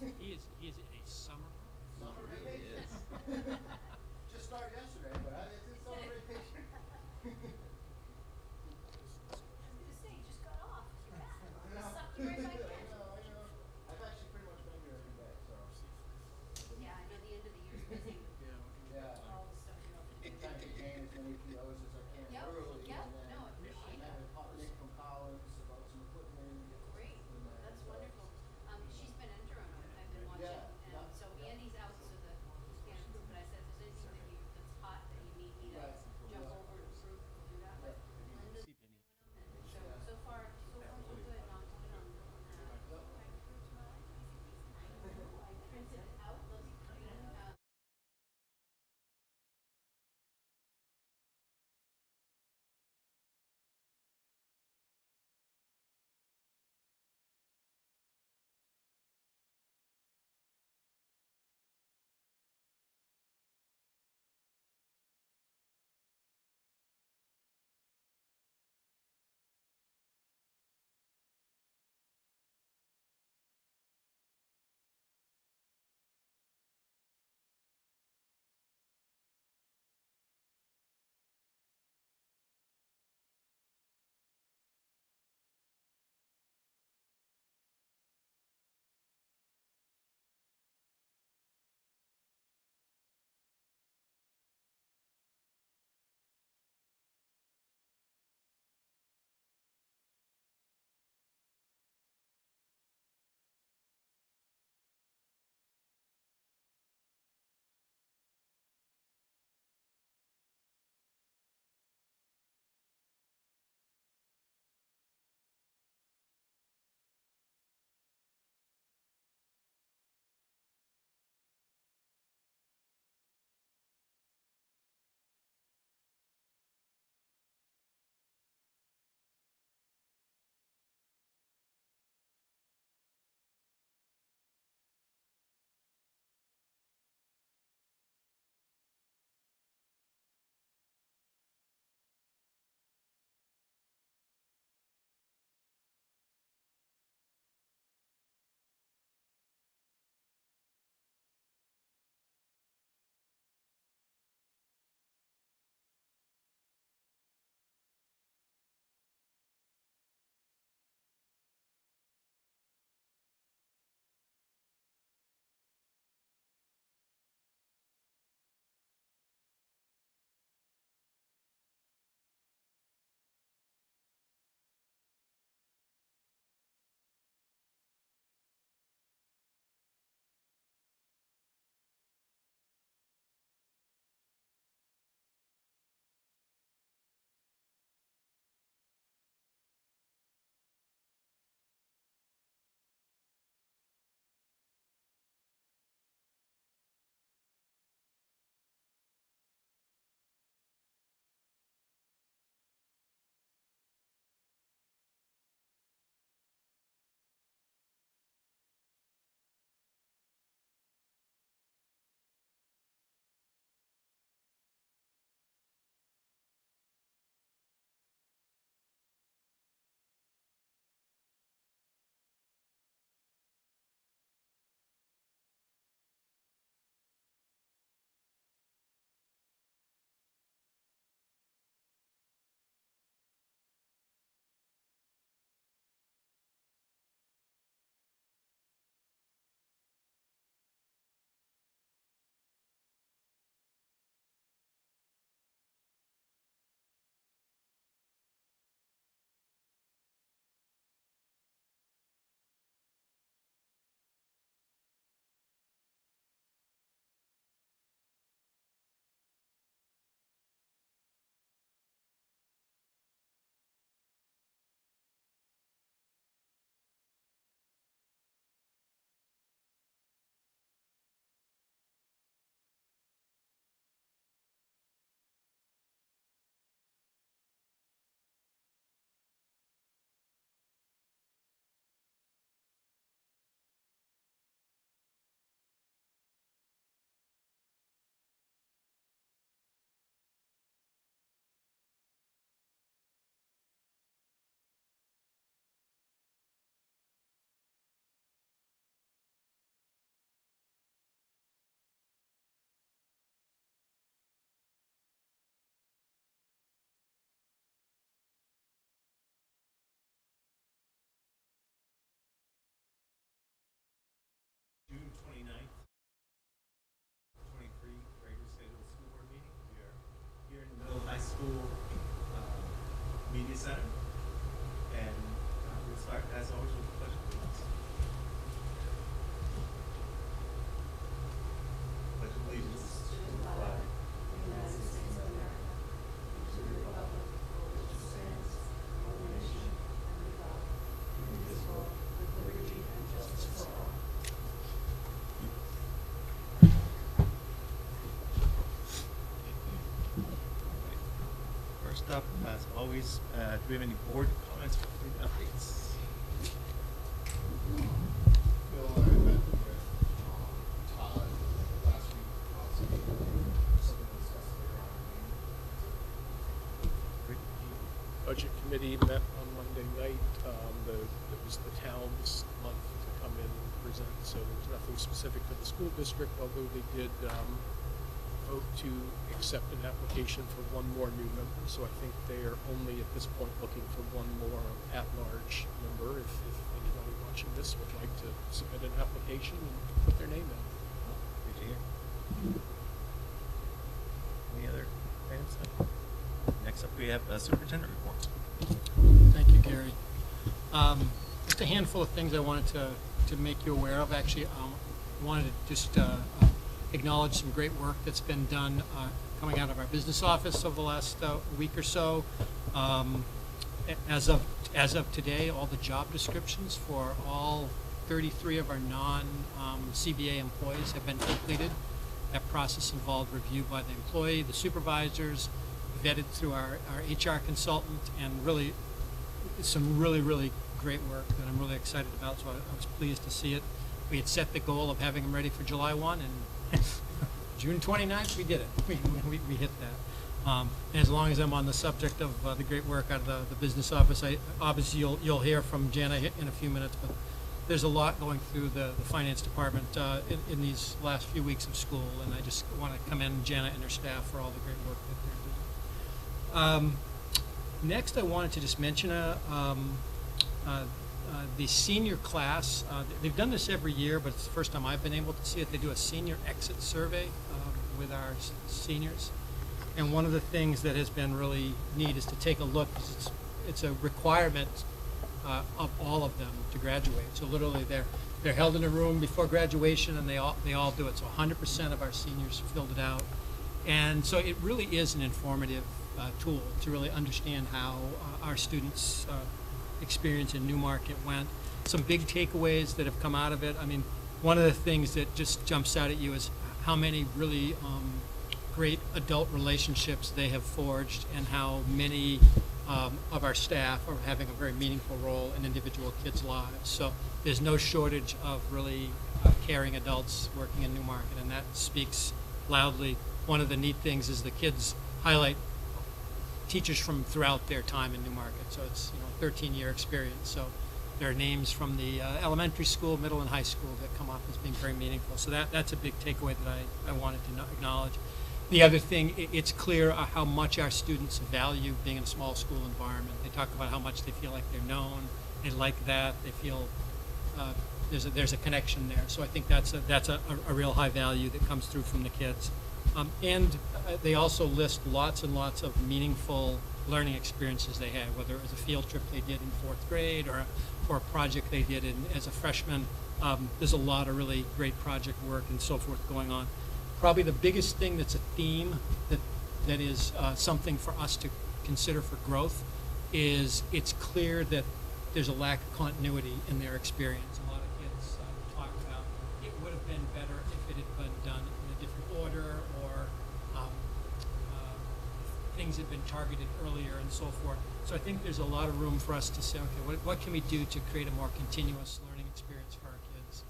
He is a summer. Summer vacation. Just started yesterday, but it's in summer vacation. I was gonna say, you just got off. You're back. I You know. sucked you right back in. I know. I've actually pretty much been here every day, so. Yeah, I know the end of the year's busy with Yeah. all the stuff you have to I'm do. trying to gain as many POs as I can Yep, early, yep, and then no, I appreciate I that. have a call Nick from Collins about some equipment. Great, and then, that's so, wonderful. She's been in Durham, I've been watching, Yeah, and yeah. so Andy's out, so the, can't approve, but I said, if there's 29th, 23 regular scheduled school board meeting. We are here in the middle high school media center, and we'll start as always with the pledge of allegiance. Pledge of allegiance to the flag of the United States of America, and to the republic for which it stands, one nation, under God, indivisible, with liberty and justice for all. First up, as always, do we have any board comments or updates? Bill and I met with Todd last week, something to discuss later on in the meeting. Budget committee met on Monday night. It was the town's month to come in and present, so there was nothing specific to the school district, although they did vote to accept an application for one more new member. So I think they are only at this point looking for one more at-large member. If anybody watching this would like to submit an application and put their name in. Good to hear. Any other items? Next up, we have superintendent reports. Thank you, Gary. Just a handful of things I wanted to make you aware of. Actually, wanted to just acknowledge some great work that's been done coming out of our business office over the last week or so. As of today, all the job descriptions for all 33 of our non-CBA employees have been completed. That process involved review by the employee, the supervisors, vetted through our HR consultant, and really some really great work that I'm really excited about, so I was pleased to see it. We had set the goal of having them ready for July 1, and June 29th, we did it. We hit that. And as long as I'm on the subject of the great work out of the business office, obviously you'll hear from Jana in a few minutes, but there's a lot going through the finance department in these last few weeks of school, and I just want to commend Jana and her staff for all the great work that they're doing. Next, I wanted to just mention the senior class. They've done this every year, but it's the first time I've been able to see it. They do a senior exit survey with our seniors. And one of the things that has been really neat is to take a look, because it's a requirement of all of them to graduate. So literally they're held in a room before graduation, and they all do it. So 100% of our seniors filled it out. And so it really is an informative tool to really understand how our students' experience in Newmarket went. Some big takeaways that have come out of it. I mean, one of the things that just jumps out at you is how many really great adult relationships they have forged, and how many of our staff are having a very meaningful role in individual kids' lives. So there's no shortage of really caring adults working in Newmarket, and that speaks loudly. One of the neat things is the kids highlight teachers from throughout their time in Newmarket. So it's, 13-year experience. So there are names from the elementary school, middle, and high school that come up as being very meaningful. So that's a big takeaway that I wanted to acknowledge. The other thing, it's clear how much our students value being in a small school environment. They talk about how much they feel like they're known. They like that. They feel there's a connection there. So I think that's a real high value that comes through from the kids. And they also list lots and lots of meaningful learning experiences they had, whether it was a field trip they did in 4th grade or a project they did as a freshman. There's a lot of really great project work and so forth going on. Probably the biggest thing that's a theme that is something for us to consider for growth is it's clear that there's a lack of continuity in their experience. A lot of kids talk about it would have been better if it had been done in a different order, or things had been targeted earlier and so forth. So I think there's a lot of room for us to say, okay, what can we do to create a more continuous learning experience for our kids?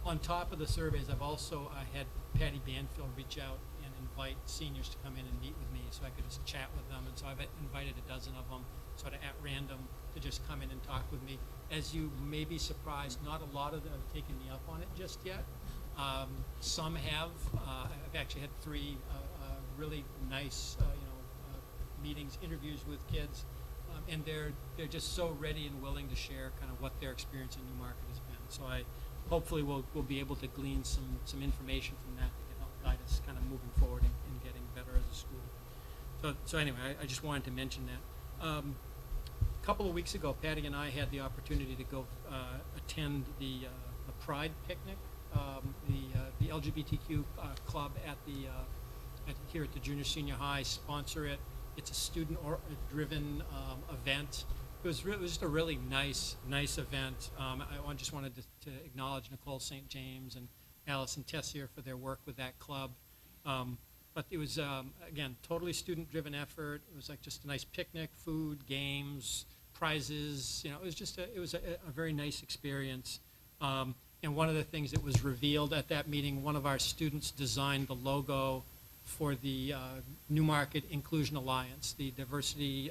On top of the surveys, I've also had Patty Banfield reach out and invite seniors to come in and meet with me so I could just chat with them. And so I've invited a dozen of them sort of at random to just come in and talk with me. As you may be surprised, not a lot of them have taken me up on it just yet. Some have. I've actually had 3 really nice meetings, interviews with kids, and they're just so ready and willing to share kind of what their experience in Newmarket has been. So I hopefully we'll be able to glean some information from that that can help guide us kind of moving forward and getting better as a school. So anyway, I just wanted to mention that. A couple of weeks ago, Patty and I had the opportunity to go attend the Pride picnic, the LGBTQ club here at the junior senior high sponsor it. It's a student-driven event. It was just a really nice event. I just wanted to acknowledge Nicole St. James and Allison Tessier for their work with that club. But it was, again, totally student-driven effort. It was like just a nice picnic, food, games, prizes. You know, it was just a very nice experience. And one of the things that was revealed at that meeting, one of our students designed the logo for the Newmarket Inclusion Alliance, the diversity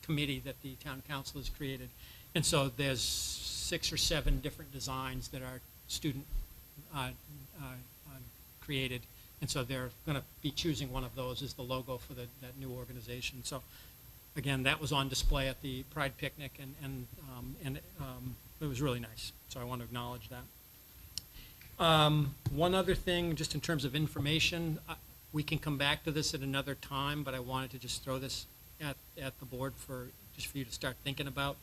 committee that the town council has created. And so there's 6 or 7 different designs that our student created. And so they're going to be choosing one of those as the logo for that new organization. So again, that was on display at the Pride picnic, and it was really nice. So I want to acknowledge that. One other thing, just in terms of information, we can come back to this at another time, but I wanted to just throw this at the board for you to start thinking about.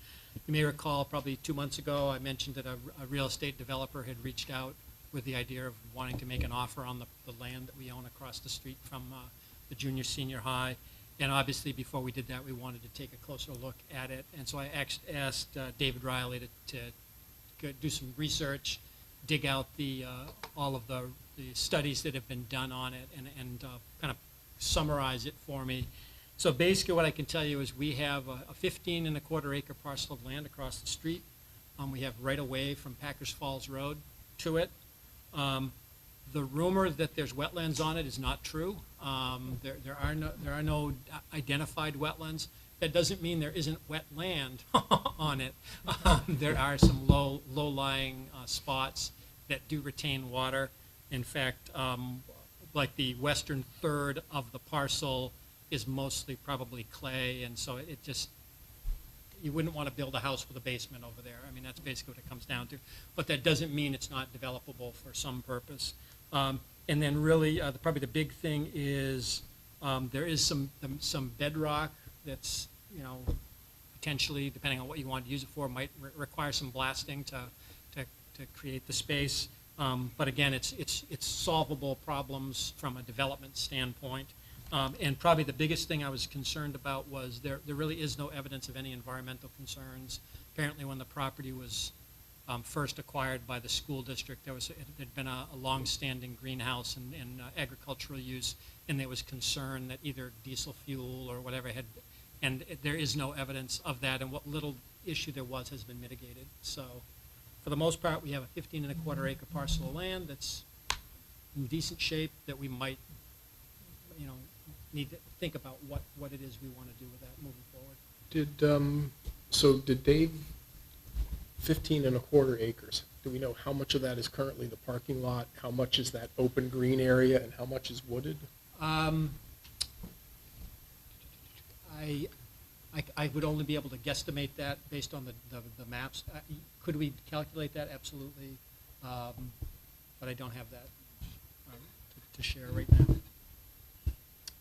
You may recall probably 2 months ago, I mentioned that a real estate developer had reached out with the idea of wanting to make an offer on the land that we own across the street from the junior senior high. And obviously, before we did that, we wanted to take a closer look at it. And so I asked David Riley to do some research, dig out all of the studies that have been done on it, and kind of summarize it for me. So basically what I can tell you is we have a 15.25 acre parcel of land across the street. We have right away from Packers Falls Road to it. The rumor that there's wetlands on it is not true. There are no identified wetlands. That doesn't mean there isn't wet land on it. There are some low-lying spots that do retain water. In fact, like the western third of the parcel is mostly probably clay, and so you wouldn't want to build a house with a basement over there. I mean, that's basically what it comes down to. But that doesn't mean it's not developable for some purpose. And then really, probably the big thing is there is some bedrock that's, potentially, depending on what you want to use it for, might require some blasting to create the space. But again, it's solvable problems from a development standpoint. And probably the biggest thing I was concerned about was there really is no evidence of any environmental concerns. Apparently when the property was first acquired by the school district, it had been a long-standing greenhouse and agricultural use, and there was concern that either diesel fuel or whatever and there is no evidence of that, and what little issue there was has been mitigated. So for the most part, we have a 15.25 acre parcel of land that's in decent shape that we might, need to think about what it is we want to do with that moving forward. Did Dave, 15.25 acres, do we know how much of that is currently the parking lot, how much is that open green area, and how much is wooded? I would only be able to guesstimate that based on the maps. Could we calculate that? Absolutely. But I don't have that to share right now.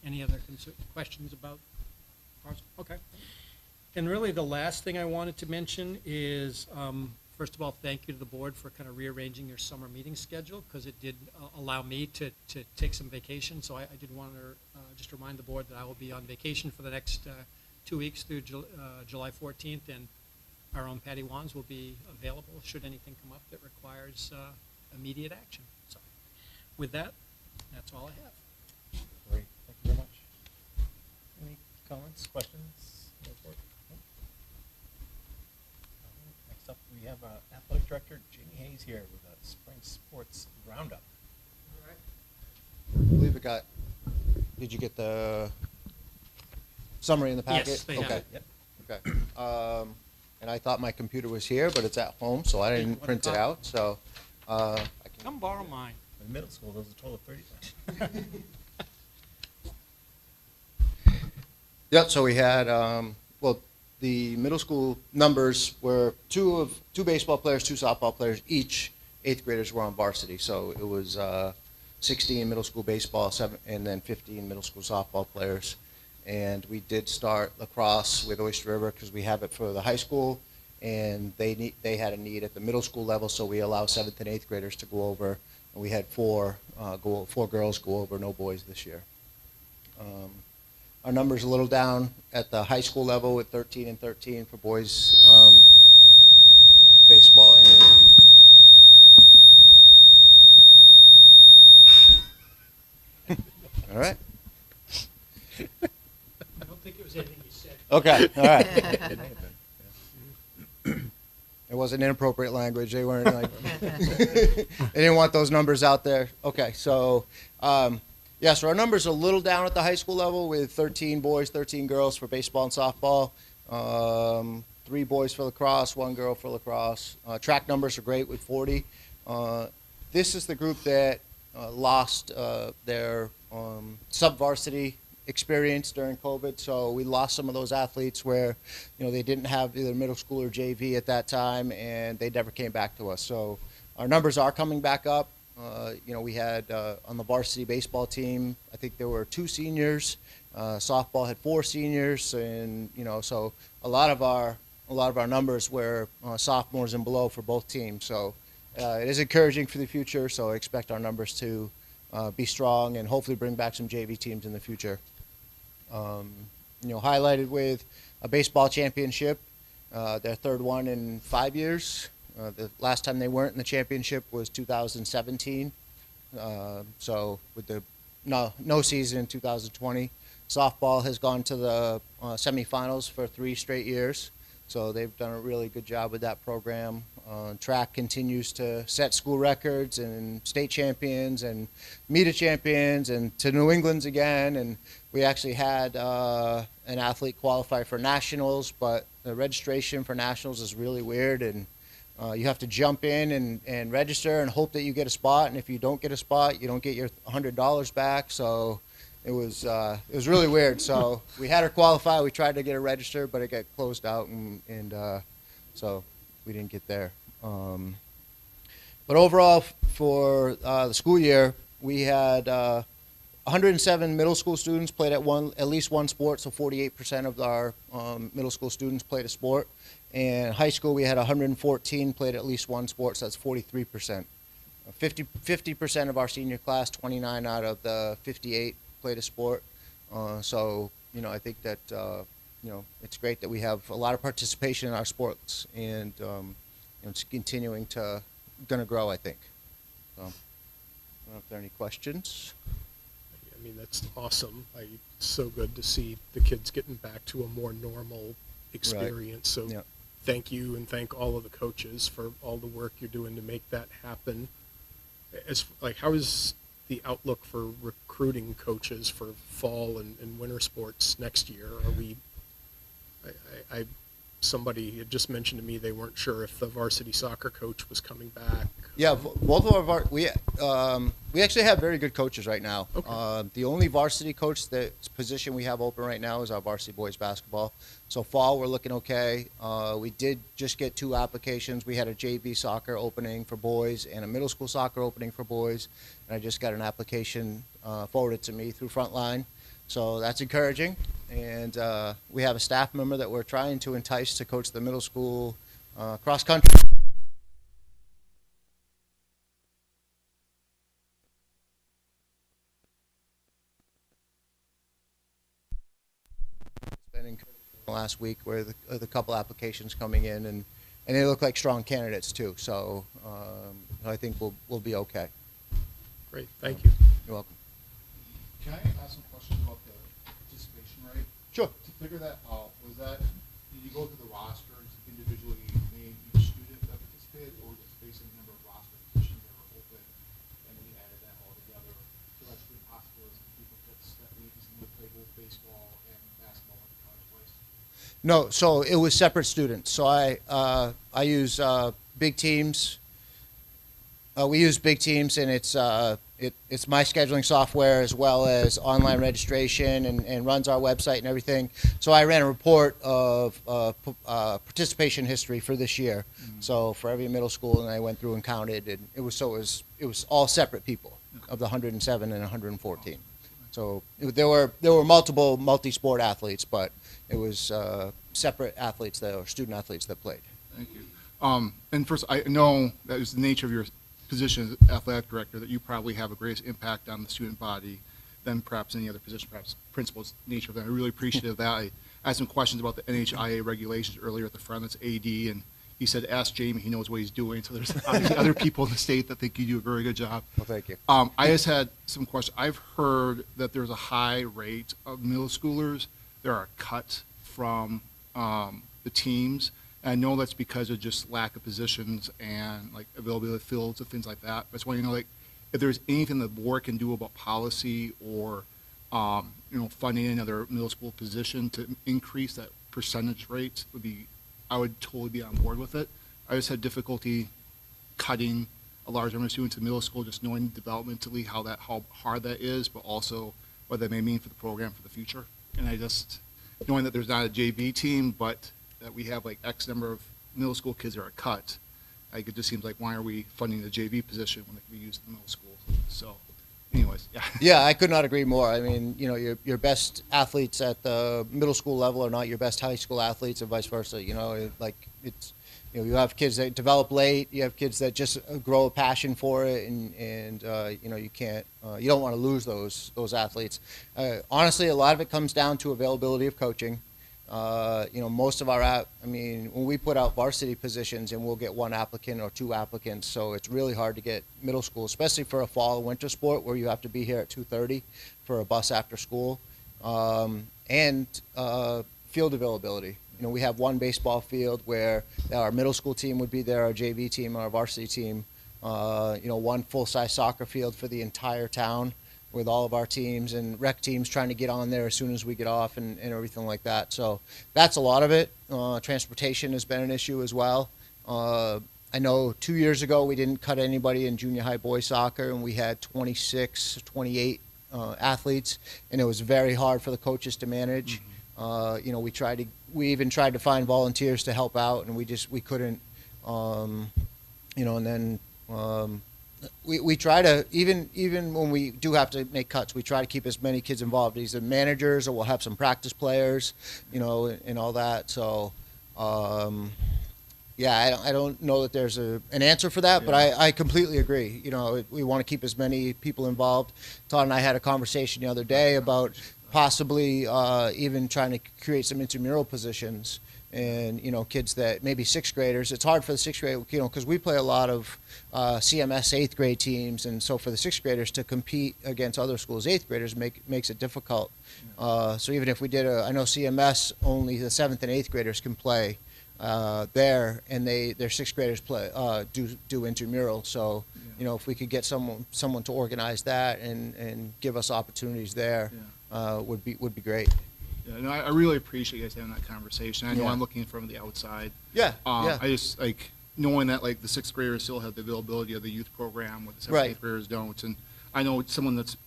Any other questions about parcel? Okay. And really the last thing I wanted to mention is, first of all, thank you to the board for kind of rearranging your summer meeting schedule, because it did allow me to take some vacation. So I did want to just remind the board that I will be on vacation for the next 2 weeks through July 14th, and our own Patty Wands will be available should anything come up that requires immediate action. So with that, that's all I have. Great, thank you very much. Any comments, questions? No report? No? Next up, we have Athletic Director Jamie Hayes here with a Spring Sports Roundup. All right. I believe it got, did you get the summary in the packet? Yes, they have Okay. it. Yep. Okay. And I thought my computer was here, but it's at home, so I didn't want a print it copy? out, so I can. Come borrow mine. In middle school, there was a total of 30. Yep, so we had, the middle school numbers were two baseball players, 2 softball players each eighth graders were on varsity. So it was 16 middle school baseball, and then 15 middle school softball players. And we did start lacrosse with Oyster River because we have it for the high school, and they had a need at the middle school level, so we allow 7th and 8th graders to go over. And we had four girls go over, no boys this year. Our number's a little down at the high school level with 13 and 13 for boys baseball and all right. I don't think it was anything you said. Okay, all right. It may have been, yeah. It wasn't inappropriate language. They weren't like, they didn't want those numbers out there. Okay, so, yeah, so our number's a little down at the high school level with 13 boys, 13 girls for baseball and softball. 3 boys for lacrosse, 1 girl for lacrosse. Track numbers are great with 40. This is the group that lost their sub-varsity experience during COVID, so we lost some of those athletes where, you know, they didn't have either middle school or JV at that time, and they never came back to us. So our numbers are coming back up. You know, we had on the varsity baseball team, I think there were 2 seniors. Softball had 4 seniors, and you know, so a lot of our numbers were sophomores and below for both teams. So it is encouraging for the future. So I expect our numbers to be strong and hopefully bring back some JV teams in the future. You know, highlighted with a baseball championship, their 3rd one in 5 years. The last time they weren't in the championship was 2017. So with the no season in 2020, softball has gone to the semifinals for 3 straight years. So they've done a really good job with that program. Track continues to set school records and state champions and META champions and to New England's again. And we actually had an athlete qualify for nationals, but the registration for nationals is really weird. And you have to jump in and register and hope that you get a spot. And if you don't get a spot, you don't get your $100 back. So it was really weird. So we had her qualify. We tried to get her registered, but it got closed out, and so we didn't get there. But overall, for the school year, we had 107 middle school students played at least one sport, so 48% of our middle school students played a sport. And high school, we had 114 played at least one sport, so that's 43%. 50% of our senior class, 29 out of the 58 played a sport. So, you know, I think that, you know, it's great that we have a lot of participation in our sports, and you know, it's continuing to, gonna grow, I think. So, I don't know if there are any questions. I mean, that's awesome. It's so good to see the kids getting back to a more normal experience. Right. So Yep. thank you, and thank all of the coaches for all the work you're doing to make that happen. How is the outlook for recruiting coaches for fall and winter sports next year? Are we, somebody had just mentioned to me they weren't sure if the varsity soccer coach was coming back. Yeah, both of our we actually have very good coaches right now. Okay. The only varsity coach position we have open right now is our varsity boys basketball. So fall, we're looking okay. We did just get 2 applications. We had a JV soccer opening for boys and a middle school soccer opening for boys. And I just got an application forwarded to me through Frontline. So that's encouraging. And we have a staff member that we're trying to entice to coach the middle school cross country. It's been encouraging last week where the couple applications coming in, and they look like strong candidates too. So I think we'll be okay. Great, thank you. You're welcome. Can I ask some questions about the participation rate? Sure. To figure that out, did you go through the roster and individually name each student that participated, or just based on the number of roster positions that were open, and then we added that all together to let student possibilities and people that maybe would play both baseball and basketball at the college place? No, so it was separate students. So I use big teams. We use big teams, and it's my scheduling software as well as online registration and runs our website and everything. So I ran a report of participation history for this year. So for every middle school, and I went through and counted, and it was all separate people of the 107 and 114. So there were multiple multi-sport athletes, but it was separate athletes or student athletes that played. Thank you. And first, I know that is the nature of your position as athletic director, that you probably have a greatest impact on the student body than perhaps any other position, perhaps principal's nature of that. I'm really appreciative of that. I asked some questions about the NHIA regulations earlier at the front. That's AD, and he said, ask Jamie, he knows what he's doing. So there's obviously other people in the state that think you do a very good job. Well, thank you. I just had some questions. I've heard that there's a high rate of middle schoolers that are cut from the teams. And I know that's because of just lack of positions and like availability of fields and things like that. But I just want to know, like, if there's anything the board can do about policy or funding another middle school position to increase that percentage rate, I would totally be on board with it. I just had difficulty cutting a large number of students in middle school, just knowing developmentally how hard that is, but also what that may mean for the program for the future. And I just, knowing that there's not a JV team, but that we have like X number of middle school kids that are cut, like it just seems like, why are we funding the JV position when it can be used in middle school? So anyways, yeah. Yeah, I could not agree more. I mean, your best athletes at the middle school level are not your best high school athletes, and vice versa. You have kids that develop late. You have kids that just grow a passion for it, and you can't, you don't want to lose those athletes. Honestly, a lot of it comes down to availability of coaching. Most of when we put out varsity positions, and we'll get one applicant or two applicants, so it's really hard to get middle school, especially for a fall or winter sport where you have to be here at 2:30 for a bus after school, and field availability. We have one baseball field where our middle school team would be there, our JV team, our varsity team, one full-size soccer field for the entire town, with all of our teams and rec teams trying to get on there as soon as we get off and everything like that. So that's a lot of it. Transportation has been an issue as well. I know 2 years ago we didn't cut anybody in junior high boys soccer, and we had 26, 28 athletes, and it was very hard for the coaches to manage. We even tried to find volunteers to help out, and we couldn't. We try to, even when we do have to make cuts, we try to keep as many kids involved, either managers or we'll have some practice players, and all that. So, I don't know that there's an answer for that, but I completely agree. We want to keep as many people involved. Todd and I had a conversation the other day about possibly even trying to create some intramural positions. And kids that maybe sixth graders, it's hard for the sixth grade, because we play a lot of CMS eighth grade teams, and so for the sixth graders to compete against other schools' eighth graders makes it difficult. So even if we did I know CMS, only the seventh and eighth graders can play there, and their sixth graders do intramural. So if we could get someone to organize that and give us opportunities there, would be great. Yeah, no, I really appreciate you guys having that conversation. I know I'm looking from the outside. I just knowing that the sixth graders still have the availability of the youth program, what the seventh, eighth graders don't. And I know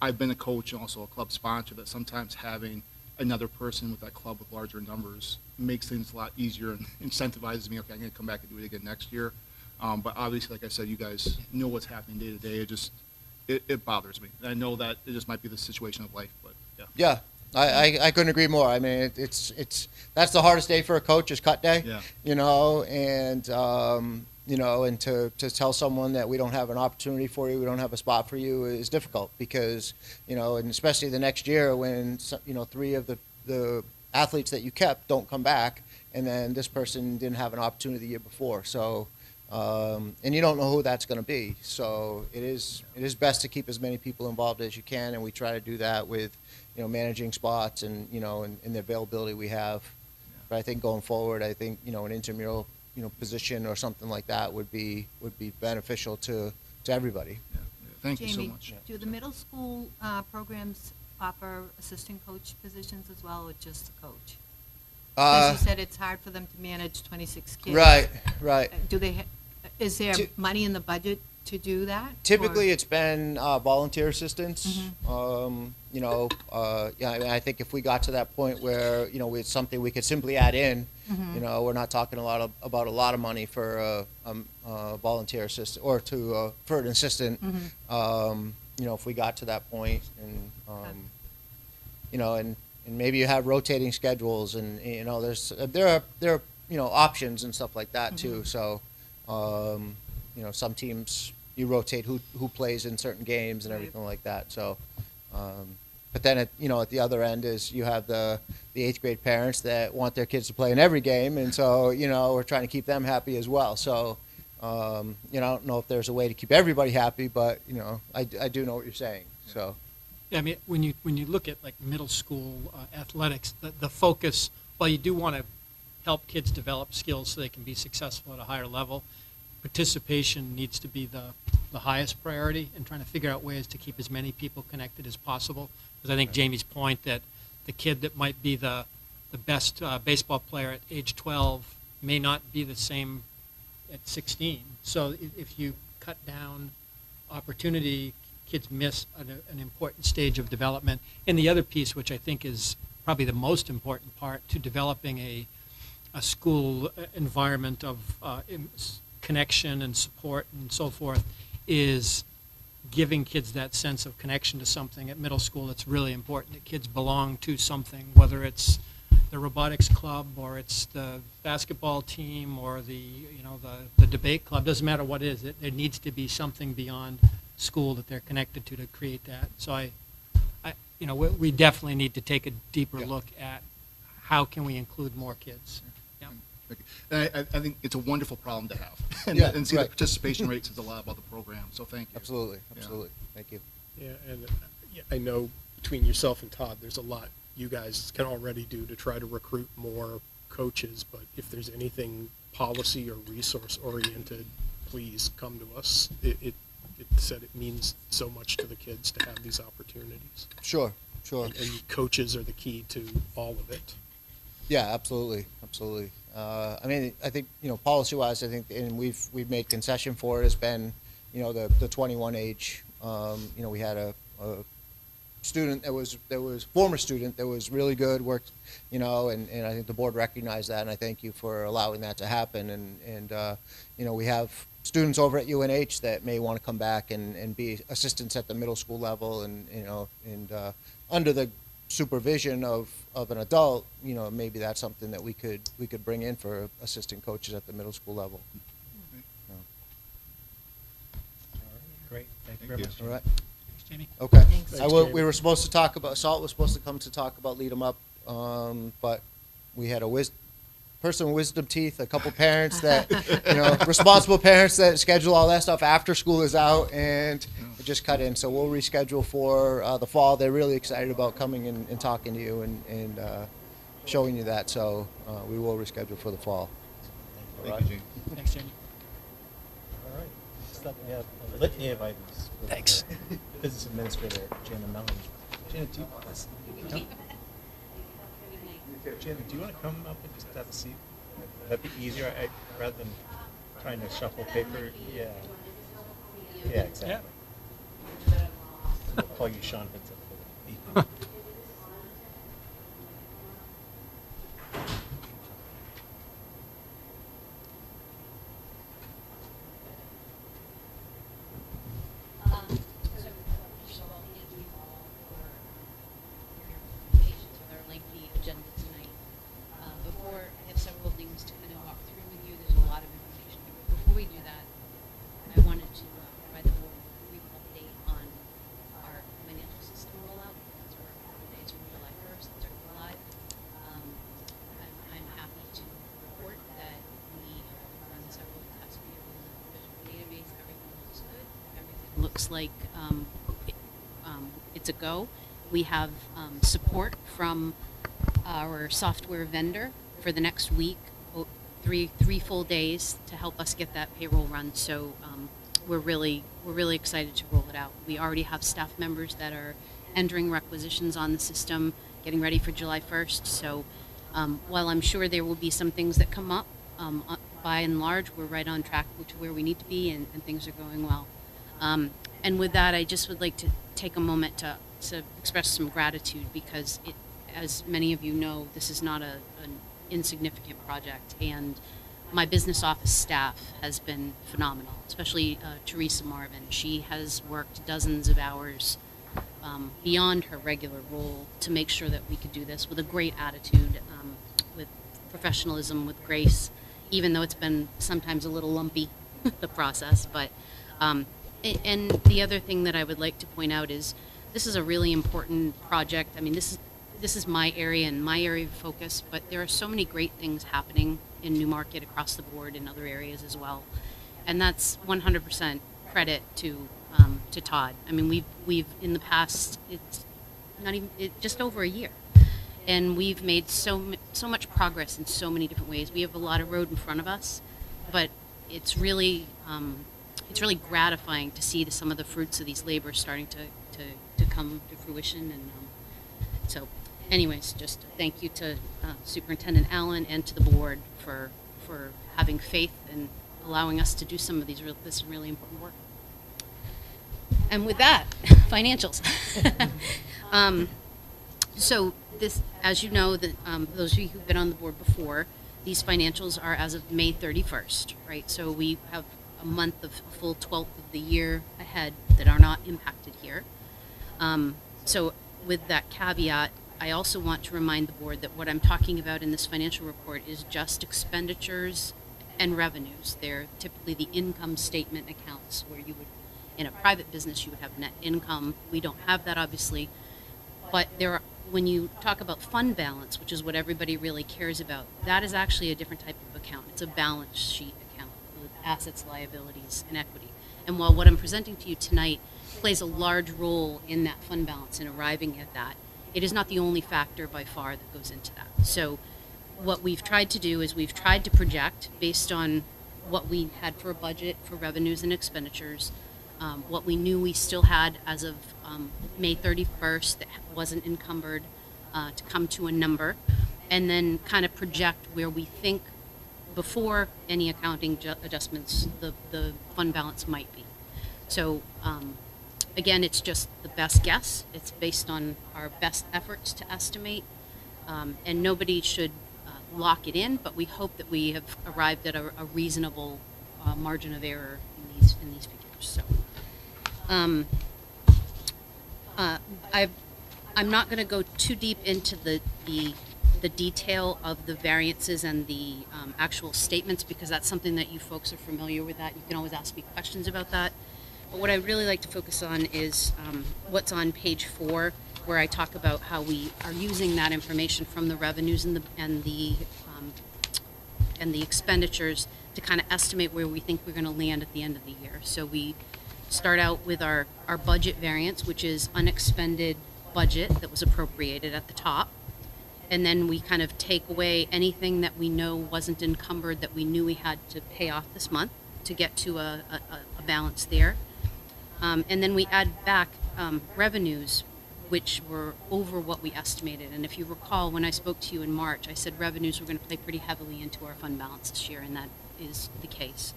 I've been a coach and also a club sponsor, that sometimes having another person with that club with larger numbers makes things a lot easier and incentivizes me. Okay, I'm going to come back and do it again next year. But obviously, like I said, you guys know what's happening day to day. It bothers me. And I know that it just might be the situation of life, but yeah. I couldn't agree more. I mean, that's the hardest day for a coach, is cut day. And to tell someone that we don't have an opportunity for you, we don't have a spot for you, is difficult, because and especially the next year when 3 of the athletes that you kept don't come back, and then this person didn't have an opportunity the year before. So and you don't know who that's going to be. So it is best to keep as many people involved as you can, and we try to do that with managing spots and and the availability we have. But I think going forward, an intramural position or something like that would be beneficial to everybody. Thank you so Jamie, much. do the middle school programs offer assistant coach positions as well, or just the coach? Because you said it's hard for them to manage 26 kids. Right. Do they? Is there money in the budget to do that? Typically, or- it's been volunteer assistance. Yeah, I mean, I think if we got to that point where it's something we could simply add in, we're not talking about a lot of money for a volunteer assistant or for an assistant. If we got to that point, and and maybe you have rotating schedules, and there are options and stuff like that too. So. Some teams you rotate who plays in certain games and Right. everything like that. So, but then at the other end is you have the 8th grade parents that want their kids to play in every game, and so we're trying to keep them happy as well. So, I don't know if there's a way to keep everybody happy, but I do know what you're saying. So. Yeah, I mean, when you look at like middle school athletics, the focus, while you do want to help kids develop skills so they can be successful at a higher level, participation needs to be the highest priority, and trying to figure out ways to keep as many people connected as possible. Because I think Jamie's point that the kid that might be the best baseball player at age 12 may not be the same at 16. So if you cut down opportunity, kids miss an important stage of development. And the other piece, which I think is probably the most important part to developing a school environment of connection and support and so forth, is giving kids that sense of connection to something at middle school. It's really important that kids belong to something, whether it's the robotics club or it's the basketball team or the debate club. Doesn't matter what it is. There needs to be something beyond school that they're connected to create that. So we definitely need to take a deeper look at how can we include more kids. Yeah. And I think it's a wonderful problem to have. And see right. the participation rate says a lot about the program, so thank you. Absolutely. Yeah. Thank you. Yeah, and I know between yourself and Todd, there's a lot you guys can already do to try to recruit more coaches, but if there's anything policy or resource oriented, please come to us. It means so much to the kids to have these opportunities. Sure. And coaches are the key to all of it. Yeah, absolutely. I mean, I think policy-wise, I think, and we've made concession for it, has been the 21 age. We had a student that was former student that was really good, worked, and I think the board recognized that, and I thank you for allowing that to happen. And we have students over at UNH that may want to come back and be assistants at the middle school level, and under the supervision of an adult, maybe that's something that we could bring in for assistant coaches at the middle school level. All right, great. Thank you Thank very you. much. All right. Thanks, Jamie. Okay. Thanks. We were supposed to talk about, Salt was supposed to come to talk about Lead 'em Up, but we had a person with wisdom teeth, a couple parents that, responsible parents that schedule all that stuff after school is out, and it just cut in. So we'll reschedule for the fall. They're really excited about coming and talking to you and showing you that. So we will reschedule for the fall. Thank you, Gene. Thanks, Jamie. All right. Next up, we have a litany of items. with Thanks. our Business Administrator, Jana Mellon. Jana, do you want to come up and just have a seat? That'd be easier, rather than trying to shuffle paper. Yeah. Yeah, exactly. We'll call you Sean Vincent. So, first of all, thank you all for your patience with our lengthy agenda tonight. Before, I have several things to kind of walk through with you. There's a lot of information here. But before we do that, I wanted to provide the board with a brief update on our financial system rollout. That's where the days from July 1st, that's our go live. I'm happy to report that we have run several tests. We have run the database. Everything looks good. Everything looks like it's a go. We have support from our software vendor for the next week, three full days to help us get that payroll run. So we're really excited to roll it out. We already have staff members that are entering requisitions on the system, getting ready for July 1st. So while I'm sure there will be some things that come up by and large, we're right on track to where we need to be, and things are going well. And with that, I just would like to take a moment to express some gratitude, because as many of you know, this is not an insignificant project, and my business office staff has been phenomenal, especially Teresa Marvin. She has worked dozens of hours beyond her regular role to make sure that we could do this with a great attitude, with professionalism, with grace, even though it's been sometimes a little lumpy, the process. But and the other thing that I would like to point out is this is a really important project. I mean, this is my area and my area of focus, but there are so many great things happening in Newmarket across the board in other areas as well, and that's 100% credit to Todd. I mean, we've in the past, it's not even just over a year, and we've made so much progress in so many different ways. We have a lot of road in front of us, but it's really gratifying to see some of the fruits of these labors starting to come to fruition. And so anyways, just thank you to Superintendent Allen and to the board for having faith and allowing us to do some of this really important work. And with that, financials. So this, as you know, those of you who've been on the board before, these financials are as of May 31st, right? So we have a month of a full 12th of the year ahead that are not impacted here. So with that caveat, I also want to remind the board that what I'm talking about in this financial report is just expenditures and revenues. They're typically the income statement accounts where you would, in a private business, you would have net income. We don't have that, obviously, but when you talk about fund balance, which is what everybody really cares about, that is actually a different type of account. It's a balance sheet account with assets, liabilities, and equity. And while what I'm presenting to you tonight plays a large role in that fund balance and arriving at that, it is not the only factor by far that goes into that. So what we've tried to do is we've tried to project based on what we had for a budget for revenues and expenditures, what we knew we still had as of May 31st that wasn't encumbered, to come to a number, and then kind of project where we think before any accounting adjustments the fund balance might be. So again, it's just the best guess. It's based on our best efforts to estimate, and nobody should lock it in, but we hope that we have arrived at a reasonable margin of error in these figures. So I'm not going to go too deep into the detail of the variances and the actual statements, because that's something that you folks are familiar with. That you can always ask me questions about that. But what I really like to focus on is what's on page 4, where I talk about how we are using that information from the revenues and the expenditures to kind of estimate where we think we're going to land at the end of the year. So we start out with our budget variance, which is unexpended budget that was appropriated at the top. And then we kind of take away anything that we know wasn't encumbered that we knew we had to pay off this month to get to a balance there. And then we add back revenues, which were over what we estimated. And if you recall, when I spoke to you in March, I said revenues were going to play pretty heavily into our fund balance this year, and that is the case.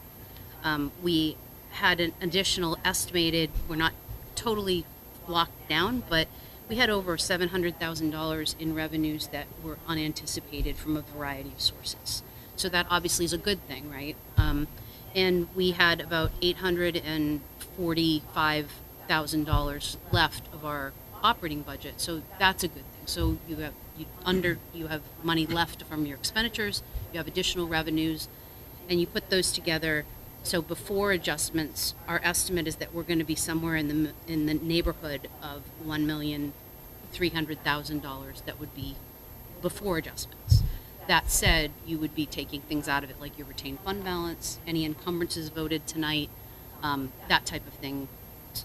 We had an additional estimated, we're not totally locked down, but we had over $700,000 in revenues that were unanticipated from a variety of sources. So that obviously is a good thing, right? And we had about $845,000 left of our operating budget, so that's a good thing. So you have money left from your expenditures, you have additional revenues, and you put those together. So before adjustments, our estimate is that we're going to be somewhere in the neighborhood of $1,300,000 that would be before adjustments. That said, you would be taking things out of it like your retained fund balance, any encumbrances voted tonight, that type of thing.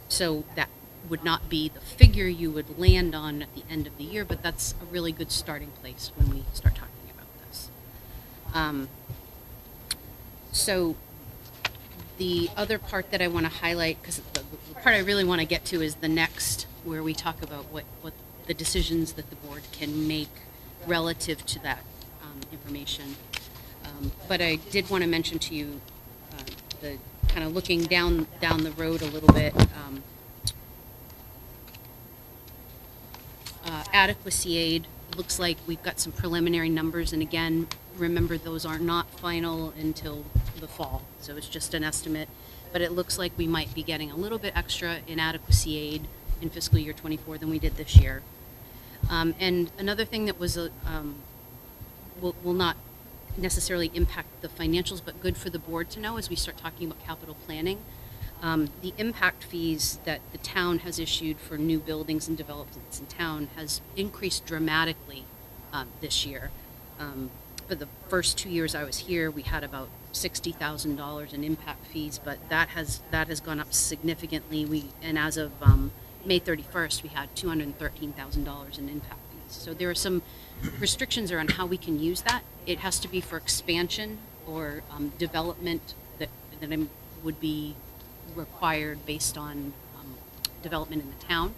So that would not be the figure you would land on at the end of the year, but that's a really good starting place when we start talking about this. So the other part that I want to highlight, because the part I really want to get to is the next, where we talk about what the decisions that the board can make relative to that information. But I did want to mention to you, the kind of looking down the road a little bit, adequacy aid, looks like we've got some preliminary numbers, and again, remember those are not final until the fall, so it's just an estimate. But it looks like we might be getting a little bit extra in adequacy aid in fiscal year '24 than we did this year. And another thing that was will not necessarily impact the financials, but good for the board to know as we start talking about capital planning. The impact fees that the town has issued for new buildings and developments in town has increased dramatically this year. For the first 2 years I was here, we had about $60,000 in impact fees, but that has gone up significantly. And as of May 31st, we had $213,000 in impact fees. So there are some restrictions around how we can use that. It has to be for expansion or development that would be required based on development in the town.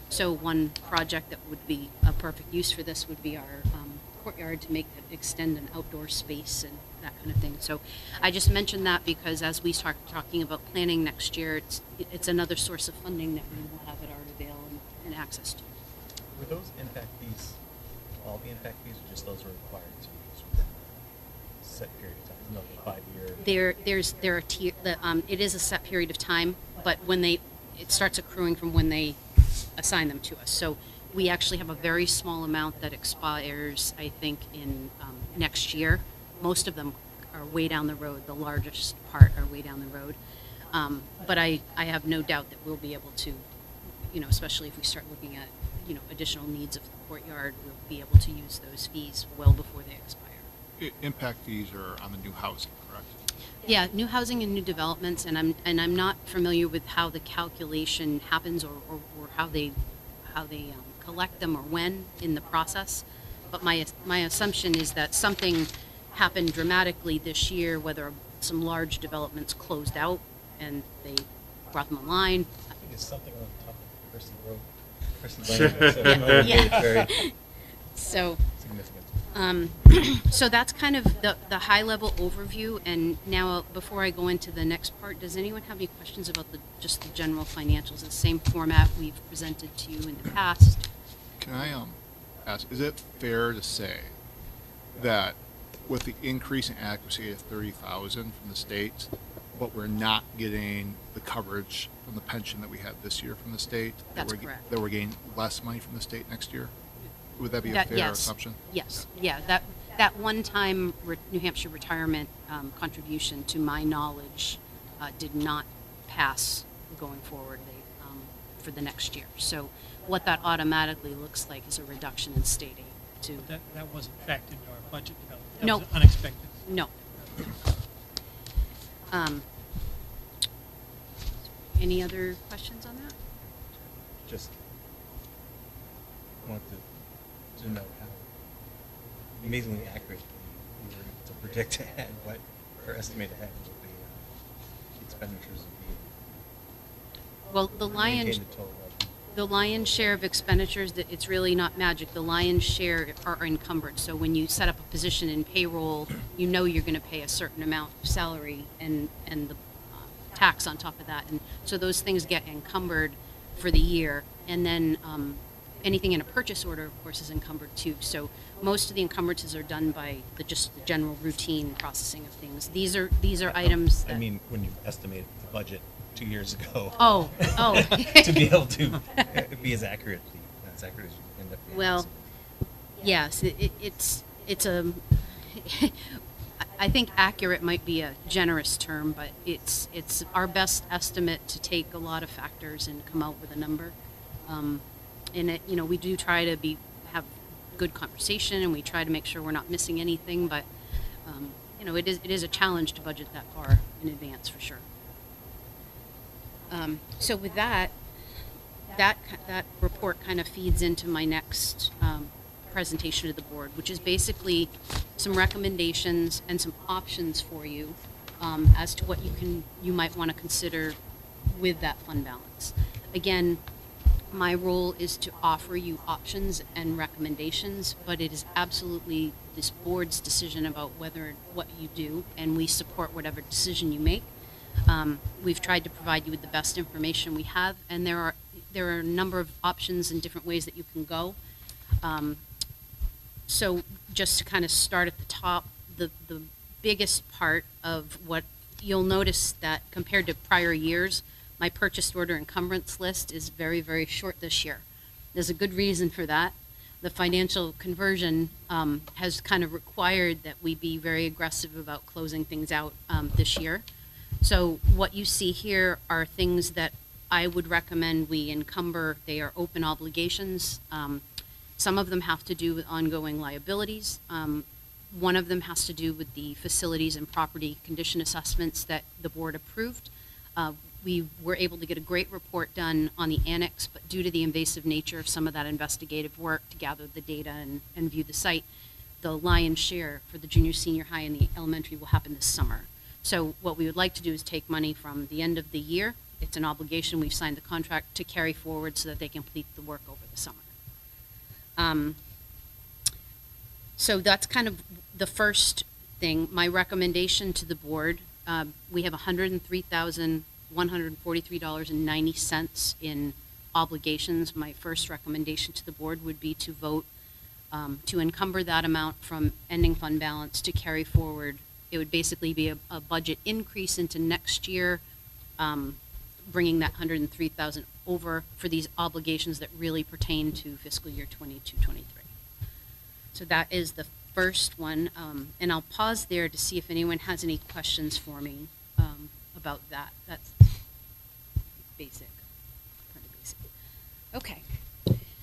So one project that would be a perfect use for this would be our courtyard to extend an outdoor space and that kind of thing. So I just mentioned that because as we start talking about planning next year, it's another source of funding that we will have at our avail and access to. Were those impact fees, all the impact fees, or just those were required to use within a set period of time? No, the 5 year. It is a set period of time, but it starts accruing from when they assign them to us. So we actually have a very small amount that expires, I think, in next year. Most of them are way down the road. The largest part are way down the road. But I have no doubt that we'll be able to, especially if we start looking at, additional needs of the courtyard, we'll be able to use those fees well before they expire. Impact fees are on the new housing, correct? Yeah, new housing and new developments, and I'm not familiar with how the calculation happens or how they collect them or when in the process. But my assumption is that something happened dramatically this year, whether some large developments closed out and they brought them online. I think it's something on top of Percy Road, Percy Lane. Yeah. Very So significant. so that's kind of the high level overview. And now, before I go into the next part, does anyone have any questions about just the general financials? The same format we've presented to you in the past. Can I ask, is it fair to say that with the increase in accuracy of 30,000 from the state, but we're not getting the coverage from the pension that we had this year from the state? That's correct. That we're getting less money from the state next year? Would that be a fair Yes. assumption? Yes. Yeah. That one-time New Hampshire retirement contribution, to my knowledge, did not pass going forward for the next year. So what that automatically looks like is a reduction in state aid. That wasn't factored into our budget development. That No. was unexpected. No. Any other questions on that? Just wanted to know how amazingly accurate we were able to predict ahead or estimate ahead what the expenditures would be. Well, the Maintain the total revenue. The lion's share of expenditures, it's really not magic. The lion's share are encumbered. So when you set up a position in payroll, you know you're going to pay a certain amount of salary and the tax on top of that. And so those things get encumbered for the year. And then anything in a purchase order, of course, is encumbered too. So most of the encumbrances are done by just the general routine processing of things. These are items that... I mean, when you estimate the budget 2 years ago. Oh. To be able to be as accurate as you end up being. Well, yes, it's a. I think accurate might be a generous term, but it's our best estimate to take a lot of factors and come out with a number. And we do try to have good conversation, and we try to make sure we're not missing anything. But it is a challenge to budget that far in advance for sure. So with that report kind of feeds into my next presentation to the board, which is basically some recommendations and some options for you as to what you might want to consider with that fund balance. Again, my role is to offer you options and recommendations, but it is absolutely this board's decision about what you do, and we support whatever decision you make. We've tried to provide you with the best information we have, and there are a number of options and different ways that you can go. So just to kind of start at the top, the biggest part of what you'll notice that compared to prior years, my purchase order encumbrance list is very, very short this year. There's a good reason for that. The financial conversion has kind of required that we be very aggressive about closing things out this year. So what you see here are things that I would recommend we encumber. They are open obligations. Some of them have to do with ongoing liabilities. One of them has to do with the facilities and property condition assessments that the board approved. We were able to get a great report done on the annex, but due to the invasive nature of some of that investigative work to gather the data and view the site, the lion's share for the junior, senior high, and the elementary will happen this summer. So what we would like to do is take money from the end of the year. It's an obligation. We've signed the contract to carry forward so that they complete the work over the summer. So that's kind of the first thing. My recommendation to the board, we have $103,143.90 in obligations. My first recommendation to the board would be to vote to encumber that amount from ending fund balance to carry forward. It would basically be a budget increase into next year, bringing that $103,000 over for these obligations that really pertain to fiscal year 22-23. So that is the first one, and I'll pause there to see if anyone has any questions for me about that. That's basic, pretty basic. Okay,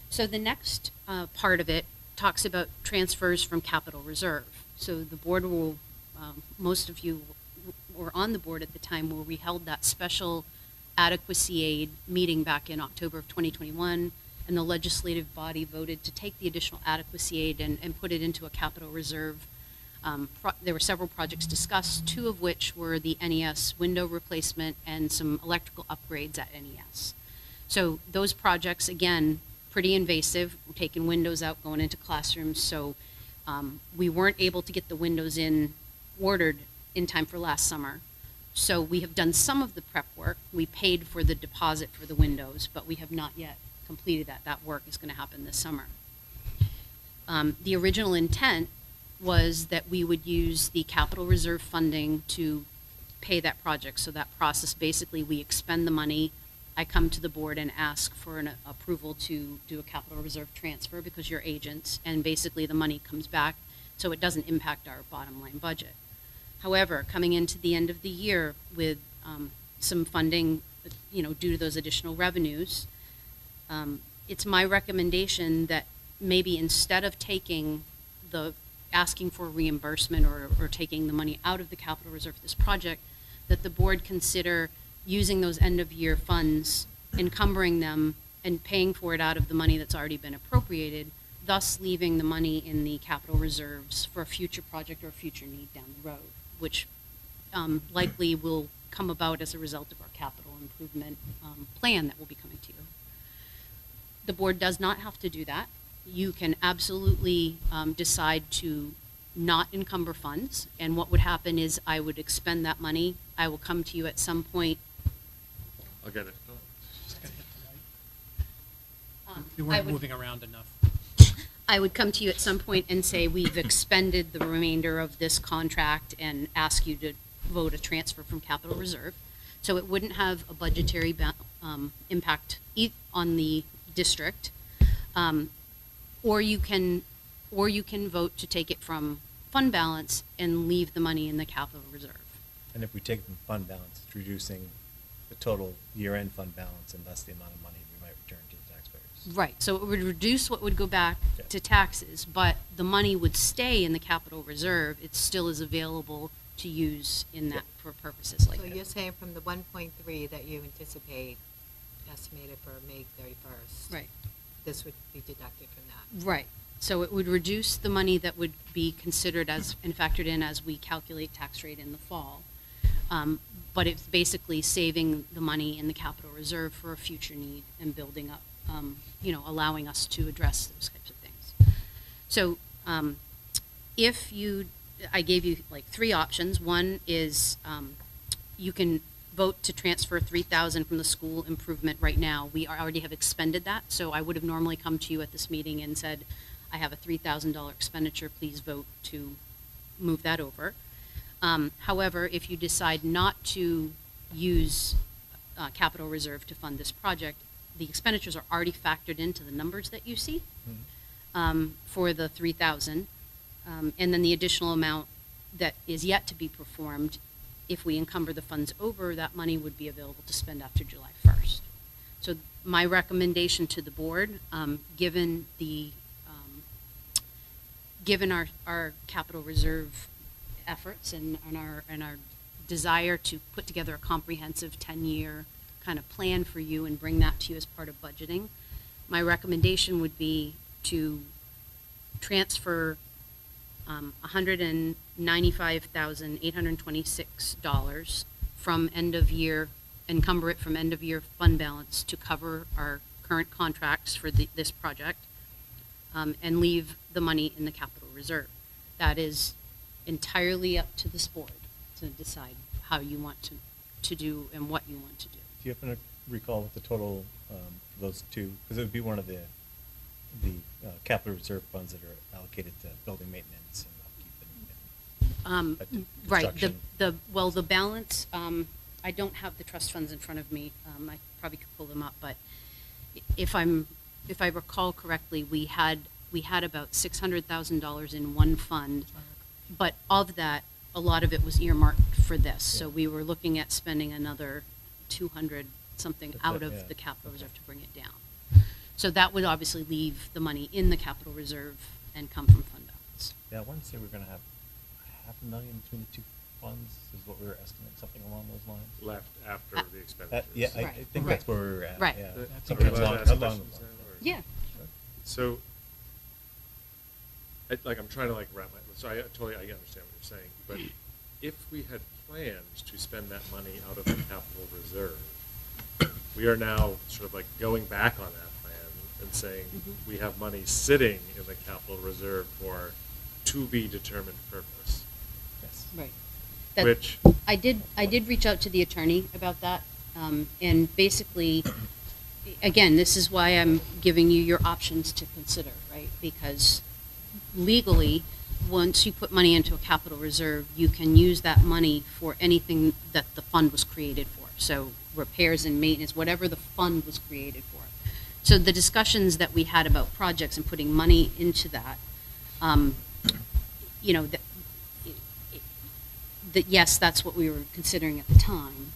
so the next part of it talks about transfers from capital reserve. So the board will, most of you were on the board at the time where we held that special adequacy aid meeting back in October of 2021, and the legislative body voted to take the additional adequacy aid and put it into a capital reserve. There were several projects discussed, two of which were the NES window replacement and some electrical upgrades at NES. So those projects, again, pretty invasive. We're taking windows out, going into classrooms, so we weren't able to get the windows ordered in time for last summer. So we have done some of the prep work. We paid for the deposit for the windows, but we have not yet completed that. That work is going to happen this summer. The original intent was that we would use the capital reserve funding to pay that project. So that process, basically, we expend the money. I come to the board and ask for an approval to do a capital reserve transfer because you're agents, and basically the money comes back so it doesn't impact our bottom line budget. However, coming into the end of the year with some funding, due to those additional revenues, it's my recommendation that maybe instead of asking for reimbursement or taking the money out of the capital reserve for this project, that the board consider using those end of year funds, encumbering them, and paying for it out of the money that's already been appropriated, thus leaving the money in the capital reserves for a future project or a future need down the road, which likely will come about as a result of our capital improvement plan that will be coming to you. The board does not have to do that. You can absolutely decide to not encumber funds, and what would happen is I would expend that money. I will come to you at some point. I'll get it. We weren't moving around enough. I would come to you at some point and say, we've expended the remainder of this contract and ask you to vote a transfer from capital reserve. So it wouldn't have a budgetary impact on the district. Or you can vote to take it from fund balance and leave the money in the capital reserve. And if we take it from fund balance, it's reducing the total year-end fund balance and thus the amount of money we might return to the taxpayers. Right, so it would reduce what would go back Yeah. to taxes, but the money would stay in the capital reserve. It still is available to use in that for purposes like So that. you're saying from the 1.3 that you anticipate estimated for May 31st? Right. This would be deducted from that? Right. So it would reduce the money that would be considered as and factored in as we calculate tax rate in the fall. But it's basically saving the money in the capital reserve for a future need and building up allowing us to address those types of things. So I gave you like 3 options. One is you can vote to transfer 3,000 from the school improvement right now. We already have expended that, so I would have normally come to you at this meeting and said, I have a $3,000 expenditure, please vote to move that over. However, if you decide not to use capital reserve to fund this project, the expenditures are already factored into the numbers that you see for the 3,000. And then the additional amount that is yet to be performed, if we encumber the funds over, that money would be available to spend after July 1st. So my recommendation to the board, given our capital reserve efforts and our desire to put together a comprehensive 10-year kind of plan for you and bring that to you as part of budgeting, my recommendation would be to transfer $195,826 from end of year, encumber it from end of year fund balance to cover our current contracts for this project, and leave the money in the capital reserve. That is entirely up to this board to decide how you want to do and what you want to do. Do you happen to recall what the total for those two? Because it would be one of the capital reserve funds that are allocated to building maintenance and upkeep and Right. construction. The balance. I don't have the trust funds in front of me. I probably could pull them up, but if I recall correctly, we had about $600,000 in one fund, but of that, a lot of it was earmarked for this. So we were looking at spending another 200 something out of the capital reserve to bring it down. So that would obviously leave the money in the capital reserve and come from fund balance. Yeah, I want to say we're going to have $500,000 between the two funds is what we were estimating, something along those lines. Left after the expenditures. Yeah, I Right. think that's where we were at. Right. Yeah. Are we Something allowed to along ask those questions lines. now, or- Yeah. So, I'm trying to wrap my, so I understand what you're saying, but if we had plans to spend that money out of the capital reserve, we are now sort of going back on that plan and saying we have money sitting in the capital reserve for to be determined purpose. Yes. Right. Which I did reach out to the attorney about that, and basically, again, this is why I'm giving you your options to consider, right? Because legally, once you put money into a capital reserve, you can use that money for anything that the fund was created for. So repairs and maintenance, whatever the fund was created for. So the discussions that we had about projects and putting money into that, that yes, that's what we were considering at the time.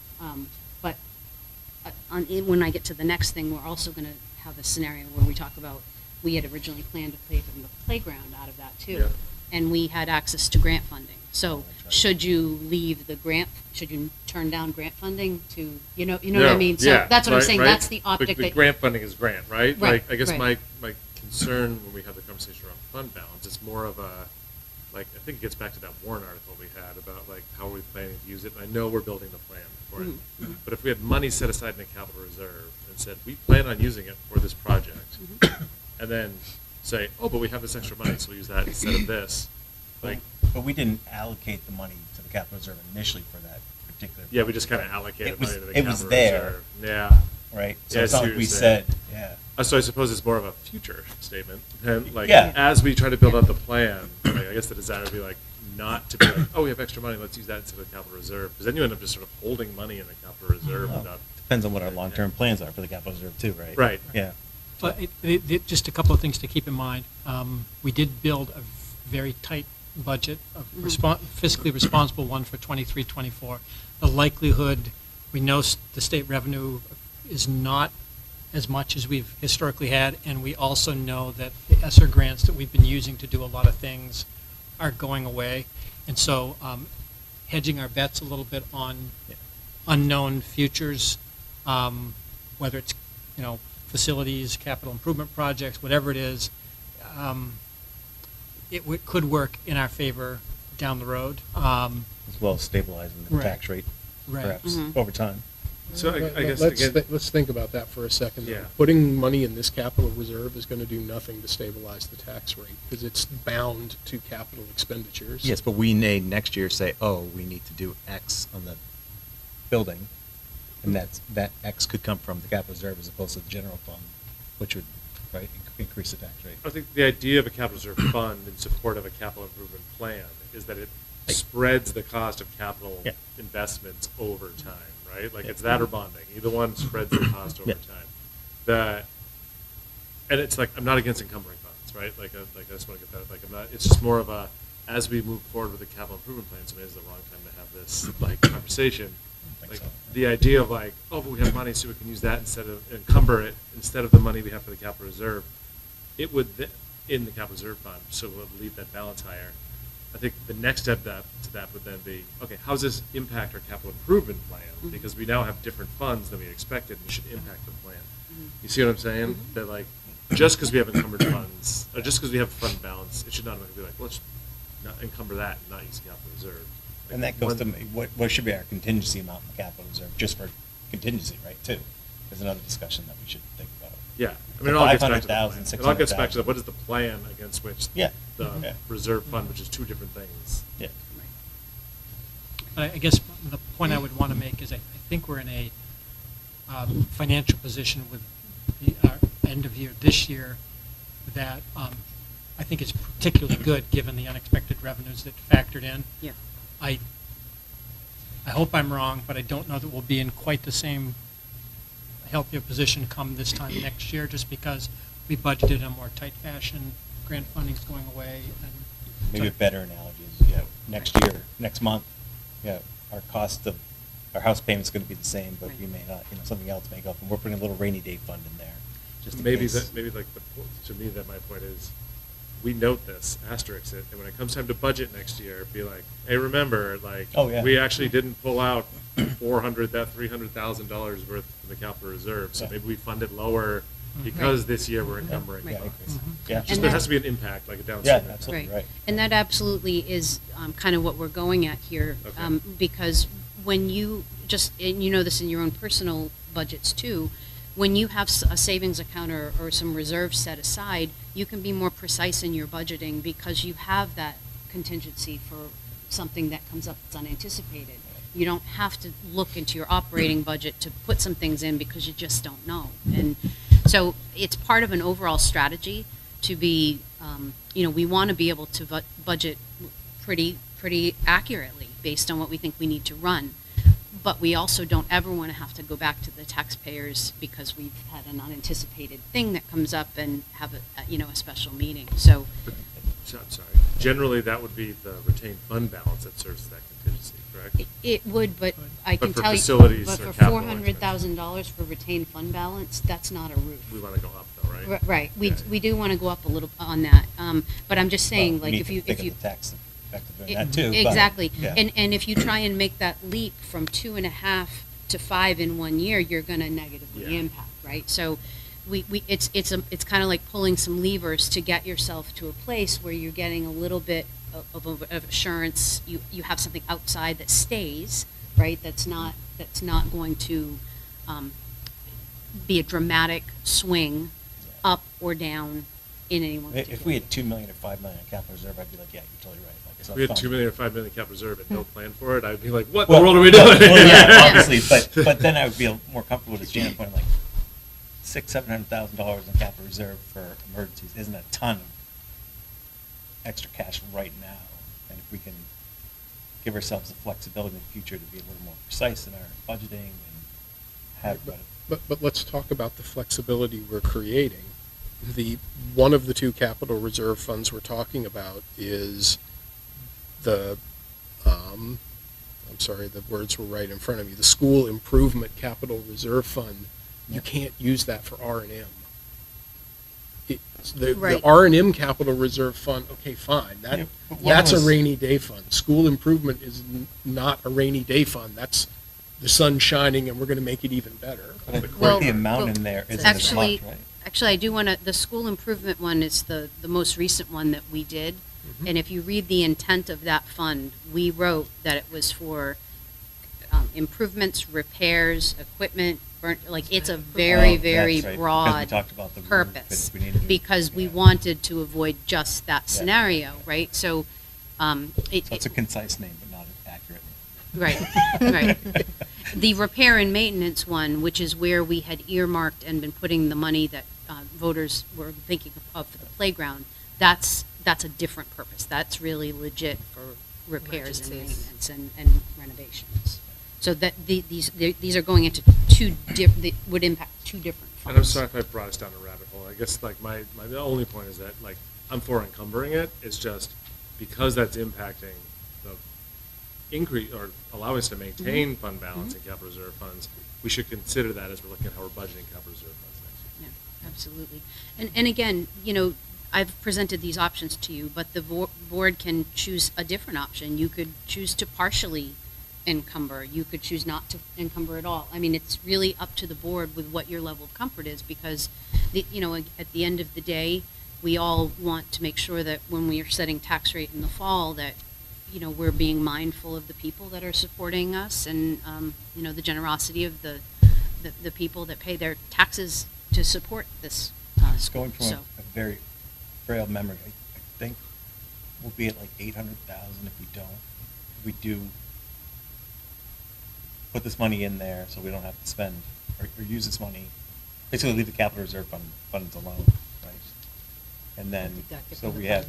But when I get to the next thing, we're also going to have a scenario where we talk about, we had originally planned to pay for the playground out of that too. Yeah. And we had access to grant funding. So That's right. should you leave the grant, should you turn down grant funding to, you know what I mean? So that's what I'm saying, that's the optic The that. grant funding is grant, right? Right, I guess right. my concern when we have the conversation around fund balance is more of a, I think it gets back to that Warren article we had about how are we planning to use it. And I know we're building the plan for it. Mhm. But if we had money set aside in the capital reserve and said, we plan on using it for this project, and then say, oh, but we have this extra money, so we'll use that instead of this. But we didn't allocate the money to the capital reserve initially for that particular. Yeah, we just kind of project. allocated It was- money to the it capital was there. reserve. Yeah. Right? So Yeah, I it's see not what like we you're saying. said, yeah. So I suppose it's more of a future statement. And Yeah. as we try to build out the plan, I guess the desire would be not to be oh, we have extra money, let's use that instead of the capital reserve. Because then you end up just sort of holding money in the capital reserve Well, without. Depends on what our long-term plans are for the capital reserve too, right? Right. Yeah. But just a couple of things to keep in mind. We did build a very tight budget, a fiscally responsible one for 23-24. The likelihood, we know the state revenue is not as much as we've historically had, and we also know that the ESSER grants that we've been using to do a lot of things are going away. And so hedging our bets a little bit on unknown futures, whether it's, facilities, capital improvement projects, whatever it is, it could work in our favor down the road. As well as stabilizing the Right. tax rate, Right. perhaps, Mhm. over time. So I guess Let's, again, let's think about that for a second. Yeah. Putting money in this capital reserve is going to do nothing to stabilize the tax rate because it's bound to capital expenditures. Yes, but we may next year say, oh, we need to do X on the building, and that X could come from the capital reserve as opposed to the general fund, which would, right, increase the tax rate. I think the idea of a capital reserve fund in support of a capital improvement plan is that it spreads the cost of capital Yeah. investments over time, right? Like it's that or bonding. Either one spreads the cost over Yeah. time. And it's like, I'm not against encumbering funds, right? Like I just want to get that, like I'm not, it's just more of a, as we move forward with the capital improvement plan, so maybe it's the wrong time to have this like conversation. I think Like so. the idea of like, oh, but we have money, so we can use that instead of encumber it instead of the money we have for the capital reserve. It would in the capital reserve fund, so we'll leave that balance higher. I think the next step to that would then be, okay, how does this impact our capital improvement plan? Because we now have different funds than we expected, and it should impact the plan. You see what I'm saying? That like, just because we have encumbered funds, or just because we have fund balance, it should not be like, let's not encumber that and not use the capital reserve. Like, And that goes to, one- what should be our contingency amount in the capital reserve, just for contingency, right, too? There's another discussion that we should think about. Yeah, I mean, it all gets back to the plan. 500,000, It all gets back to 600,000. what is the plan against which Yeah. the Yeah. reserve fund, which is two different things. Yeah. But I guess the point I would want to make is I think we're in a financial position with the end of year this year that I think is particularly good given the unexpected revenues that factored in. Yeah. I hope I'm wrong, but I don't know that we'll be in quite the same healthier position come this time next year, just because we budgeted in a more tight fashion, grant funding's going away, and Maybe a better analogy is, next year, next month, our cost of, our house payment's gonna be the same, but we may not, something else may go up, and we're putting a little rainy day fund in there, just in Maybe case. that, maybe like to me, that my point is, we note this, asterisk it, and when it comes time to budget next year, be like, hey, remember, like, Oh, yeah. we actually didn't pull out $300,000 worth from the capital reserve, so Yeah. maybe we funded lower because this year we're encumbering. Yeah, I funds. agree. Mhm. Yeah. Just And there that- has to be an impact, like a downstream Yeah, impact. absolutely, right. And that absolutely is kind of what we're going at here. Okay. Because when you and you know this in your own personal budgets too, when you have a savings account or some reserves set aside, you can be more precise in your budgeting because you have that contingency for something that comes up that's unanticipated. You don't have to look into your operating budget to put some things in because you just don't know. And so it's part of an overall strategy to be, we want to be able to budget pretty accurately based on what we think we need to run. But we also don't ever want to have to go back to the taxpayers because we've had an unanticipated thing that comes up and have a special meeting. So, I'm sorry. Generally, that would be the retained fund balance that serves as that contingency, correct? it would, but I But can for tell you, facilities but or for capital $400,000 for retained fund balance, that's not a roof. We want to go up though, right? Right, Yeah. we do want to go up a little on that, but I'm just saying, Well, we like, need if to you, think if you. of the tax effect of doing that too. but- Exactly, yeah. and if you try and make that leap from 2.5 to 5 in 1 year, you're gonna negatively Yeah. impact, right? So, it's kind of like pulling some levers to get yourself to a place where you're getting a little bit of assurance, you have something outside that stays, right? That's not going to be a dramatic swing up or down in any one particular. If we had 2 million or 5 million in capital reserve, I'd be like, yeah, you're totally right. Like, it's If we had not 2 fun. million or 5 million cap reserve and no plan for it, I'd be like, what in Well, the world are we doing? Well, yeah, Yeah. obviously, but then I would feel more comfortable with Janet's point, like $600,000-700,000 in capital reserve for emergencies isn't a ton of extra cash right now. And if we can give ourselves the flexibility in the future to be a little more precise in our budgeting and have, But let's talk about the flexibility we're creating. One of the two capital reserve funds we're talking about is the, I'm sorry, the words were right in front of me, the School Improvement Capital Reserve Fund. You can't use that for R&M. The Right. R&M Capital Reserve Fund, okay, fine, Yeah, but one that's a was- rainy day fund. School improvement is not a rainy day fund. That's the sun shining and we're going to make it even better. but I Well, think the amount well, in there isn't as much, right? Actually, I do want to, the school improvement one is the most recent one that we did. And if you read the intent of that fund, we wrote that it was for improvements, repairs, equipment, like, it's a very, Oh, very that's right, because we broad talked about the roof, purpose. and we needed to- Because we yeah. wanted to avoid just that Yeah. scenario, right? So, So it's a concise name, but not an accurate right, right. The repair and maintenance one, which is where we had earmarked and been putting the money that voters were thinking of for the playground, that's a different purpose. That's really legit for repairs and Emergencies. maintenance and renovations. So that these are going into they would impact two different funds. And I'm sorry if I brought us down a rabbit hole. I guess like my only point is that like I'm for encumbering it. It's just because that's impacting the increase or allowing us to maintain fund balance and capital reserve funds, we should consider that as we're looking at how we're budgeting capital reserve funds next year. Yeah, absolutely. And again, I've presented these options to you, but the board can choose a different option. You could choose to partially encumber. You could choose not to encumber at all. I mean, it's really up to the board with what your level of comfort is, because, at the end of the day, we all want to make sure that when we are setting tax rate in the fall, that, we're being mindful of the people that are supporting us and, the generosity of the people that pay their taxes to support this It's school. going from So, a very frail memory. I think we'll be at like 800,000 if we don't. If we do put this money in there so we don't have to spend or use this money, basically leave the capital reserve funds alone, right? And then, Deduct it so from the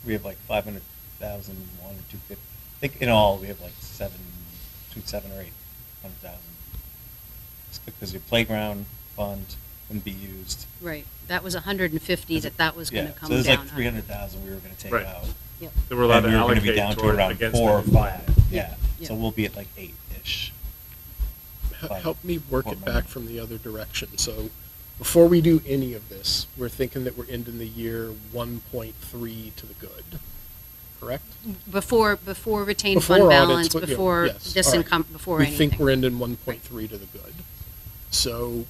we have like 500,000, 1 or 250. I think in all we have like 7 or 800,000. Because your playground fund wouldn't be used. right, that was 150 that was going to Yeah, come so there's down. like 300,000 we were going to take Right. out. Yep. That we're allowed And to we were gonna allocate be down to toward around against 4 or the 5. plan. Yeah, Yeah. so we'll be at like 8-ish. Help me work Or it more. back from the other direction. So before we do any of this, we're thinking that we're ending the year 1.3 to the good, correct? Before retained Before fund audits, balance, but, yeah, before yes, this all right. income, before We anything. think we're ending 1.3 to the good. So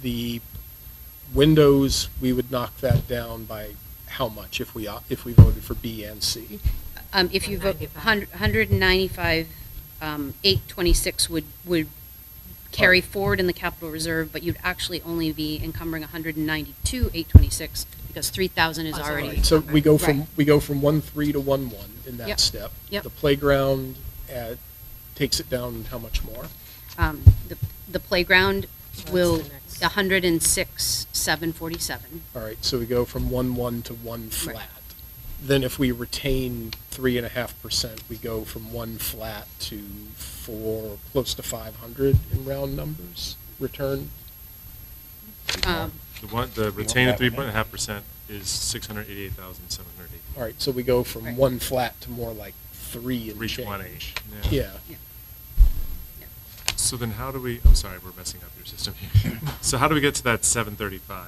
the windows, we would knock that down by how much if we voted for B and C? If you vote 195. 195, 826 would carry forward in the capital reserve, but you'd actually only be encumbering 192, 826, because 3,000 is Oh, it's already. already So we go Right. from 1.3 to 1.1 in that Yep. step. Yep. The playground takes it down how much more? The playground That's will, the next. 106, 747. All right, so we go from 1.1 to 1 flat. Then if we retain 3.5%, we go from 1 flat to 4, close to 500 in round numbers return. The retained 3.5% is 688,780. All right, so we go from Right. 1 flat to more like 3 and 320. change. Yeah. Yeah. So then how do we, I'm sorry, we're messing up your system here. So how do we get to that 735?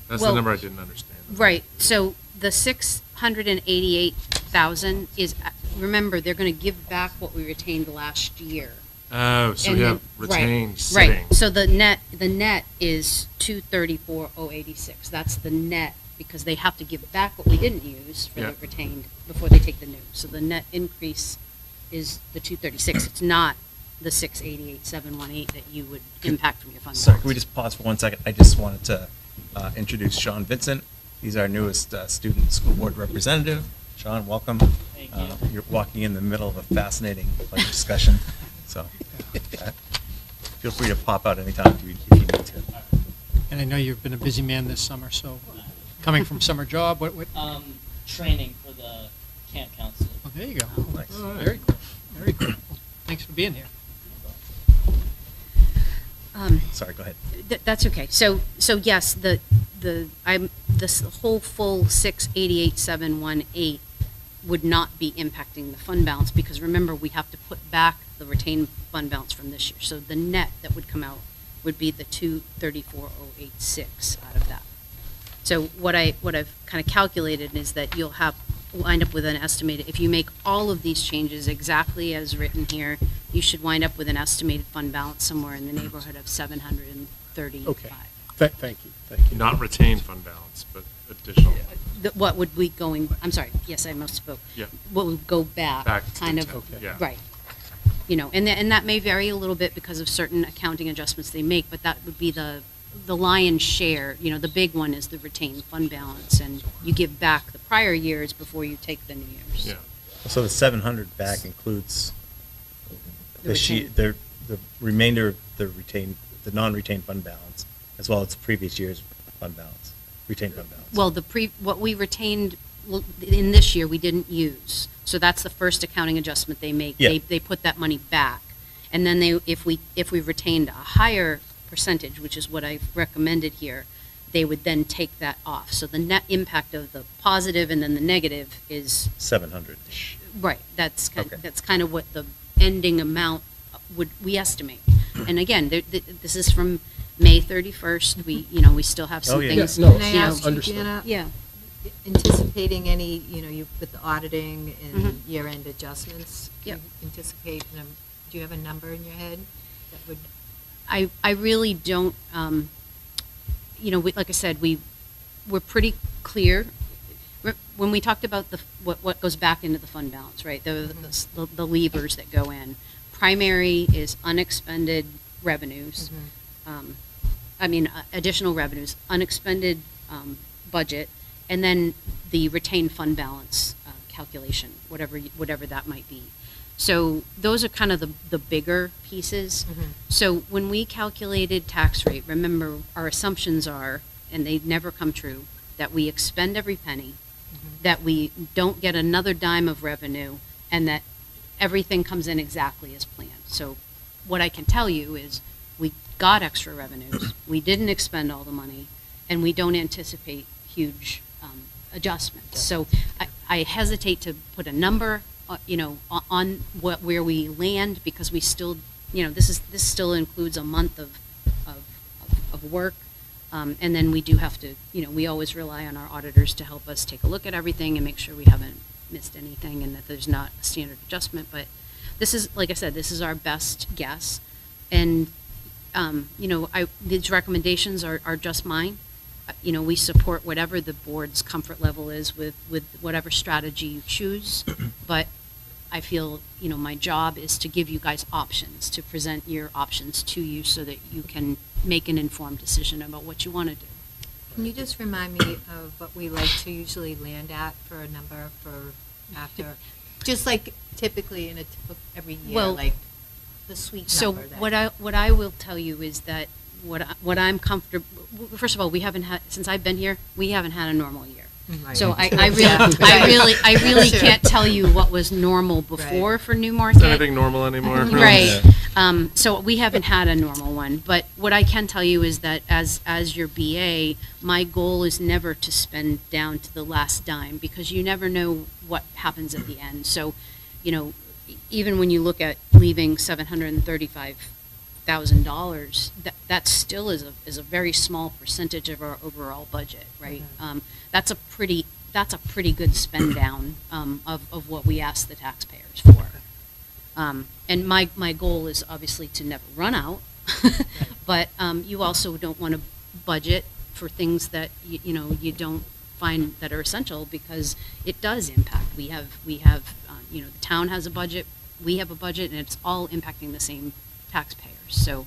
That's the Well, number I didn't understand. Right, so the 688,000 is, remember, they're going to give back what we retained last year. Oh, so And we then- have retained right, sitting. Right, so the net is 234,086. That's the net, because they have to give back what we didn't use for Yeah. the retained before they take the new. So the net increase is the 236. It's not the 688,718 that you would impact from your fund balance. Sorry, can we just pause for 1 second? I just wanted to introduce Sean Vincent. He's our newest student school board representative. Sean, welcome. Thank you. You're walking in the middle of a fascinating budget discussion, so feel free to pop out anytime if you need to. And I know you've been a busy man this summer, so coming from summer job, what, Training for the camp counselor. oh, there you go. Nice. All right. Very cool, very cool. Well, thanks for being here. Sorry, go ahead. That's okay. So yes, this whole full 688,718 would not be impacting the fund balance, because remember, we have to put back the retained fund balance from this year. So the net that would come out would be the 234,086 out of that. So what I've kind of calculated is that you'll wind up with an estimated, if you make all of these changes exactly as written here, you should wind up with an estimated fund balance somewhere in the neighborhood of 735. Okay. Thank you. Not retained fund balance, but additional. What would we going, I'm sorry, yes, I misspoke. Yeah. What would go back, Back to kind the of, Okay. Yeah. right. and that may vary a little bit because of certain accounting adjustments they make, but that would be the lion's share. The big one is the retained fund balance, and you give back the prior years before you take the new years. Yeah. So the 700 back includes The the remainder of the non-retained fund balance, as well as the previous year's fund balance, retained fund balance. Well, what we retained in this year, we didn't use. So that's the first accounting adjustment they make. Yeah. They put that money back. And then if we retained a higher percentage, which is what I've recommended here, they would then take that off. So the net impact of the positive and then the negative is 700. right. That's Okay. kind of what the ending amount we estimate. And again, this is from May 31st. We still have some Oh, yeah. things. Yeah, no, Can I you know, ask you, understood. Jana, Yeah. anticipating any, you with the auditing and Mhm. year-end adjustments? Do Yep. you anticipate, do you have a number in your head that would? I really don't, like I said, we're pretty clear. When we talked about what goes back into the fund balance, right, the levers that go in, primary is unexpended revenues, additional revenues, unexpended budget, and then the retained fund balance calculation, whatever that might be. So those are kind of the bigger pieces. So when we calculated tax rate, remember our assumptions are, and they never come true, that we expend every penny, that we don't get another dime of revenue, and that everything comes in exactly as planned. So what I can tell you is we got extra revenues, we didn't expend all the money, and we don't anticipate huge adjustments. So I hesitate to put a number on where we land, because we still, this still includes a month of work. And then we do have to, we always rely on our auditors to help us take a look at everything and make sure we haven't missed anything and that there's not a standard adjustment. But this is, like I said, this is our best guess. And, these recommendations are just mine. We support whatever the board's comfort level is with whatever strategy you choose. But I feel, my job is to give you guys options, to present your options to you so that you can make an informed decision about what you want to do. Can you just remind me of what we like to usually land at for a number for after? Just like typically in every year, Well, like the sweet So number. what I will tell you is that what I'm comfortable, first of all, we haven't had, since I've been here, we haven't had a normal year. Right. So I Yeah. really Sure. can't tell you what was normal before Right. for Newmarket. Is anything normal anymore? Right. So we haven't had a normal one. But what I can tell you is that as your BA, my goal is never to spend down to the last dime, because you never know what happens at the end. So, even when you look at leaving $735,000, that still is a very small percentage of our overall budget, right? That's a pretty good spend down of what we ask the taxpayers for. And my goal is obviously to never run out, but you also don't want to budget for things that you don't find that are essential, because it does impact. We have the town has a budget, we have a budget, and it's all impacting the same taxpayers. So.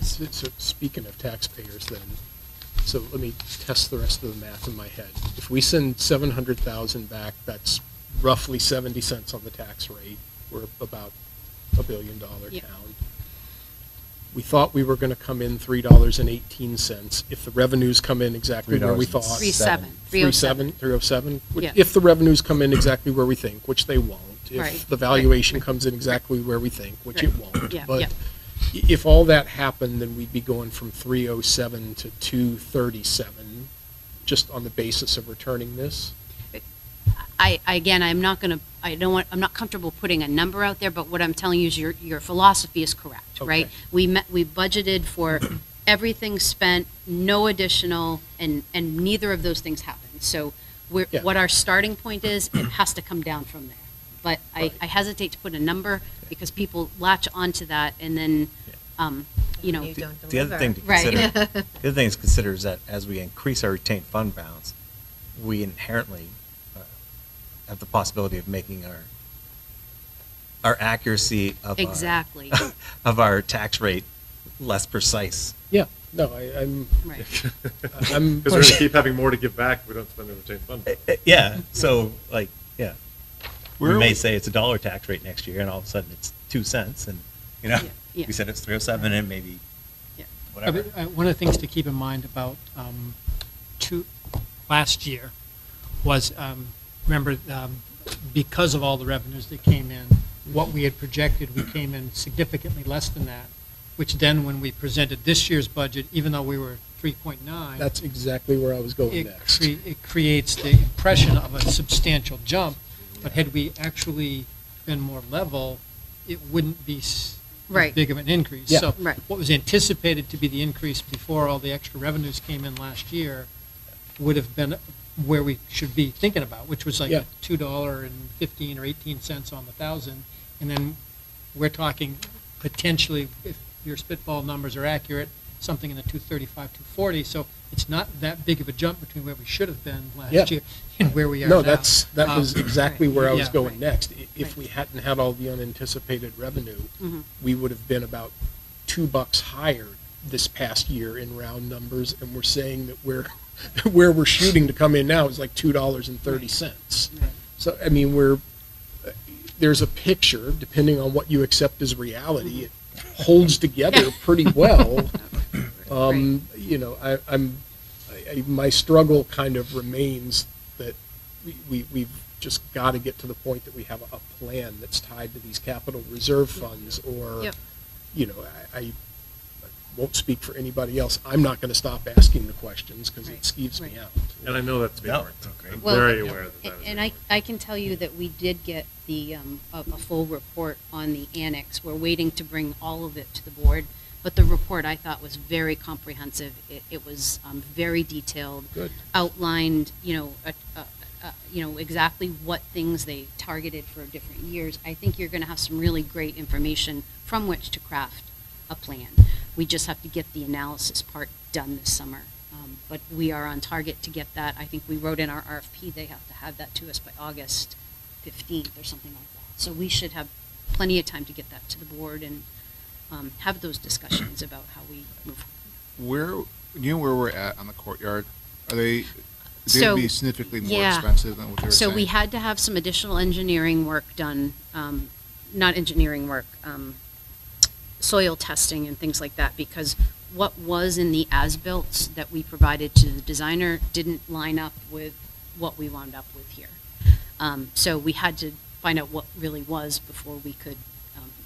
So speaking of taxpayers then, so let me test the rest of the math in my head. If we send 700,000 back, that's roughly 70 cents on the tax rate. We're about $1 billion Yep. town. We thought we were going to come in $3.18. If the revenues come in exactly where we thought. 307. 307. Yeah. If the revenues come in exactly where we think, which they won't. If Right. the valuation comes in exactly where we think, which it Right. won't. Yeah, But yeah. if all that happened, then we'd be going from 307 to 237, just on the basis of returning this. I'm not comfortable putting a number out there, but what I'm telling you is your philosophy is correct, right? Okay. We budgeted for everything spent, no additional, and neither of those things happened. So Yeah. what our starting point is, it has to come down from there. But Right. I hesitate to put a number, because people latch onto that, and then, You don't The other deliver. thing to Right. consider, the other thing to consider is that as we increase our retained fund balance, we inherently have the possibility of making our our accuracy of Exactly. of our tax rate less precise. Yeah, no, I'm, Right. I'm. Because we're going to keep having more to give back if we don't spend the retained fund. Yeah, so like, yeah. We Where may we- say it's $1 tax rate next year, and all of a sudden it's 2 cents, and, you know, Yeah, yeah. we said it's 307, and maybe Yeah. whatever. One of the things to keep in mind about last year was, remember, because of all the revenues that came in, what we had projected, we came in significantly less than that, which then when we presented this year's budget, even though we were 3.9, That's exactly where I was going it, next. it creates the impression of a substantial jump, but had we actually been more level, it wouldn't be as Right. big of an increase. Yeah. So Right. what was anticipated to be the increase before all the extra revenues came in last year would have been where we should be thinking about, which was like Yeah. $2.15 or 18 cents on the thousand. And then we're talking potentially, if your spitball numbers are accurate, something in the 235, 240. So it's not that big of a jump between where we should have been Yeah. last year and where we are No, now. that was exactly where I was Yeah. going next. If Right. we hadn't had all the unanticipated revenue, Mhm. we would have been about $2 higher this past year in round numbers, and we're saying that we're, where we're shooting to come in now is like $2.30. Right. So, I mean, there's a picture, depending on what you accept as reality, it holds together pretty well. You know, my struggle kind of remains that we've just got to get to the point that we have a plan that's tied to these capital reserve funds, or, Yep. you know, I won't speak for anybody else. I'm not going to stop asking the questions because it Right. skeeves me Right. out. And I know that's being No, worked. it's great. I'm Well, very aware that that is. And I can tell you that we did get the, a full report on the annex. We're waiting to bring all of it to the board, but the report I thought was very comprehensive. It was very detailed. Good. Outlined, exactly what things they targeted for different years. I think you're going to have some really great information from which to craft a plan. We just have to get the analysis part done this summer. But we are on target to get that. I think we wrote in our RFP, they have to have that to us by August 15th or something like that. So we should have plenty of time to get that to the board and have those discussions about how we move forward. Do you know where we're at on the courtyard? Are they So, be significantly more yeah. expensive than what they were So saying? we had to have some additional engineering work done, not engineering work, soil testing and things like that, because what was in the as-built that we provided to the designer didn't line up with what we wound up with here. So we had to find out what really was before we could,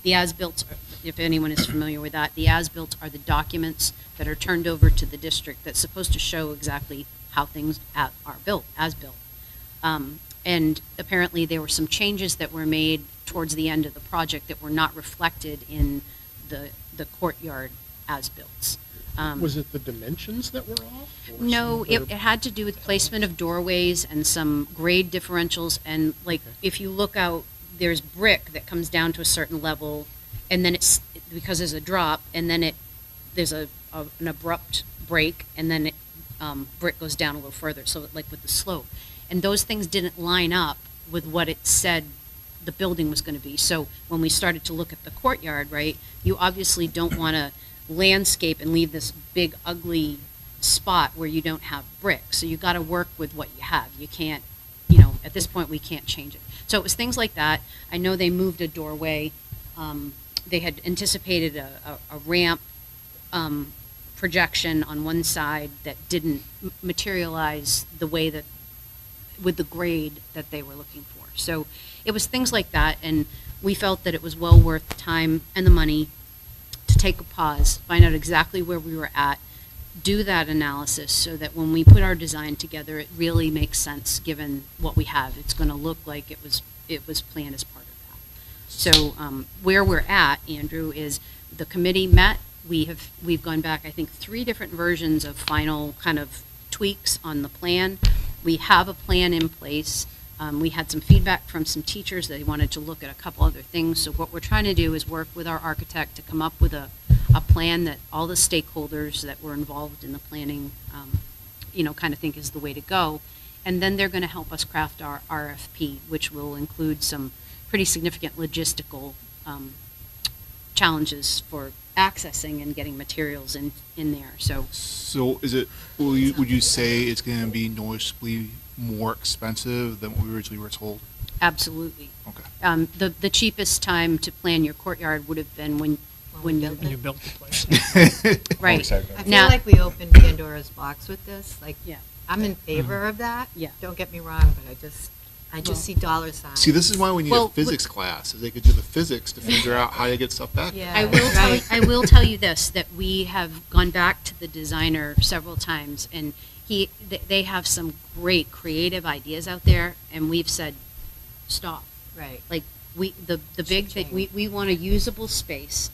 the as-built, if anyone is familiar with that, the as-built are the documents that are turned over to the district that's supposed to show exactly how things are built, as-built. And apparently there were some changes that were made towards the end of the project that were not reflected in the courtyard as-built. Was it the dimensions that were off? or No, some it had to do with placement of doorways and some grade differentials, and like, Okay. if you look out, there's brick that comes down to a certain level, and then it's, because there's a drop, and then there's an abrupt break, and then brick goes down a little further, so like with the slope. And those things didn't line up with what it said the building was going to be. So when we started to look at the courtyard, right, you obviously don't want to landscape and leave this big ugly spot where you don't have brick. So you got to work with what you have. You can't, at this point we can't change it. So it was things like that. I know they moved a doorway. They had anticipated a ramp projection on one side that didn't materialize the way that, with the grade that they were looking for. So it was things like that, and we felt that it was well worth the time and the money to take a pause, find out exactly where we were at, do that analysis so that when we put our design together, it really makes sense given what we have. It's going to look like it was planned as part of that. So where we're at, Andrew, is the committee met. We've gone back, I think, 3 different versions of final kind of tweaks on the plan. We have a plan in place. We had some feedback from some teachers that they wanted to look at a couple other things. So what we're trying to do is work with our architect to come up with a plan that all the stakeholders that were involved in the planning, kind of think is the way to go. And then they're going to help us craft our RFP, which will include some pretty significant logistical challenges for accessing and getting materials in there. So So is it, would you say it's going to be noticeably more expensive than what we originally were told? absolutely. Okay. The cheapest time to plan your courtyard would have been when you When you built the place. right. I feel Now- like we opened Pandora's box with this. Like, Yeah. I'm in favor of that. Yeah. Don't get me wrong, but I just Well- see dollar signs. See, this is why we need Well, a physics class, is they could do the physics to figure out how to get stuff back. Yeah. I will tell you this, that we have gone back to the designer several times, and they have some great creative ideas out there, and we've said, stop. Right. Like, the big thing, we want a usable space.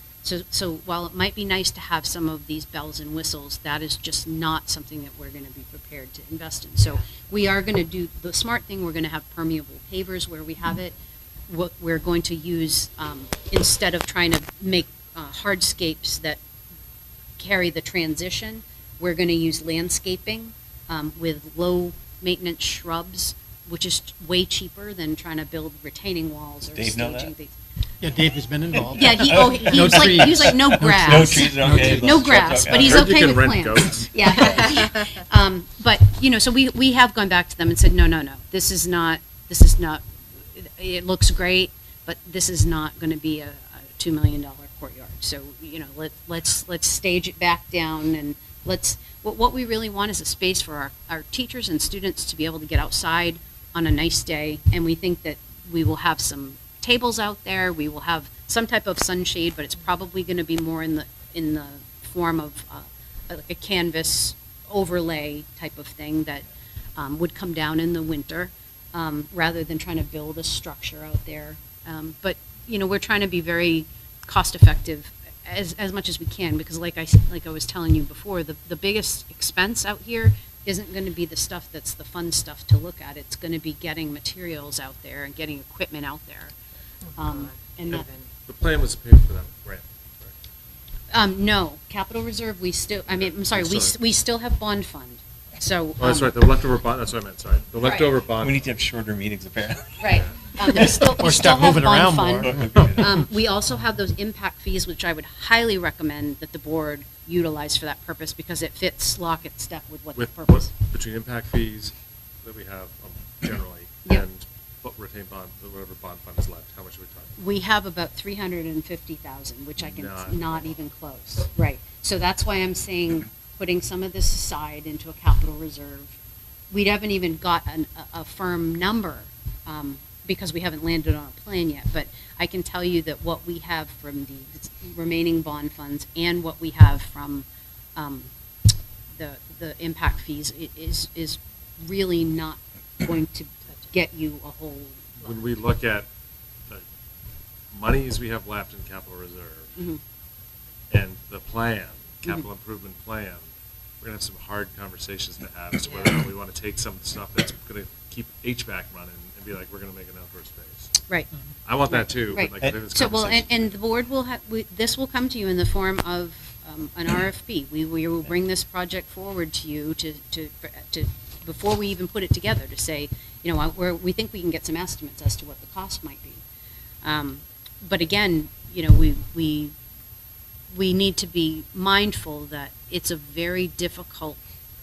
So while it might be nice to have some of these bells and whistles, that is just not something that we're going to be prepared to invest in. So we are going to do the smart thing. We're going to have permeable pavers where we have it. What we're going to use, instead of trying to make hardscapes that carry the transition, we're going to use landscaping with low maintenance shrubs, which is way cheaper than trying to build retaining walls or Dave know staging that? things. Yeah, Dave has been involved. Yeah, he No was like no grass. No trees, okay. No grass, but he's I heard you okay can with rent plants. goats. Yeah. But, so we have gone back to them and said, no, this is not, it looks great, but this is not going to be a $2 million courtyard. So, let's stage it back down, and what we really want is a space for our teachers and students to be able to get outside on a nice day, and we think that we will have some tables out there, we will have some type of sunshade, but it's probably going to be more in the form of like a canvas overlay type of thing that would come down in the winter, rather than trying to build a structure out there. But we're trying to be very cost effective as much as we can, because like I was telling you before, the biggest expense out here isn't going to be the stuff that's the fun stuff to look at. It's going to be getting materials out there and getting equipment out there. And that, The plan was to pay for that grant, correct? no, capital reserve, I'm sorry, we still have bond fund. So. Oh, that's right, the leftover bond, that's what I meant, sorry. The Right. leftover bond. We need to have shorter meetings, apparently. Right. We still start have moving bond around fund. more. We also have those impact fees, which I would highly recommend that the board utilize for that purpose, because it fits lock and step with what the purpose. Between impact fees that we have generally Yeah. and retained bond, whatever bond fund is left, how much are we talking? We have about 350,000, which I can, Not- not even close. Right. So that's why I'm saying, putting some of this aside into a capital reserve. We haven't even got a firm number, because we haven't landed on a plan yet, but I can tell you that what we have from the remaining bond funds and what we have from the impact fees is really not going to get you a whole lot. When we look at the monies we have left in capital reserve Mhm. and the plan, capital improvement plan, we're gonna have some hard conversations to have as to whether or not we wanna take some stuff that's gonna keep HVAC running and be like, we're gonna make an outdoor space. Right. I want that too, Right. but like, there's So, well, conversations. and the board will have, this will come to you in the form of an RFP. We will bring this project forward to you to, before we even put it together, to say, we think we can get some estimates as to what the cost might be. But again, we need to be mindful that it's a very difficult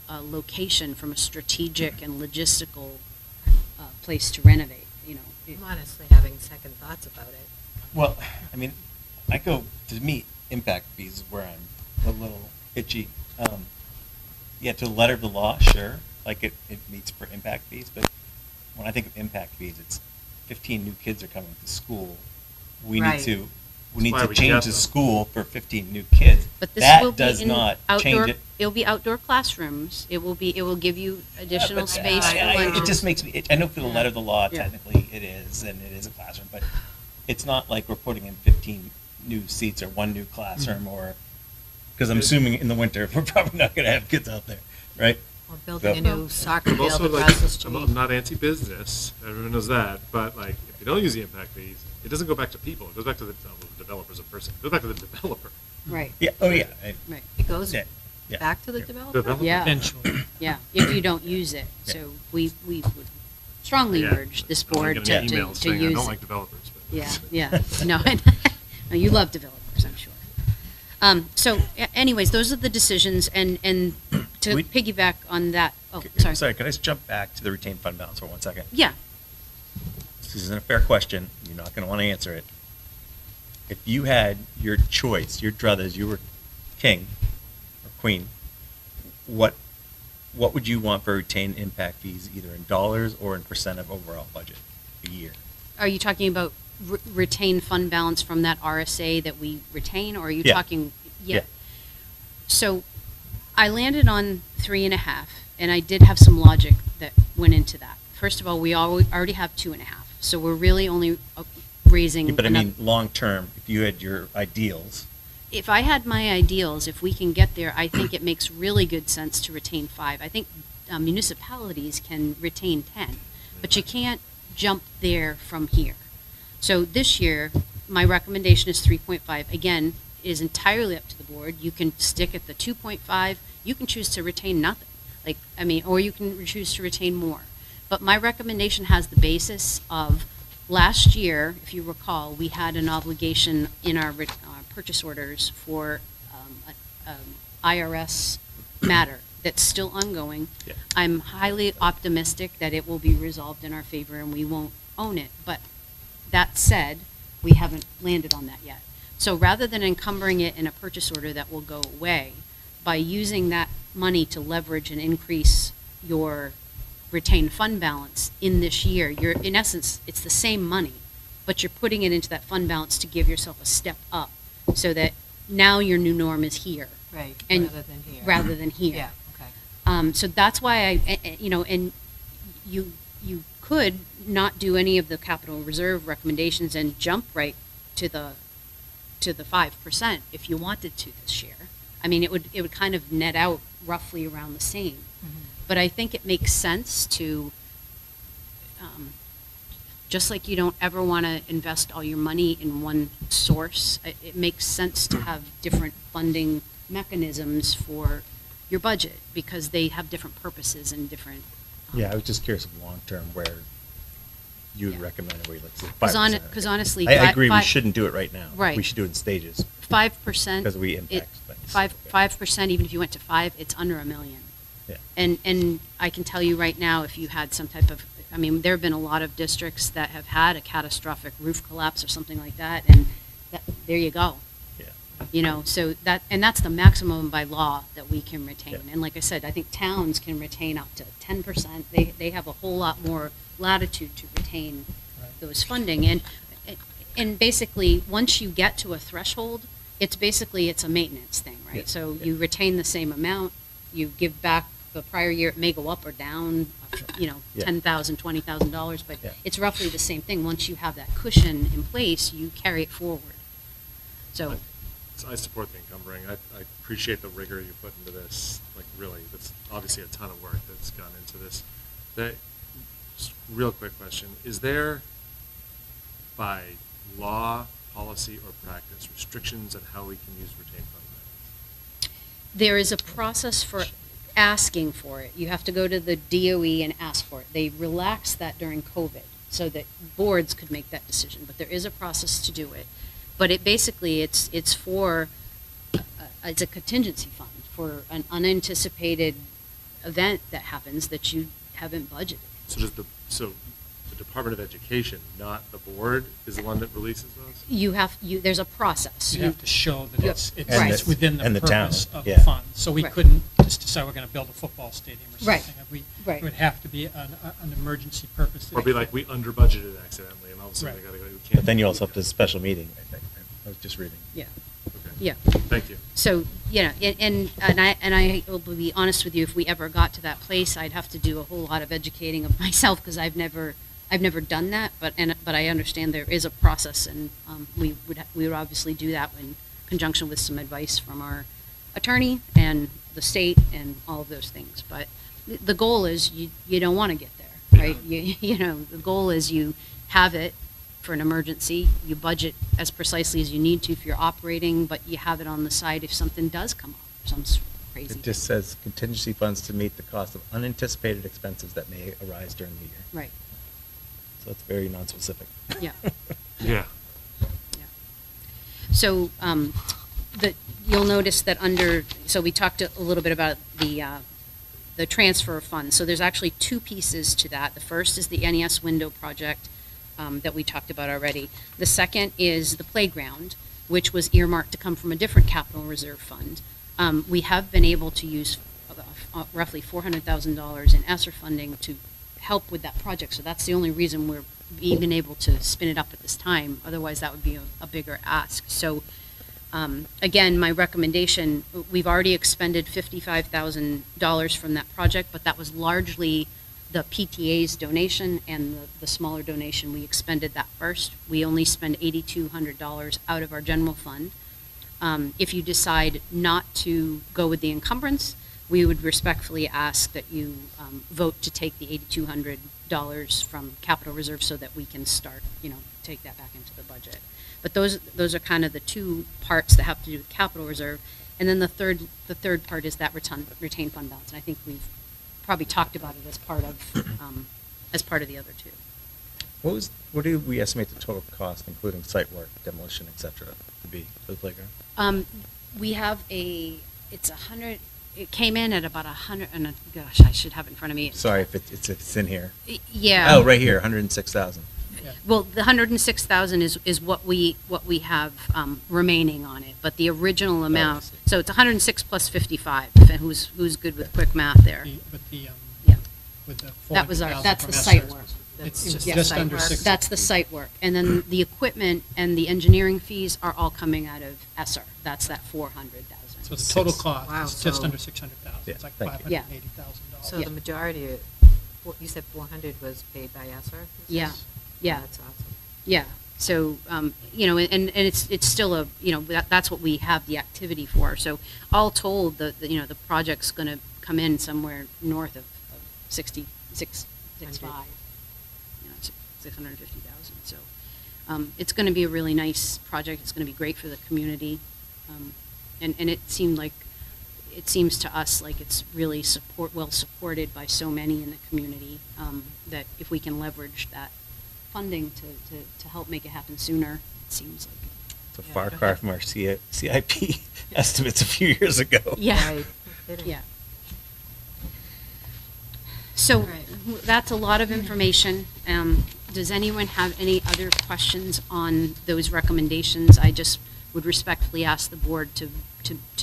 location from a strategic and logistical place to renovate. I'm honestly having second thoughts about it. Well, I mean, I go to meet impact fees where I'm a little itchy. Yeah, to the letter of the law, sure, like it meets for impact fees, but when I think of impact fees, it's 15 new kids are coming to school. We Right. need to That's why we get change the them. school for 15 new kids. But this That will be does in not outdoor, change it. It'll be outdoor classrooms. It will give you additional But, space for it lunches. just makes me, I know for the letter of the law, Yeah. technically it is, and it is a classroom, but it's not like we're putting in 15 new seats or one new classroom or, because I'm assuming in the winter, we're probably not going to have kids out there, right? Or building a new soccer I'm field also across the like, street. I'm not anti-business, everyone knows that, but like, if you don't use the impact fees, it doesn't go back to people, it goes back to the developer's a person, it goes back to the developer. Right, Yeah, oh yeah. right. It goes Yeah, yeah. back to the developer? Developer. Yeah, Eventually. yeah, if you don't use it. Yeah. So we would strongly Yeah. urge this I don't wanna board get any to emails saying I use don't it. like developers, but. Yeah. No, no, you love developers, I'm sure. Anyways, those are the decisions, and to We- piggyback on that, oh, sorry. Sorry, could I just jump back to the retained fund balance for 1 second? Yeah, This isn't a fair question. You're not going to want to answer it. If you had your choice, your druthers, you were king or queen, what would you want for retained impact fees, either in dollars or in percent of overall budget a year? are you talking about retained fund balance from that RSA that we retain, or are you Yeah. talking? Yeah. So I landed on 3.5, and I did have some logic that went into that. First of all, we already have 2.5, so we're really only raising. Yeah, but I another- mean, long-term, if you had your ideals, If I had my ideals, if we can get there, I think it makes really good sense to retain 5. I think municipalities can retain 10, but you can't jump there from here. So this year, my recommendation is 3.5. Again, it is entirely up to the board. You can stick at the 2.5. You can choose to retain nothing. Or you can choose to retain more. But my recommendation has the basis of last year, if you recall, we had an obligation in our purchase orders for IRS matter that's still ongoing. Yeah. I'm highly optimistic that it will be resolved in our favor and we won't own it. But that said, we haven't landed on that yet. So rather than encumbering it in a purchase order that will go away, by using that money to leverage and increase your retained fund balance in this year, in essence, it's the same money, but you're putting it into that fund balance to give yourself a step up so that now your new norm is here. Right, And rather than here. Yeah. Okay. So that's why and you could not do any of the capital reserve recommendations and jump right to the 5% if you wanted to this year. I mean, it would kind of net out roughly around the same. But I think it makes sense to, just like you don't ever want to invest all your money in one source, it makes sense to have different funding mechanisms for your budget because they have different purposes and different. yeah, I was just curious of long-term where you would Yeah. recommend where you like to 5%. Because honestly, I agree, we shouldn't do it right now. Right. We should do it in stages. 5%. Because we impact things. 5%, even if you went to 5, it's under $1 million. Yeah. And I can tell you right now, if you had some type of, there have been a lot of districts that have had a catastrophic roof collapse or something like that, and there you go. Yeah. So that's the maximum by law that we can retain. Yeah. And like I said, I think towns can retain up to 10%. They have a whole lot more latitude to retain those funding. And basically, once you get to a threshold, it's a maintenance thing, right? Yeah. So Yeah. you retain the same amount, you give back the prior year, it may go up or down, Yeah. $10,000, $20,000, but Yeah. it's roughly the same thing. Once you have that cushion in place, you carry it forward. So, I support the encumbering. I appreciate the rigor you put into this. Like, really, that's obviously a ton of work that's gone into this. Just real quick question. Is there, by law, policy, or practice, restrictions on how we can use retained fund balance? there is a process for asking for it. You have to go to the DOE and ask for it. They relaxed that during COVID so that boards could make that decision, but there is a process to do it. But it's a contingency fund for an unanticipated event that happens that you haven't budgeted. So the Department of Education, not the board, is the one that releases those? There's a process. You have to show that Yeah. it's Right. within the And the town, purpose of yeah. the fund. So we Right. couldn't just decide we're going to build a football stadium or Right. something. Right. It would have to be an emergency purpose. Or be like, we under budgeted accidentally, and all of a sudden Right. we gotta go, we can't. But then you also have to special meeting, I think. I was just reading. Yeah. Okay. Yeah. Thank you. So, and I will be honest with you, if we ever got to that place, I'd have to do a whole lot of educating of myself because I've never done that, but I understand there is a process, and we would obviously do that in conjunction with some advice from our attorney and the state and all of those things. But the goal is you don't want to get there, right? The goal is you have it for an emergency, you budget as precisely as you need to if you're operating, but you have it on the side if something does come up, some crazy. It just says contingency funds to meet the cost of unanticipated expenses that may arise during the year. Right. So it's very non-specific. Yeah. Yeah. So, you'll notice that so we talked a little bit about the transfer of funds. So there's actually two pieces to that. The first is the NES window project that we talked about already. The second is the playground, which was earmarked to come from a different capital reserve fund. We have been able to use roughly $400,000 in ESSER funding to help with that project. So that's the only reason we're even able to spin it up at this time. Otherwise, that would be a bigger ask. So again, my recommendation, we've already expended $55,000 from that project, but that was largely the PTA's donation and the smaller donation. We expended that first. We only spend $8,200 out of our general fund. If you decide not to go with the encumbrance, we would respectfully ask that you vote to take the $8,200 from capital reserve so that we can start, take that back into the budget. But those are kind of the two parts that have to do with capital reserve. And then the third part is that retained fund balance. And I think we've probably talked about it as part of the other two. What do we estimate the total cost, including site work, demolition, et cetera, to be for the playground? We have it's 100. It came in at about 100, and gosh, I should have it in front of me. Sorry if it's in here. Yeah. Oh, right here, 106,000. Well, the 106,000 is what we have remaining on it, but the original amount. So it's 106 plus 55. Who's good with quick math there? Yeah. With the That was that's from the ESSER. site work. It's just, Yeah, just site under work. 6. That's the site work, and then the equipment and the engineering fees are all coming out of ESSER. That's that 400,000. So the total cost Wow, is just so- under 600,000. Yeah, It's like thank you. Yeah. $580,000. So Yeah. the majority, you said 400 was paid by ESSER? Yeah, yeah. That's awesome. Yeah, so, and it's still that's what we have the activity for. So all told, the project's going to come in somewhere north of 65, 650,000. So it's going to be a really nice project. It's going to be great for the community. And it seems to us like it's really well supported by so many in the community, that if we can leverage that funding to help make it happen sooner, it seems like. It's a far cry from our CIP estimates a few years ago. Yeah, Right. No kidding. yeah. So Right. that's a lot of information. Does anyone have any other questions on those recommendations? I just would respectfully ask the board to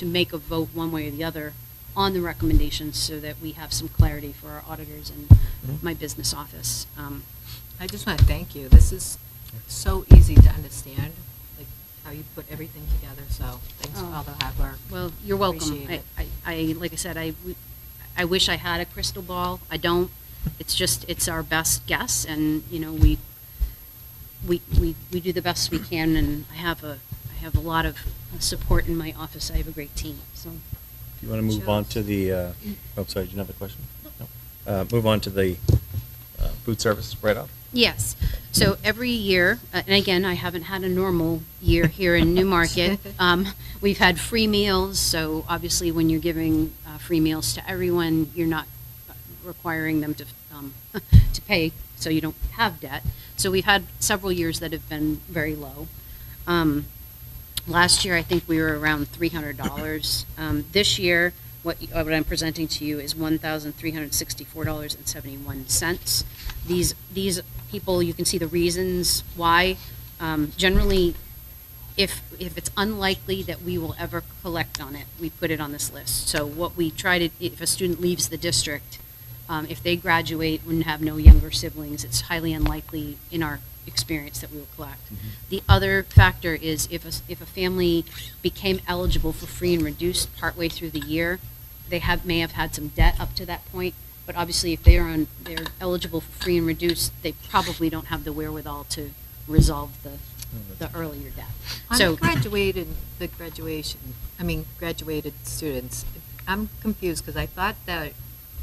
make a vote one way or the other on the recommendations so that we have some clarity for our auditors and my business office. I just want to thank you. This is so easy to understand, like how you put everything together. So thanks for all the hard work. Well, you're welcome. Appreciate it. I like I said, I wish I had a crystal ball. I don't. It's our best guess, and we do the best we can, and I have a lot of support in my office. I have a great team. So If you want to move on to the, oh, sorry, did you have a question? No. Move on to the food service write-off. yes, so every year, and again, I haven't had a normal year here in Newmarket. We've had free meals. So obviously, when you're giving free meals to everyone, you're not requiring them to to pay, so you don't have debt. So we've had several years that have been very low. Last year, I think we were around $300. This year, what I'm presenting to you is $1,364.71. These people, you can see the reasons why. Generally, if it's unlikely that we will ever collect on it, we put it on this list. So what we try to, if a student leaves the district, if they graduate and have no younger siblings, it's highly unlikely in our experience that we will collect. The other factor is if a family became eligible for free and reduced partway through the year, they may have had some debt up to that point. But obviously, if they're eligible for free and reduced, they probably don't have the wherewithal to resolve the earlier debt. On So graduated students, I'm confused because I thought that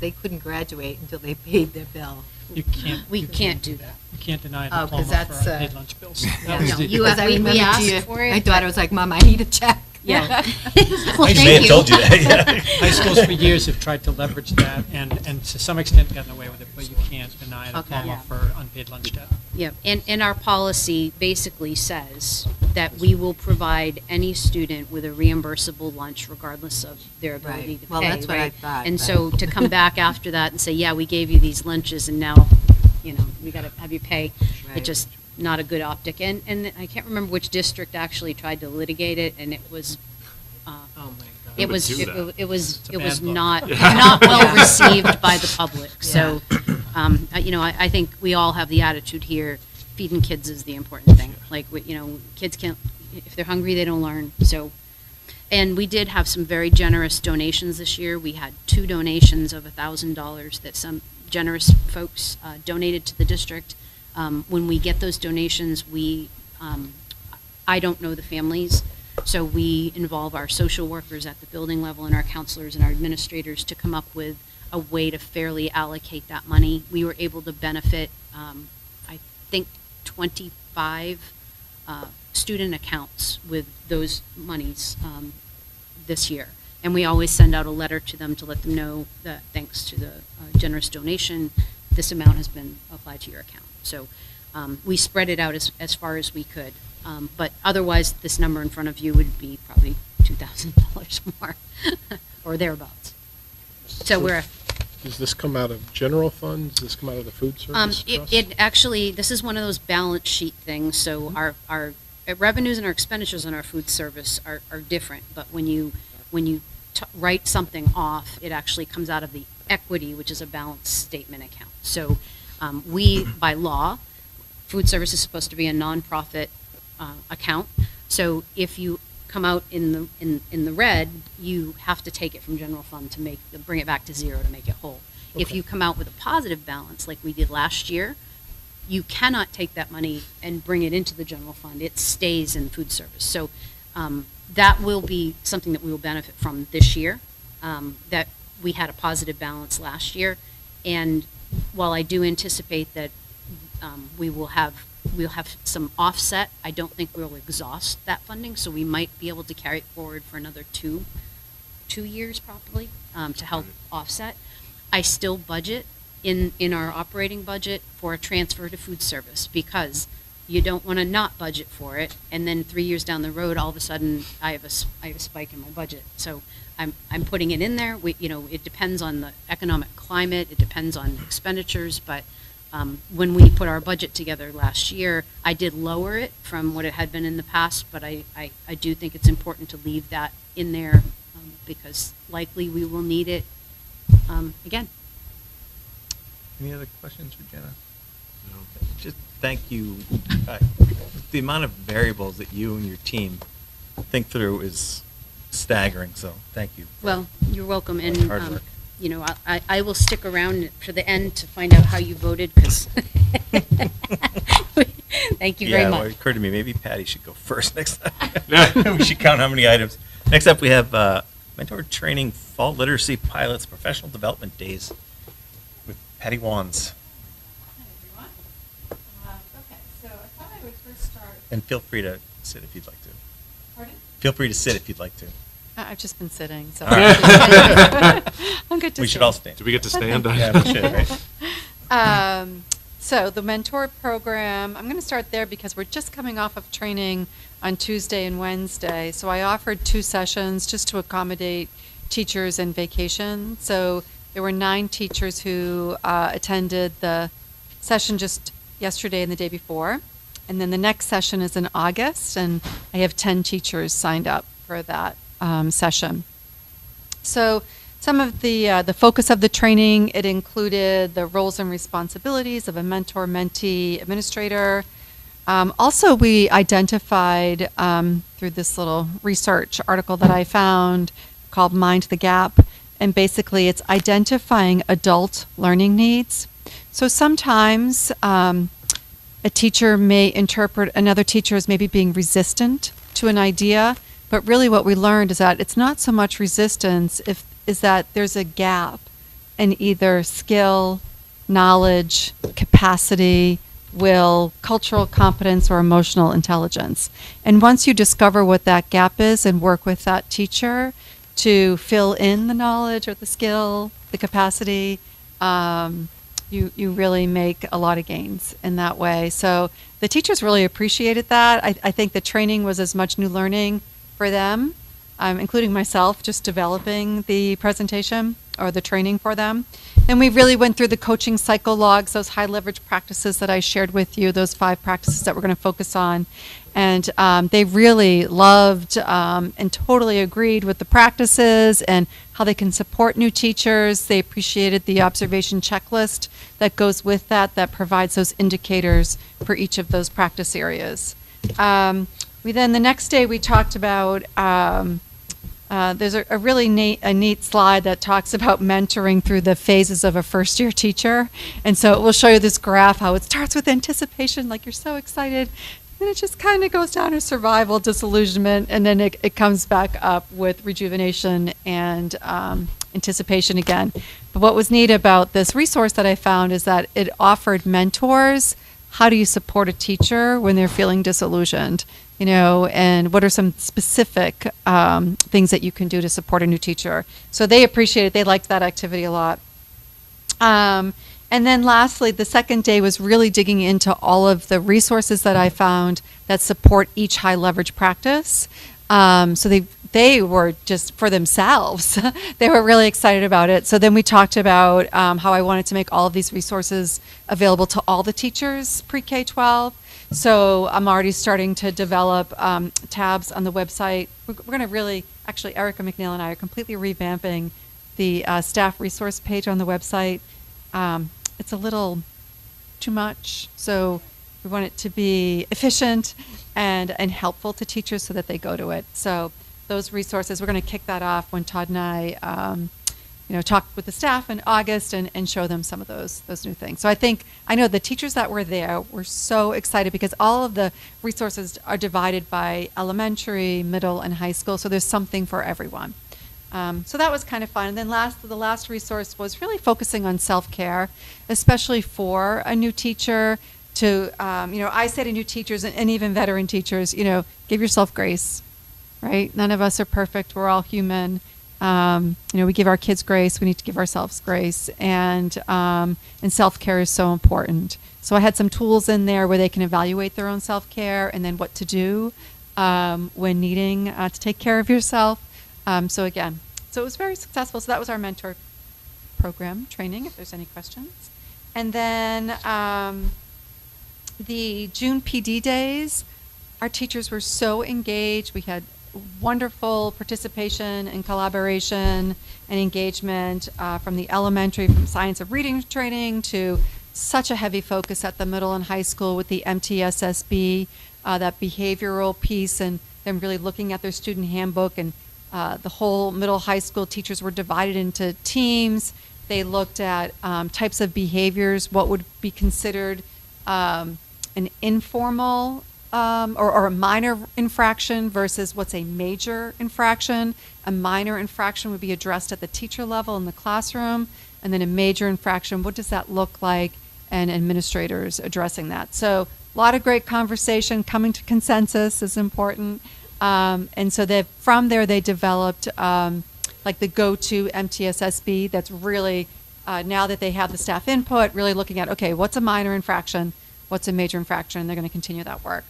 they couldn't graduate until they paid their bill. You can't. We you can't do that. You can't deny a Oh, 'cause diploma for that's, unpaid lunch bills. Yeah. That was No, the- you Because I we remember asked Gia- for it, my but- daughter was like, "Mom, I need a check." Yeah. Well, I may thank have you. told you that, yeah. High schools for years have tried to leverage that and to some extent gotten away with it, but you can't deny a Okay. diploma Yeah. for unpaid lunch debt. Yeah, and our policy basically says that we will provide any student with a reimbursable lunch regardless of their ability Right. to pay, Well, that's what I right? thought, And but- so to come back after that and say, yeah, we gave you these lunches and now, we gotta have you pay, Right. it's just not a good optic. And I can't remember which district actually tried to litigate it, and it was, Oh, my God. it would was, do it that? wa- it was, It's a it was bad book. not, not well received by the public. So, I think we all have the attitude here, feeding kids is the important thing. Like, kids can't, if they're hungry, they don't learn. So, and we did have some very generous donations this year. We had 2 donations of $1,000 that some generous folks donated to the district. When we get those donations, I don't know the families, so we involve our social workers at the building level and our counselors and our administrators to come up with a way to fairly allocate that money. We were able to benefit, I think, 25 student accounts with those monies this year. And we always send out a letter to them to let them know that thanks to the generous donation, this amount has been applied to your account. So we spread it out as far as we could. But otherwise, this number in front of you would be probably $2,000 more or thereabouts. So we're, Does this come out of general funds? Does this come out of the food service trust? it actually, this is one of those balance sheet things. So our revenues and our expenditures on our food service are different. But when you write something off, it actually comes out of the equity, which is a balance statement account. So we, by law, food service is supposed to be a nonprofit account. So if you come out in the red, you have to take it from general fund to bring it back to zero to make it whole. If Okay. you come out with a positive balance, like we did last year, you cannot take that money and bring it into the general fund. It stays in food service. So that will be something that we will benefit from this year, that we had a positive balance last year. And while I do anticipate that we'll have some offset, I don't think we'll exhaust that funding, so we might be able to carry it forward for another two years probably, to help offset. I still budget in our operating budget for a transfer to food service, because you don't want to not budget for it, and then 3 years down the road, all of a sudden, I have a spike in my budget. So I'm putting it in there. It depends on the economic climate, it depends on expenditures, but when we put our budget together last year, I did lower it from what it had been in the past, but I do think it's important to leave that in there, because likely we will need it again. Any other questions for Jenna? Just thank you. The amount of variables that you and your team think through is staggering, so thank you. Well, you're welcome, and Hard work. I will stick around for the end to find out how you voted, because thank you very Yeah, well, it much. occurred to me, maybe Patty should go first next time. We should count how many items. Next up, we have mentor training, fall literacy pilots, professional development days with Patty Wands. Hi, everyone. Okay, so I thought I would first start. And feel free to sit if you'd like to. Pardon? Feel free to sit if you'd like to. I've just been sitting, so. All right. I'm good to We sit. should all stand. Do we get to stand? Yeah, we should, right? So the mentor program, I'm going to start there because we're just coming off of training on Tuesday and Wednesday. So I offered 2 sessions just to accommodate teachers and vacation. So there were 9 teachers who attended the session just yesterday and the day before. And then the next session is in August, and I have 10 teachers signed up for that session. So some of the focus of the training, it included the roles and responsibilities of a mentor-mentee administrator. Also, we identified through this little research article that I found called Mind the Gap, and basically it's identifying adult learning needs. So sometimes a teacher may interpret another teacher as maybe being resistant to an idea, but really what we learned is that it's not so much resistance, is that there's a gap in either skill, knowledge, capacity will cultural competence or emotional intelligence. And once you discover what that gap is and work with that teacher to fill in the knowledge or the skill, the capacity, you really make a lot of gains in that way. So the teachers really appreciated that. I think the training was as much new learning for them, including myself, just developing the presentation or the training for them. And we really went through the coaching cycle logs, those high leverage practices that I shared with you, those 5 practices that we're going to focus on. And they really loved and totally agreed with the practices and how they can support new teachers. They appreciated the observation checklist that goes with that provides those indicators for each of those practice areas. We then, the next day, we talked about, there's a really neat slide that talks about mentoring through the phases of a first-year teacher. And so it will show you this graph, how it starts with anticipation, like you're so excited. Then it just kind of goes down to survival, disillusionment, and then it comes back up with rejuvenation and anticipation again. But what was neat about this resource that I found is that it offered mentors. How do you support a teacher when they're feeling disillusioned? You know, and what are some specific things that you can do to support a new teacher? So they appreciated, they liked that activity a lot. And then lastly, the second day was really digging into all of the resources that I found that support each high leverage practice. So they were just for themselves. They were really excited about it. So then we talked about how I wanted to make all of these resources available to all the teachers pre-K-12. So I'm already starting to develop tabs on the website. We're going to really, actually, Erica McNeil and I are completely revamping the staff resource page on the website. It's a little too much, so we want it to be efficient and helpful to teachers so that they go to it. So those resources, we're going to kick that off when Todd and I talk with the staff in August and show them some of those new things. So I know the teachers that were there were so excited because all of the resources are divided by elementary, middle, and high school, so there's something for everyone. So that was kind of fun. And then the last resource was really focusing on self-care, especially for a new teacher. I say to new teachers and even veteran teachers, give yourself grace, right? None of us are perfect. We're all human. We give our kids grace. We need to give ourselves grace. And self-care is so important. So I had some tools in there where they can evaluate their own self-care and then what to do when needing to take care of yourself. So it was very successful. So that was our mentor program training, if there's any questions. And then the June PD days, our teachers were so engaged. We had wonderful participation and collaboration and engagement from the elementary, from science of reading training to such a heavy focus at the middle and high school with the MTSSB, that behavioral piece, and them really looking at their student handbook. And the whole middle high school teachers were divided into teams. They looked at types of behaviors, what would be considered an informal or a minor infraction versus what's a major infraction. A minor infraction would be addressed at the teacher level in the classroom, and then a major infraction, what does that look like, and administrators addressing that. So a lot of great conversation. Coming to consensus is important. And so from there they developed like the go-to MTSSB that's really, now that they have the staff input, really looking at, okay, what's a minor infraction, what's a major infraction, and they're going to continue that work.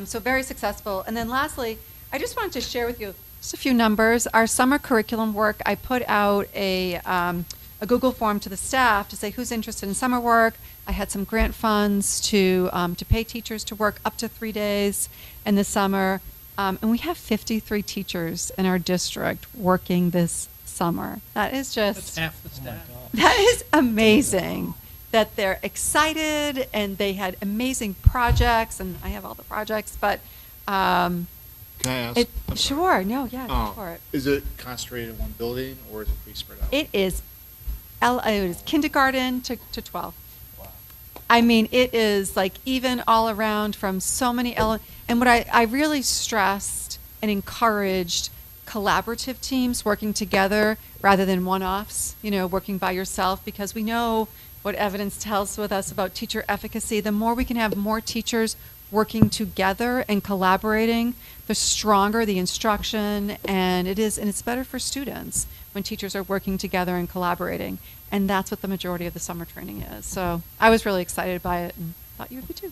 So very successful. And then lastly, I just wanted to share with you just a few numbers. Our summer curriculum work, I put out a Google form to the staff to say who's interested in summer work. I had some grant funds to pay teachers to work up to 3 days in the summer. And we have 53 teachers in our district working this summer. That is just... That's half the staff. That is amazing. That they're excited and they had amazing projects, and I have all the projects, but Can I ask? Sure, no, yeah, go for it. Is it concentrated in one building, or is it pretty spread out? It is kindergarten to 12. Wow. I mean, it is like even all around from so many elements. And what I really stressed and encouraged collaborative teams working together rather than one-offs, working by yourself, because we know what evidence tells with us about teacher efficacy. The more we can have more teachers working together and collaborating, the stronger the instruction, and it's better for students when teachers are working together and collaborating. And that's what the majority of the summer training is. So I was really excited by it and thought you would be too.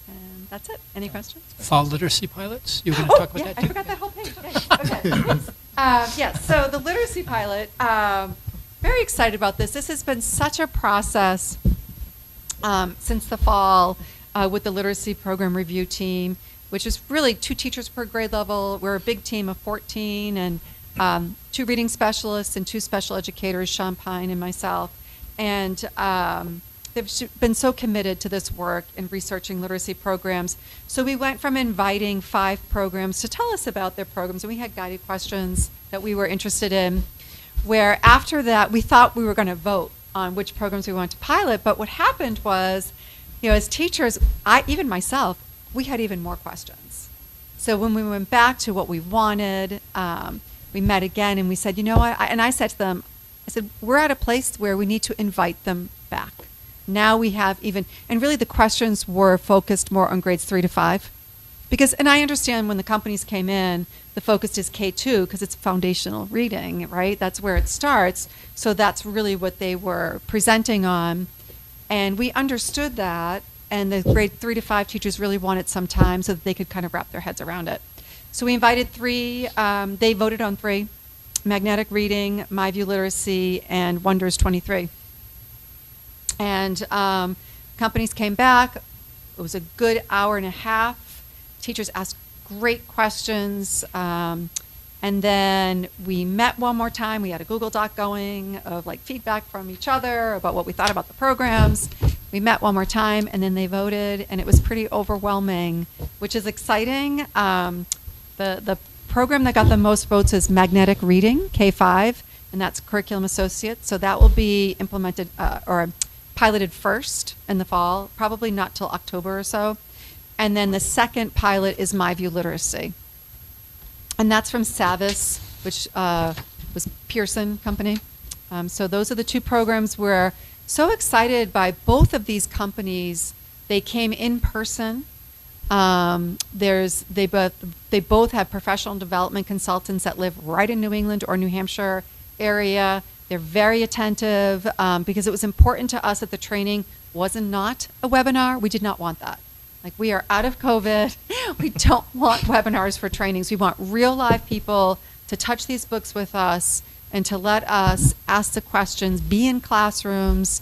And that's it. Any questions? Fall literacy pilots? You were going to talk about that too? I forgot that whole page. Okay. Yes, so the literacy pilot, very excited about this. This has been such a process since the fall with the literacy program review team, which is really 2 teachers per grade level. We're a big team of 14 and 2 reading specialists and 2 special educators, Sean Pine and myself. And they've been so committed to this work in researching literacy programs. So we went from inviting 5 programs to tell us about their programs, and we had guided questions that we were interested in, where after that we thought we were going to vote on which programs we wanted to pilot. But what happened was, as teachers, even myself, we had even more questions. So when we went back to what we wanted, we met again and we said, and I said to them, we're at a place where we need to invite them back. Now we have and really the questions were focused more on grades 3 to 5. And I understand when the companies came in, the focus is K2 because it's foundational reading, right? That's where it starts. So that's really what they were presenting on. And we understood that, and the grade 3 to 5 teachers really wanted some time so that they could kind of wrap their heads around it. So we invited 3, they voted on 3, magnetic reading, My View Literacy, and Wonders 23. And companies came back. It was a good hour and a half. Teachers asked great questions. And then we met one more time. We had a Google Doc going of feedback from each other about what we thought about the programs. We met one more time, and then they voted, and it was pretty overwhelming, which is exciting. The program that got the most votes is Magnetic Reading, K5, and that's Curriculum Associates. So that will be implemented or piloted first in the fall, probably not till October or so. And then the second pilot is My View Literacy. And that's from Savis, which was Pearson Company. So those are the 2 programs. We're so excited by both of these companies. They came in person. They both have professional development consultants that live right in New England or New Hampshire area. They're very attentive because it was important to us that the training was not a webinar. We did not want that. We are out of COVID. We don't want webinars for trainings. We want real live people to touch these books with us and to let us ask the questions, be in classrooms,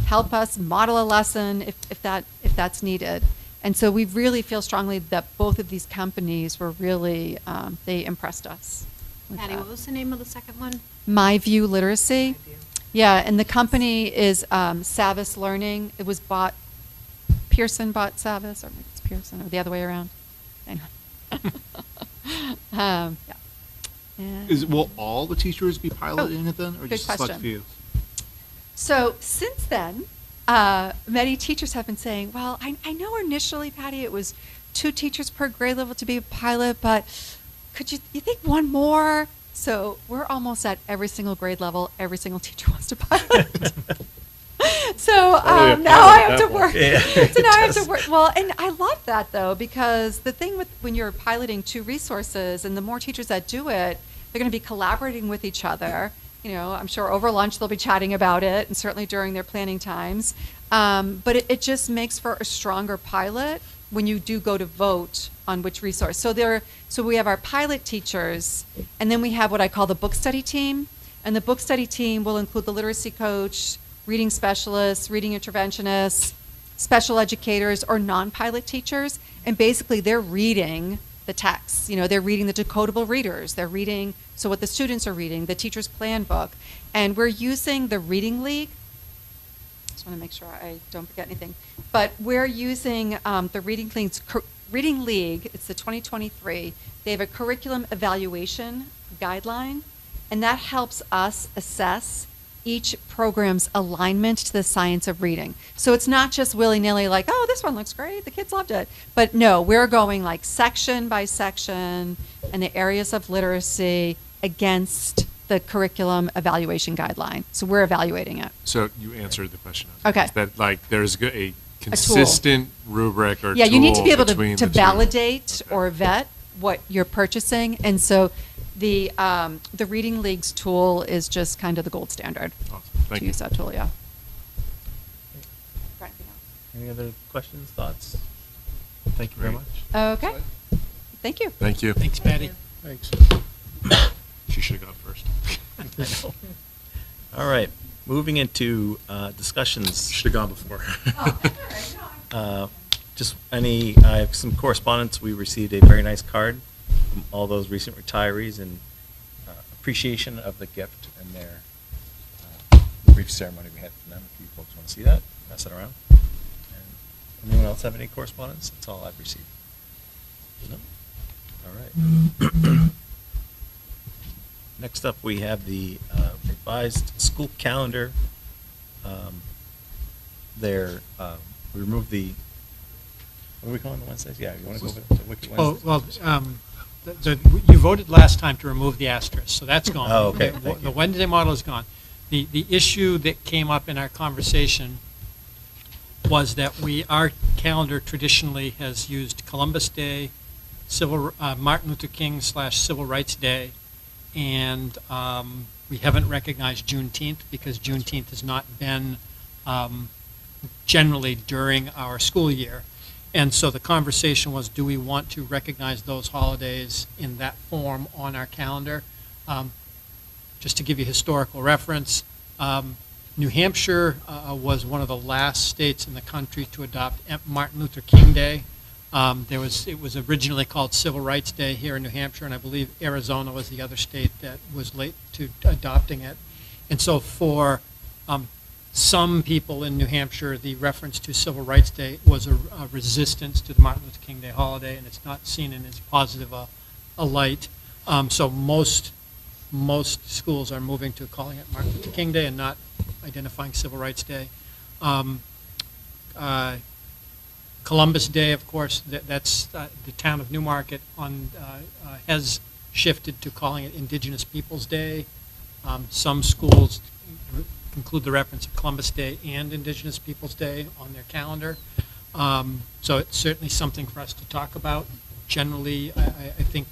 help us model a lesson if that's needed. And so we really feel strongly that both of these companies were really, they impressed us. Patty, what was the name of the second one? My View Literacy. My View. Yeah, and the company is Savis Learning. It was Pearson bought Savis, or maybe it's Pearson, or the other way around. I know. Yeah. Will all the teachers be piloting it then, or good just a select question. few? So since then, many teachers have been saying, well, I know initially, Patty, it was 2 teachers per grade level to be a pilot, but could you think one more? So we're almost at every single grade level. Every single teacher wants to pilot. So now I have to work. Yeah, So now I have to work. Well, and I love that though, because the thing with when you're piloting 2 resources, and the more teachers that do it, they're going to be collaborating with each other. I'm sure over lunch they'll be chatting about it, and certainly during their planning times. But it just makes for a stronger pilot when you do go to vote on which resource. So we have our pilot teachers, and then we have what I call the book study team. And the book study team will include the literacy coach, reading specialists, reading interventionists, special educators, or non-pilot teachers. And basically they're reading the texts. They're reading the decodable readers. They're reading, so what the students are reading, the teacher's plan book. And we're using the Reading League. Just want to make sure I don't forget anything. But we're using the Reading League, it's the 2023. They have a curriculum evaluation guideline, and that helps us assess each program's alignment to the science of reading. So it's not just willy-nilly like, oh, this one looks great, the kids loved it. But no, we're going like section by section and the areas of literacy against the curriculum evaluation guideline. So we're evaluating it. So you answered the question. Okay. That like there's a consistent rubric or Yeah, you need to be able between to the two. validate Okay. or vet what you're purchasing. And so the Reading Leagues tool is just kind of the gold standard Awesome. Thank to you. use that tool, yeah. Any other questions, thoughts? Thank you very much. Okay. Thank you. Thank you. Thanks, Patty. Thanks. She should have gone first. All right, moving into discussions. Should have gone before. I have some correspondence. We received a very nice card from all those recent retirees in appreciation of the gift and their brief ceremony we had for them. If you folks want to see that, pass it around. And anyone else have any correspondence? That's all I've received. No? All right. Next up, we have the revised school calendar. We removed the, what are we calling the Wednesdays? Yeah, you want to go over the Wiki Oh, Wednesdays? well, you voted last time to remove the asterisk, so that's gone. Oh, okay, thank The you. Wednesday model is gone. The issue that came up in our conversation was that our calendar traditionally has used Columbus Day, Martin Luther King / Civil Rights Day, and we haven't recognized Juneteenth because Juneteenth has not been generally during our school year. And so the conversation was, do we want to recognize those holidays in that form on our calendar? Just to give you historical reference, New Hampshire was one of the last states in the country to adopt Martin Luther King Day. It was originally called Civil Rights Day here in New Hampshire, and I believe Arizona was the other state that was late to adopting it. And so for some people in New Hampshire, the reference to Civil Rights Day was a resistance to the Martin Luther King Day holiday, and it's not seen in as positive a light. So most schools are moving to calling it Martin Luther King Day and not identifying Civil Rights Day. Columbus Day, of course, that's the town of Newmarket has shifted to calling it Indigenous Peoples Day. Some schools include the reference of Columbus Day and Indigenous Peoples Day on their calendar. So it's certainly something for us to talk about. Generally, I think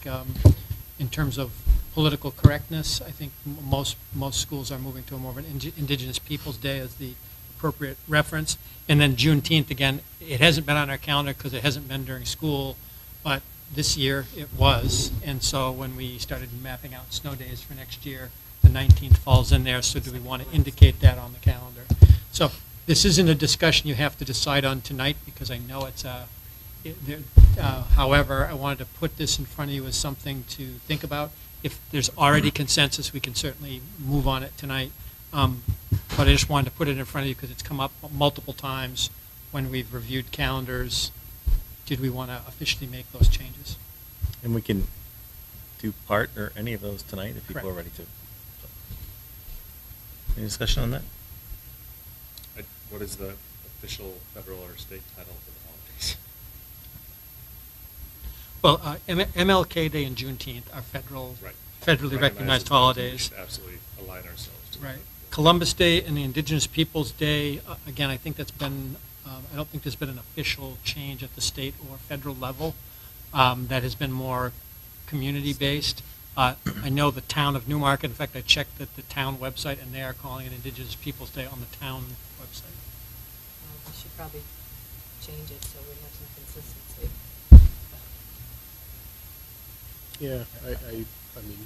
in terms of political correctness, I think most schools are moving to a more of an Indigenous Peoples Day as the appropriate reference. And then Juneteenth, again, it hasn't been on our calendar because it hasn't been during school, but this year it was. And so when we started mapping out snow days for next year, the 19th falls in there, so do we want to indicate that on the calendar? So this isn't a discussion you have to decide on tonight because I know it's however, I wanted to put this in front of you as something to think about. If there's already consensus, we can certainly move on it tonight. But I just wanted to put it in front of you because it's come up multiple times when we've reviewed calendars. Did we want to officially make those changes? And we can do part or any of those tonight if people Correct. are ready to. Any discussion on that? What is the official federal or state title for the holidays? Well, MLK Day and Juneteenth are Right. federally recognized holidays. We should absolutely align ourselves to Right. that. Columbus Day and the Indigenous Peoples Day, again, I think that's been, I don't think there's been an official change at the state or federal level. That has been more community-based. I know the town of Newmarket, in fact, I checked the town website, and they are calling it Indigenous Peoples Day on the town website. We should probably change it so we have some consistency. Yeah, I mean,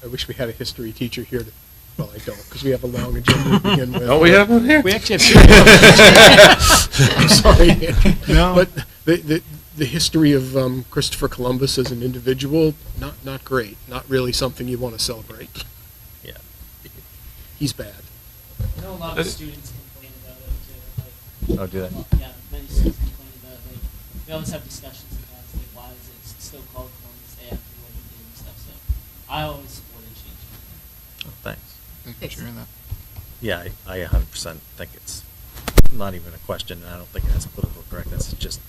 I wish we had a history teacher here to, well, I don't, because we have a long agenda to begin with. Don't we have one here? We actually have two. I'm sorry, Andy. No. But the history of Christopher Columbus as an individual, not great. Not really something you want to celebrate. Yeah. He's bad. I know a lot of students complain about it too. Like, Oh, do that? yeah, many students complain about it. Like, we always have discussions about like why is it still called Columbus Day after what he did and stuff. So I always supported changing it. Thank you for sharing that. Yeah, I 100% think it's not even a question, and I don't think it has political correctness. It's just,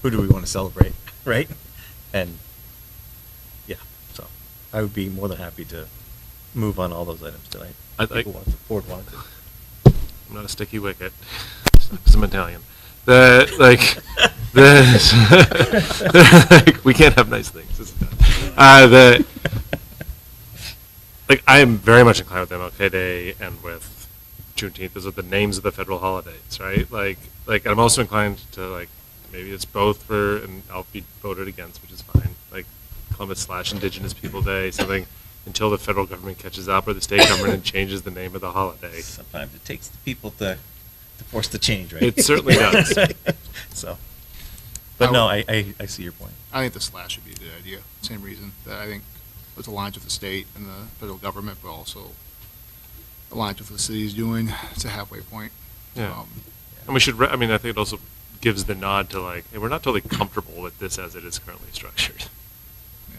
who do we want to celebrate, right? And, yeah, so I would be more than happy to move on all those items tonight. The board wanted to. I'm not a sticky wicket, because I'm Italian. Like, we can't have nice things. Like, I am very much inclined with MLK Day and with Juneteenth. Those are the names of the federal holidays, right? Like I'm also inclined to, like, maybe it's both for, and I'll be voted against, which is fine. Like Columbus/Indigenous People Day, something until the federal government catches up or the state government and changes the name of the holiday. Sometimes it takes the people to force the change, right? It certainly does. So, but no, I see your point. I think the slash would be a good idea. Same reason that I think it aligns with the state and the federal government, but also aligns with what the city's doing. It's a halfway point. Yeah. And we should, I mean, I think it also gives the nod to, like, hey, we're not totally comfortable with this as it is currently structured. Yeah.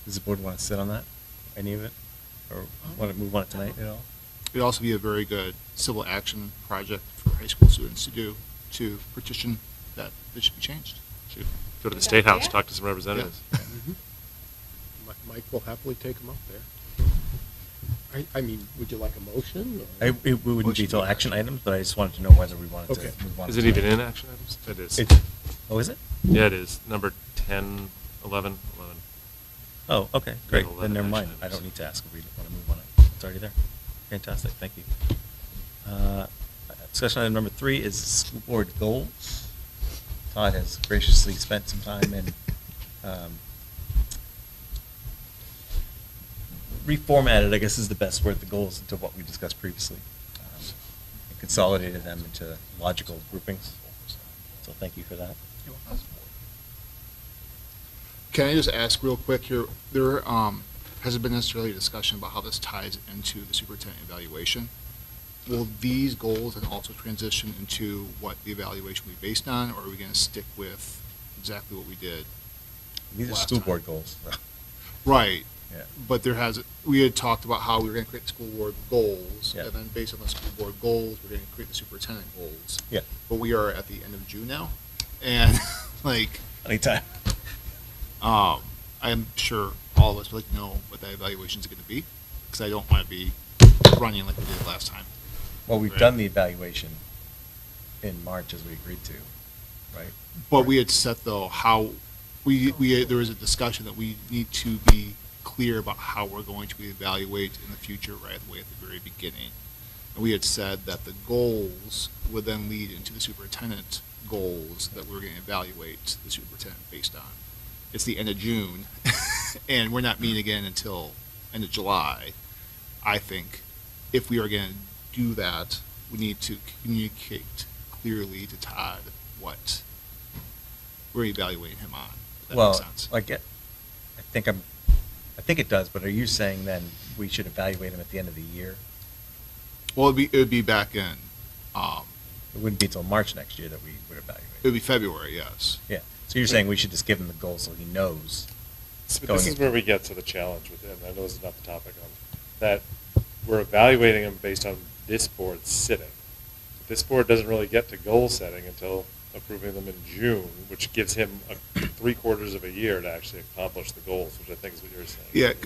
Does the board want to sit on that, any of it? Or want to move on it tonight at all? It'd also be a very good civil action project for high school students to do, to petition that it should be changed. Should go to the State House, talk to some representatives. Mike will happily take them up there. I mean, would you like a motion? Or? It wouldn't be till action items, but I just wanted to know whether we wanted Okay. to move on. Is it even in action items? It is. Oh, is it? Yeah, it is. Number 10, 11, 11. Oh, okay, great. 11 Then never mind. action I don't items. need to ask if we want to move on it. It's already there. Fantastic, thank you. Discussion item number 3 is school board goals. Todd has graciously spent some time and reformatted, I guess is the best word, the goals into what we discussed previously. And consolidated them into logical groupings. So thank you for that. Can I just ask real quick here, there hasn't been necessarily a discussion about how this ties into the superintendent evaluation. Will these goals then also transition into what the evaluation will be based on, or are we going to stick with exactly what we did? These are last school time? board goals. Right. Yeah. But we had talked about how we were going to create the school board goals, Yeah. and then based on the school board goals, we're going to create the superintendent goals. Yeah. But we are at the end of June now, and like, Anytime. I'm sure all of us would like to know what that evaluation is going to be, because I don't want to be running like we did last time. Well, we've Right. done the evaluation in March as we agreed to, right? But we had set though how there was a discussion that we need to be clear about how we're going to evaluate in the future right away at the very beginning. And we had said that the goals would then lead into the superintendent goals that we're going to evaluate the superintendent based on. It's the end of June, and we're not meeting again until end of July. I think if we are going to do that, we need to communicate clearly to Todd what we're evaluating him on. If that Well, makes sense. I think it does, but are you saying then we should evaluate them at the end of the year? Well, it would be back in, It wouldn't be until March next year that we would evaluate. it would be February, yes. Yeah, so you're saying we should just give him the goal so he knows. This is where we get to the challenge with it, and I know this is not the topic that we're evaluating them based on this board's sitting. This board doesn't really get to goal setting until approving them in June, which gives him 3/4 of a year to actually accomplish the goals, which I think is what you're saying.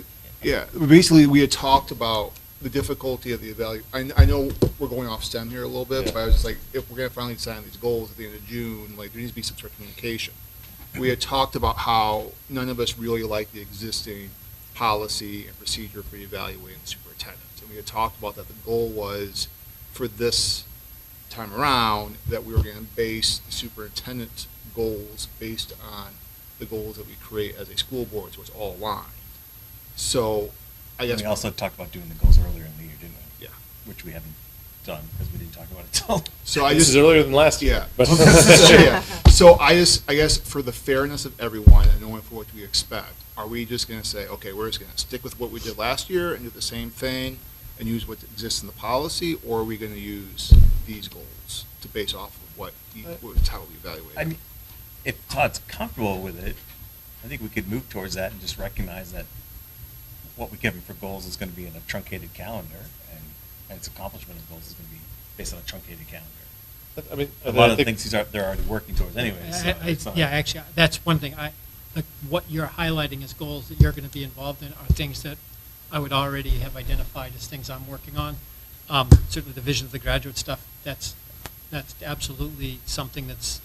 Yeah. Basically, we had talked about the difficulty of the evaluation. I know we're going off stem here a little bit, Yeah. but I was just like, if we're going to finally decide on these goals at the end of June, like, there needs to be some sort of communication. We had talked about how none of us really like the existing policy and procedure for evaluating the superintendent. And we had talked about that the goal was, for this time around, that we were going to base the superintendent goals based on the goals that we create as a school board, so it's all aligned. So, I guess. We also talked about doing the goals earlier in the year, didn't we? Yeah. Which we haven't done because we didn't talk about it till. So I This just. is earlier than last year. Yeah. But Yeah. So I guess for the fairness of everyone and knowing for what we expect, are we just going to say, okay, we're just going to stick with what we did last year and do the same thing and use what exists in the policy, or are we going to use these goals to base off of how we evaluate? I mean, if Todd's comfortable with it, I think we could move towards that and just recognize that what we give them for goals is going to be in a truncated calendar, and its accomplishment of goals is going to be based on a truncated calendar. But, I mean, A lot of the things they're already working towards anyway. So it's not- Yeah, actually, that's one thing. Like what you're highlighting as goals that you're going to be involved in are things that I would already have identified as things I'm working on. Certainly the vision of the graduate stuff, that's absolutely something that's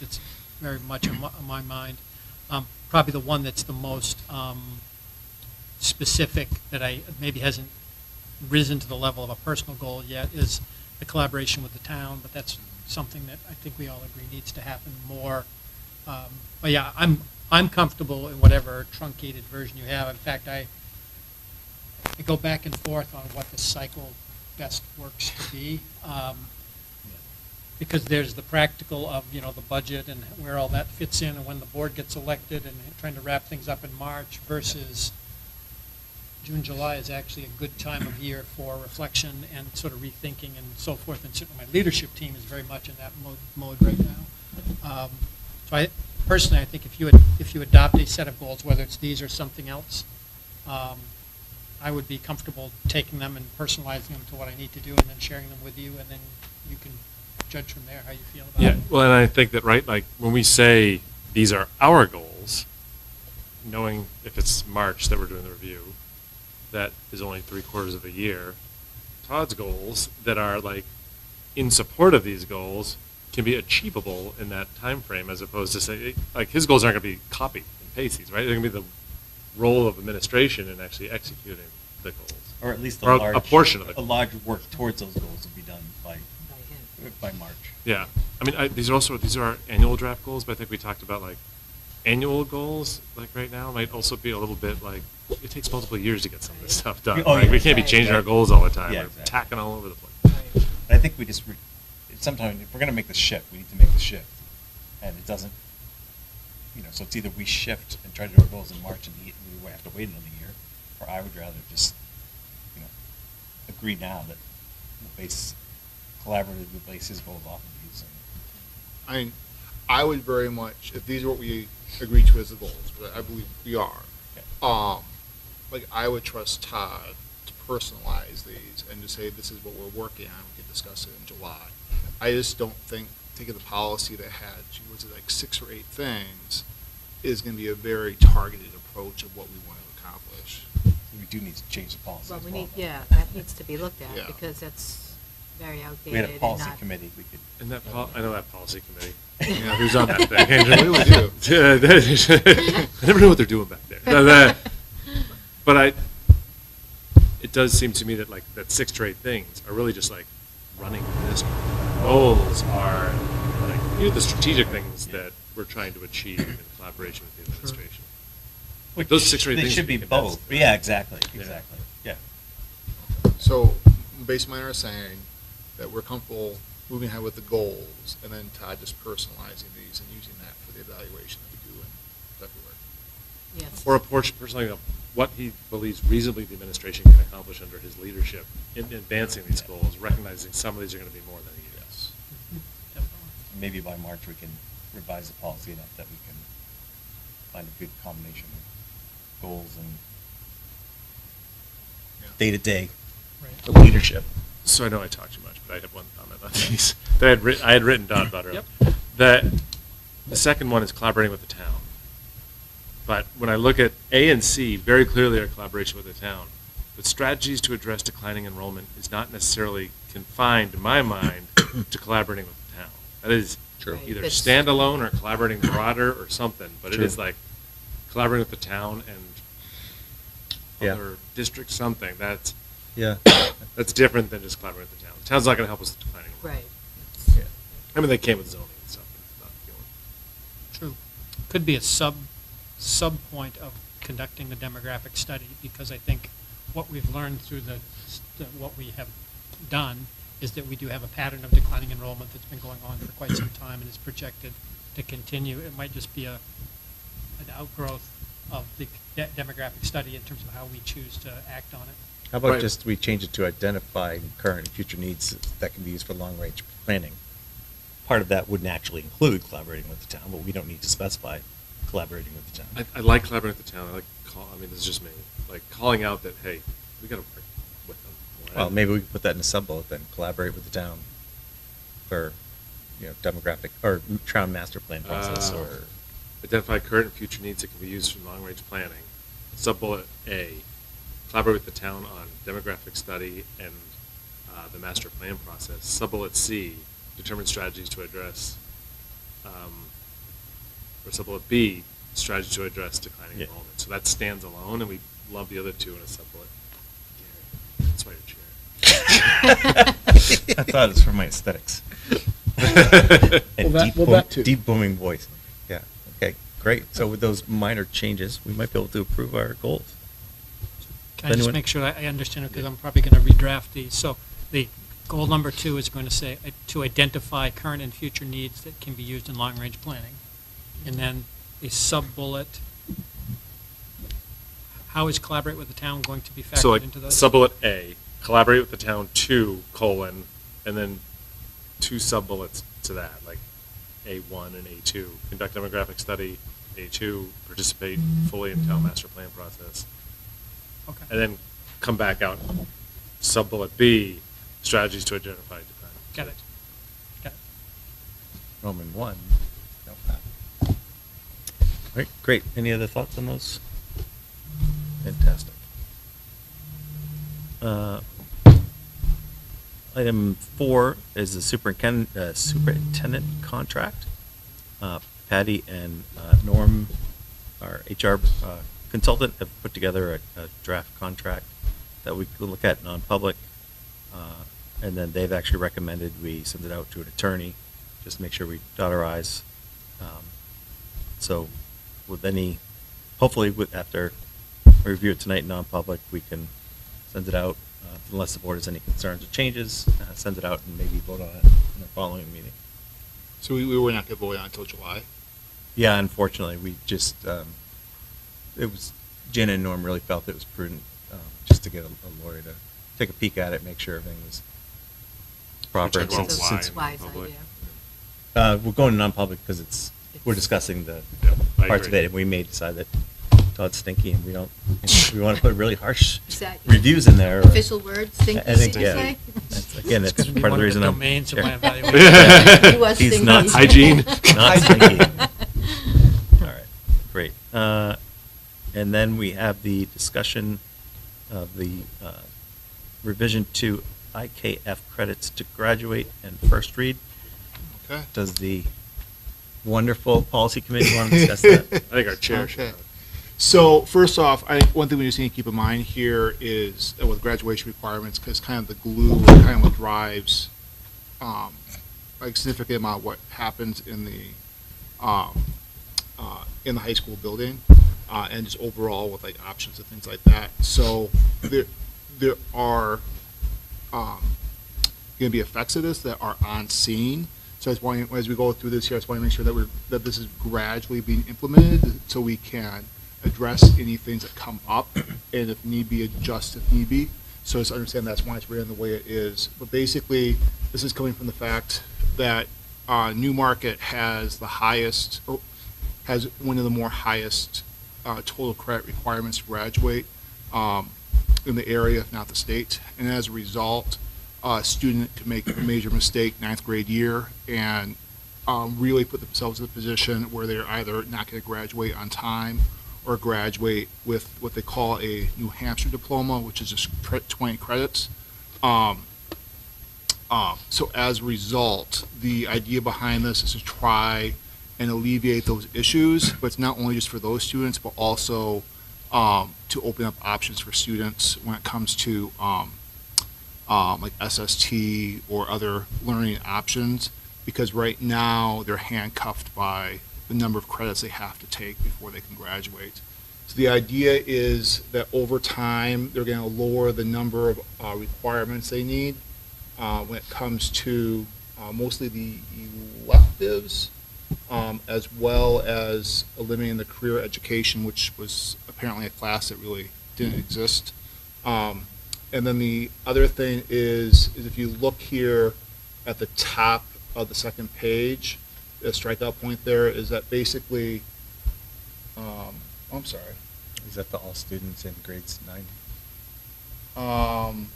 very much on my mind. Probably the one that's the most specific that I maybe hasn't risen to the level of a personal goal yet is the collaboration with the town, but that's something that I think we all agree needs to happen more. But yeah, I'm comfortable in whatever truncated version you have. In fact, I go back and forth on what the cycle best works to be. Because there's the practical of, the budget and where all that fits in and when the board gets elected and trying to wrap things up in March versus June, July is actually a good time of year for reflection and sort of rethinking and so forth. And certainly my leadership team is very much in that mode right now. So I think if you adopt a set of goals, whether it's these or something else, I would be comfortable taking them and personalizing them to what I need to do and then sharing them with you, and then you can judge from there how you feel about it. Yeah, well, and I think that, right, like when we say these are our goals, knowing if it's March that we're doing the review, that is only 3/4 of a year. Todd's goals that are like in support of these goals can be achievable in that time frame, as opposed to say, like his goals aren't going to be copy and paste these, right? They're going to be the role of administration in actually executing the goals. Or at least Or a portion of it. A large work towards those goals will be done by March. Yeah, I mean, these are our annual draft goals, but I think we talked about like annual goals, like right now, might also be a little bit like, it takes multiple years to get some of this stuff done. Oh, Like, yeah, we can't be changing our goals all the time. Yeah, We're exactly. tacking all over the place. I think we just, sometimes if we're going to make the shift, we need to make the shift. And it doesn't, so it's either we shift and try to do our goals in March and we have to wait another year, or I would rather just, agree now that we'll collaboratively base his goals off of these. I would very much, if these are what we agree to as the goals, but I believe we are, I would trust Todd to personalize these and to say this is what we're working on, we can discuss it in July. I just don't think, taking the policy that had, was it like 6 or 8 things, is going to be a very targeted approach of what we want to accomplish. We do need to change the policy as well. That needs to be looked at, Yeah. because that's very outdated. We had a policy and not- committee, we could. And that, I know that policy committee. Yeah, who's on that thing? What do we do? I never know what they're doing back there. But it does seem to me that like that 6 to 8 things are really just like running the district. Goals are like the strategic things that we're trying to achieve in collaboration with the administration. Which Those 6 or 8 they things should be condensed. both. Yeah, exactly. Yeah. So, based on my understanding, that we're comfortable moving ahead with the goals, and then Todd just personalizing these and using that for the evaluation that we do in February. Yes. Or a portion, personally, of what he believes reasonably the administration can accomplish under his leadership in advancing these goals, recognizing some of these are going to be more than a year. Yes. Definitely. Maybe by March we can revise the policy enough that we can find a good combination of goals and day-to-day Right. leadership. So I know I talk too much, but I have one comment on these that I had written down about earlier. Yep. That the second one is collaborating with the town. But when I look at A and C, very clearly are collaboration with the town. But strategies to address declining enrollment is not necessarily confined, in my mind, to collaborating with the town. That is Right. either It's- standalone or collaborating broader or something. But True. it is like collaborating with the town and Yeah. other districts, something. Yeah. That's different than just collaborating with the town. The town's not going to help us with declining enrollment. Right. Yeah. I mean, they came with zoning and stuff. But it's not feeling. True. Could be a sub point of conducting the demographic study, because I think what we've learned through what we have done is that we do have a pattern of declining enrollment that's been going on for quite some time and is projected to continue. It might just be an outgrowth of the demographic study in terms of how we choose to act on it. How about Right. just we change it to identify current and future needs that can be used for long-range planning? Part of that would naturally include collaborating with the town, but we don't need to specify collaborating with the town. I like collaborating with the town. I like I mean, this is just me. Like calling out that, hey, we got to work with them. Well, maybe we could put that in a sub-bullet then, collaborate with the town for, demographic, or town master plan process, or. Identify current and future needs that can be used for long-range planning. Sub-bullet A, collaborate with the town on demographic study and the master plan process. Sub-bullet C, determine strategies to address, or sub-bullet B, strategy to address declining enrollment. So that stands alone, and we lump the other two in a sub-bullet. That's why you're chair. I thought it was for my aesthetics. And that too. deep booming voice. Yeah. Okay. Great. So with those minor changes, we might be able to approve our goals. Can I just Anyone? make sure I understand it, because I'm probably going to redraft these. So the goal number 2 is going to say to identify current and future needs that can be used in long-range planning. And then a sub-bullet, how is collaborate with the town going to be factored So like into those? sub-bullet A, collaborate with the town 2, and then 2 sub-bullets to that, like A1 and A2. Conduct demographic study, A2, participate fully in town master plan process. Okay. And then come back out, sub-bullet B, strategies to identify decline. Got it. Got it. Roman 1. No. All right. Great. Any other thoughts on those? Fantastic. Item 4 is the superintendent contract. Patty and Norm, our HR consultant, have put together a draft contract that we could look at non-public. And then they've actually recommended we send it out to an attorney, just to make sure we dot our I's. So with hopefully after we review it tonight in non-public, we can send it out, unless the board has any concerns or changes, send it out and maybe vote on it in the following meeting. So we were not going to vote on it until July? Yeah, unfortunately, we just, Jen and Norm really felt it was prudent just to get a lawyer to take a peek at it, make sure everything was proper. Check out why It's in wise non-public. idea. We're going non-public because we're discussing the Yeah, I parts of agree. it, and we may decide that Todd's stinky and we don't, we want to put really harsh Is that reviews in there. or- official word, stinky, I think, did you yeah. say? Again, It's that's gonna be part of one the of the reason I'm. domains of here. my evaluation. He was He's stinky. not Hygiene. Not stinky. All right, great. And then we have the discussion of the revision to IKF credits to graduate and first read. Okay. Does the wonderful policy committee want to discuss that? I think our chair should. Okay. So first off, I think one thing we just need to keep in mind here is that with graduation requirements, because kind of the glue, and kind of what drives like significant amount of what happens in the high school building, and just overall with like options and things like that. So there are going to be effects of this that are on scene. So I just want, as we go through this here, I just want to make sure that this is gradually being implemented so we can address any things that come up and if need be, adjust if need be. So just understand that's why it's written the way it is. But basically, this is coming from the fact that Newmarket has the highest, or has one of the more highest total credit requirements to graduate in the area, if not the state. And as a result, a student could make a major mistake 9th grade year and really put themselves in a position where they're either not going to graduate on time or graduate with what they call a New Hampshire diploma, which is just 20 credits. So as a result, the idea behind this is to try and alleviate those issues, but it's not only just for those students, but also to open up options for students when it comes to like SST or other learning options, because right now they're handcuffed by the number of credits they have to take before they can graduate. So the idea is that over time they're going to lower the number of requirements they need when it comes to mostly the electives, as well as eliminating the career education, which was apparently a class that really didn't exist. And then the other thing is if you look here at the top of the second page, the strikeout point there is that basically I'm sorry. Is that the all students in grades 9?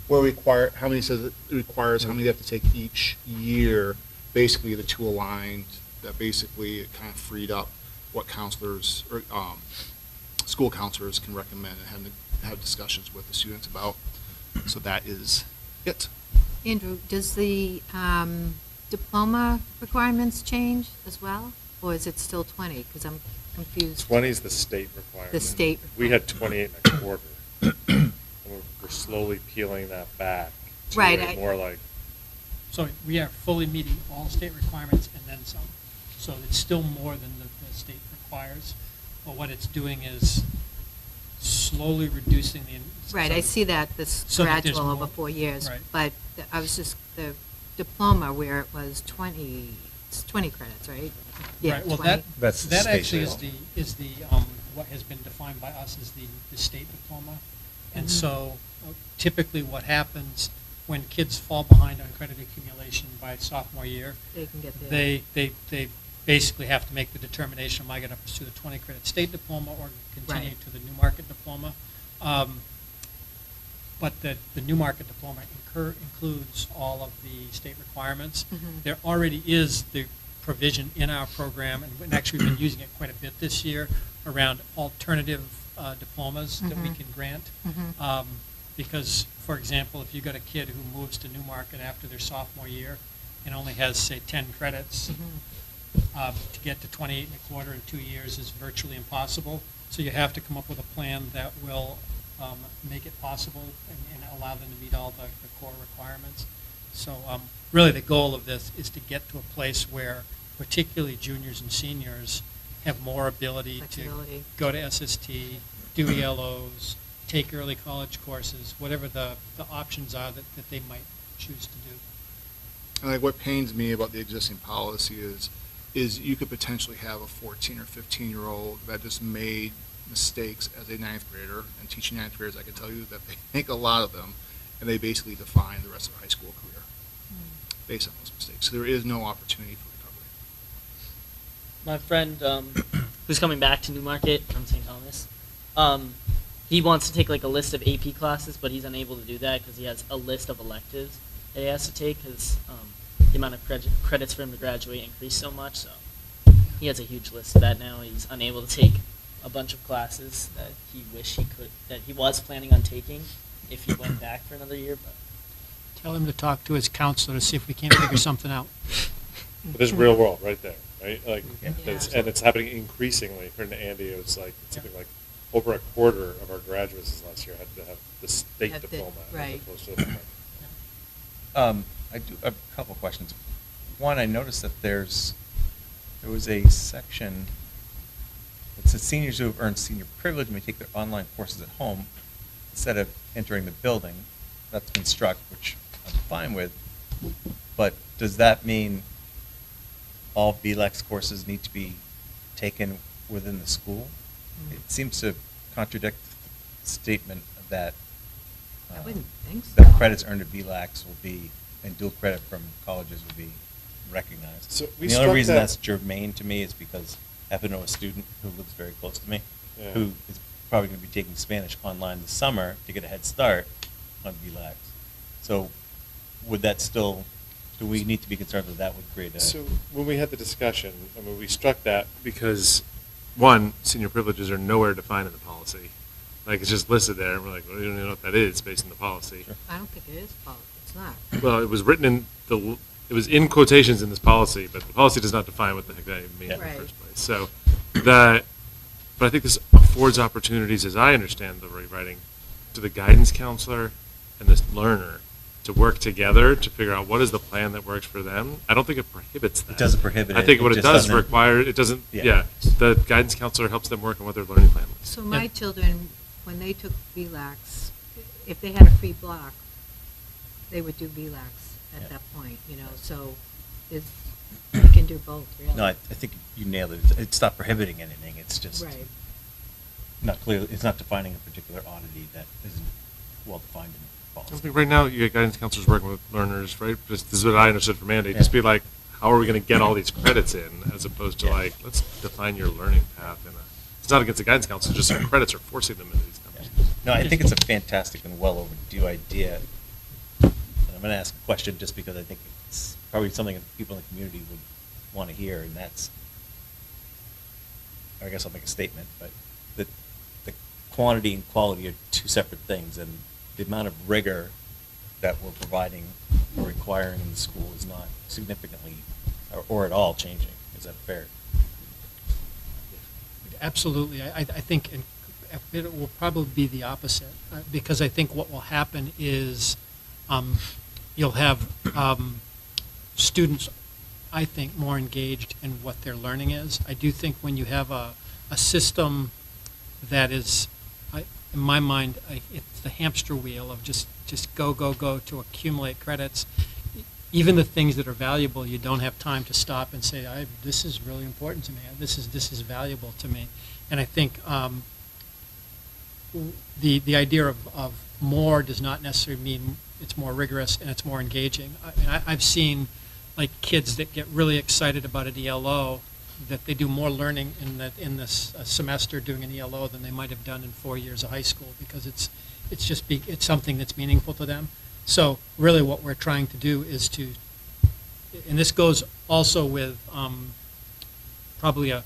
Where require, how many says it requires, how many they have to take each year, basically the two aligned, that basically it kind of freed up what counselors, or, school counselors can recommend and have discussions with the students about. So that is it. Andrew, does the diploma requirements change as well? Or is it still 20? Because I'm confused. 20 is the state requirement. The state We had 28 and a quarter. And we're slowly peeling that back to Right, a more like, So we are fully meeting all state requirements and then some. So it's still more than the state requires. But what it's doing is slowly reducing the. Right, I see that, this So that there's gradual over more- 4 years. Right. But I was just, the diploma where it was 20, it's 20 credits, right? Yeah, Right, well, 20. That's the that state actually level. is the, what has been defined by us as the state diploma. And Mhm. so typically what happens when kids fall behind on credit accumulation by sophomore year, They can get there. they basically have to make the determination, am I going to pursue the 20 credit state diploma or continue Right. to the Newmarket diploma? But the Newmarket diploma includes all of the state requirements. Mhm. There already is the provision in our program, and actually we've been using it quite a bit this year, around alternative diplomas that we Mhm. can grant. Mhm. Because, for example, if you've got a kid who moves to Newmarket after their sophomore year and only has, say, 10 credits, Mhm. to get to 28 and a quarter in 2 years is virtually impossible. So you have to come up with a plan that will make it possible and allow them to meet all the core requirements. So really the goal of this is to get to a place where particularly juniors and seniors have more ability to Flexibility. go to SST, do ELOs, take early college courses, whatever the options are that they might choose to do. And like what pains me about the existing policy is you could potentially have a 14 or 15-year-old that just made mistakes as a ninth grader, and teaching ninth graders, I can tell you that they make a lot of them, and they basically define the rest of their high school career based on those mistakes. So there is no opportunity for recovery. My friend, who's coming back to Newmarket from St. Thomas, he wants to take like a list of AP classes, but he's unable to do that because he has a list of electives that he has to take because the amount of credits for him to graduate increased so much. So he has a huge list of that now. He's unable to take a bunch of classes that he was planning on taking if he went back for another year. But Tell him to talk to his counselor to see if we can't figure something out. but there's real world right there, right? Like, Yeah. and it's happening increasingly. According to Andy, it was like something like over a quarter of our graduates this last year had to have the state Had the- diploma right. as opposed to the I do have a couple of questions. One, I noticed that there was a section that says seniors who have earned senior privilege may take their online courses at home instead of entering the building. That's been struck, which I'm fine with. But does that mean all VLAX courses need to be taken within the school? It seems to contradict the statement that I wouldn't think so. that credits earned at VLAX will be, and dual credit from colleges will be recognized. So we And the only struck reason that- that's germane to me is because I happen to know a student who lives very close to me, Yeah. who is probably going to be taking Spanish online this summer to get a head start on VLAX. So would that still, do we need to be concerned that that would create a? So when we had the discussion, I mean, we struck that because, one, senior privileges are nowhere defined in the policy. Like, it's just listed there, and we're like, well, we don't even know what that is based on the policy. Sure. I don't think it is policy. It's not. Well, it was written in it was in quotations in this policy, but the policy does not define what the heck that even means in Right. the first place. So but I think this affords opportunities, as I understand the rewriting, to the guidance counselor and the learner to work together to figure out what is the plan that works for them. I don't think it prohibits that. It doesn't prohibit I it, think it what it just does doesn't- require, it doesn't, Yeah. yeah, the guidance counselor helps them work on what their learning plan is. So my Yeah. children, when they took VLAX, if they had a free block, they would do VLAX Yeah. at that point, you know, so it's, you can do both, really. No, I think you nailed it. It's not prohibiting anything, it's just Right. not clear, it's not defining a particular oddity that isn't well defined in the I policy. think right now, you get guidance counselors working with learners, right? Just, this is what I understood from Andy. Just Yeah. be like, how are we going to get all these credits in, as opposed to Yeah. like, let's define your learning path. It's not against the guidance counselor, just some credits are forcing them into these numbers. No, I think it's a fantastic and well overdue idea. And I'm going to ask a question just because I think it's probably something that people in the community would want to hear, and that's, I guess I'll make a statement, but the quantity and quality are two separate things, and the amount of rigor that we're providing or requiring in the school is not significantly or at all changing. Is that fair? Absolutely. I think it will probably be the opposite, because I think what will happen is you'll have students, I think, more engaged in what their learning is. I do think when you have a system that is, in my mind, it's the hamster wheel of just go, go, go to accumulate credits. Even the things that are valuable, you don't have time to stop and say, this is really important to me. This is valuable to me. And I think the idea of more does not necessarily mean it's more rigorous and it's more engaging. I've seen like kids that get really excited about an ELO, that they do more learning in this semester doing an ELO than they might have done in 4 years of high school, because it's something that's meaningful to them. So really what we're trying to do is to, and this goes also with probably a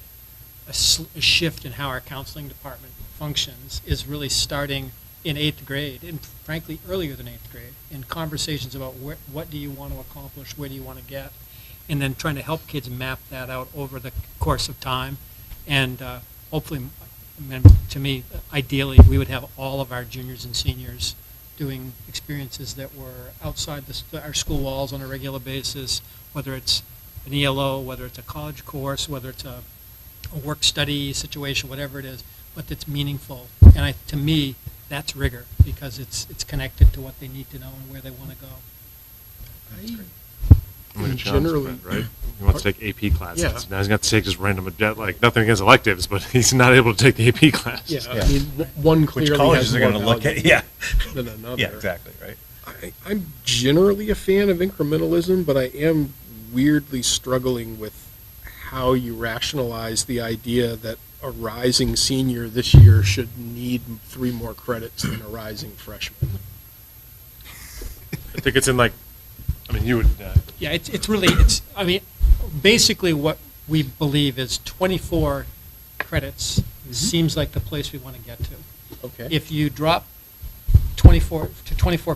shift in how our counseling department functions, is really starting in 8th grade, and frankly earlier than 8th grade, in conversations about what do you want to accomplish, where do you want to get, and then trying to help kids map that out over the course of time. And hopefully, to me, ideally, we would have all of our juniors and seniors doing experiences that were outside our school walls on a regular basis, whether it's an ELO, whether it's a college course, whether it's a work-study situation, whatever it is, but that's meaningful. And to me, that's rigor, because it's connected to what they need to know and where they want to go. Generally, right? He wants to take AP classes. Yeah. Now he's got to take just random, like nothing against electives, but he's not able to take the AP classes. Yeah, I mean, one clearly Which colleges has are more going to look value at? Yeah. than another. Yeah, exactly, right. I'm generally a fan of incrementalism, but I am weirdly struggling with how you rationalize the idea that a rising senior this year should need 3 more credits than a rising freshman. I think it's in like, I mean, you would. Yeah, it's really, I mean, basically what we believe is 24 credits seems like the place we want to get to. Okay. If you drop 24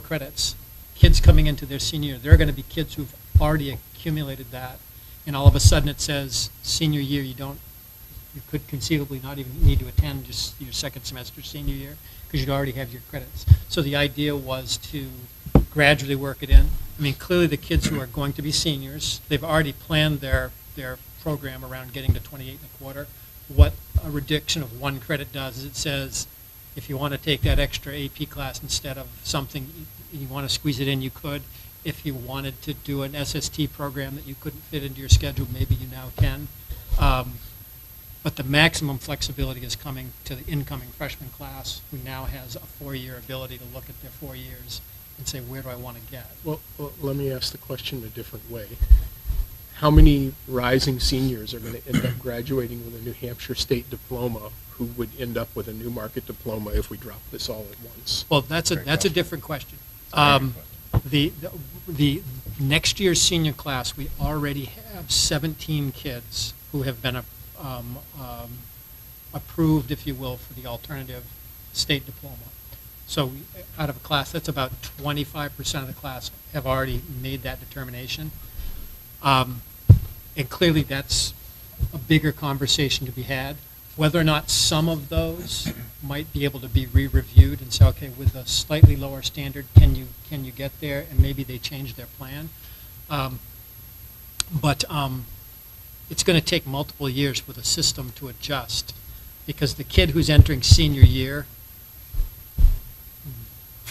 credits, kids coming into their senior year, there are going to be kids who've already accumulated that, and all of a sudden it says senior year you could conceivably not even need to attend just your second semester senior year, because you'd already have your credits. So the idea was to gradually work it in. I mean, clearly the kids who are going to be seniors, they've already planned their program around getting to 28 1/4. What a reduction of 1 credit does is it says, if you want to take that extra AP class instead of something you want to squeeze it in, you could. If you wanted to do an SST program that you couldn't fit into your schedule, maybe you now can. But the maximum flexibility is coming to the incoming freshman class, who now has a 4-year ability to look at their 4 years and say, where do I want to get? Well, let me ask the question a different way. How many rising seniors are going to end up graduating with a New Hampshire State diploma who would end up with a Newmarket diploma if we drop this all at once? Well, that's a different question. The next year's senior class, we already have 17 kids who have been approved, if you will, for the alternative state diploma. So out of a class, that's about 25% of the class have already made that determination. And clearly that's a bigger conversation to be had. Whether or not some of those might be able to be re-reviewed and say, okay, with a slightly lower standard, can you get there? And maybe they change their plan. But it's going to take multiple years for the system to adjust, because the kid who's entering senior year,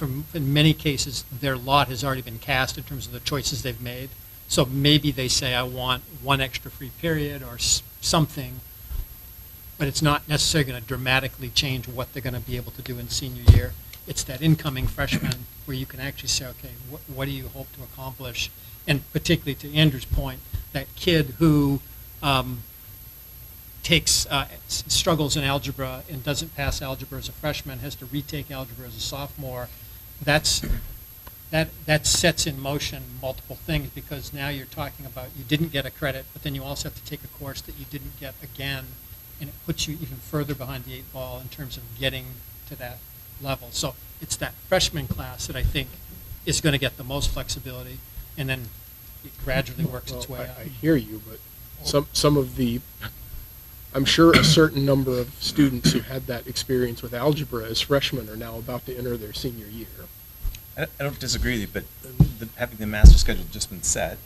in many cases, their lot has already been cast in terms of the choices they've made. So maybe they say, I want 1 extra free period or something, but it's not necessarily going to dramatically change what they're going to be able to do in senior year. it's that incoming freshman where you can actually say, okay, what do you hope to accomplish? And particularly to Andrew's point, that kid who struggles in algebra and doesn't pass algebra as a freshman, has to retake algebra as a sophomore, that sets in motion multiple things, because now you're talking about you didn't get a credit, but then you also have to take a course that you didn't get again, and it puts you even further behind the 8 ball in terms of getting to that level. So it's that freshman class that I think is going to get the most flexibility, and then it gradually works its way out. I hear you, but some of the, I'm sure a certain number of students who had that experience with algebra as freshmen are now about to enter their senior year. I don't disagree with you, but having the master schedule just been set,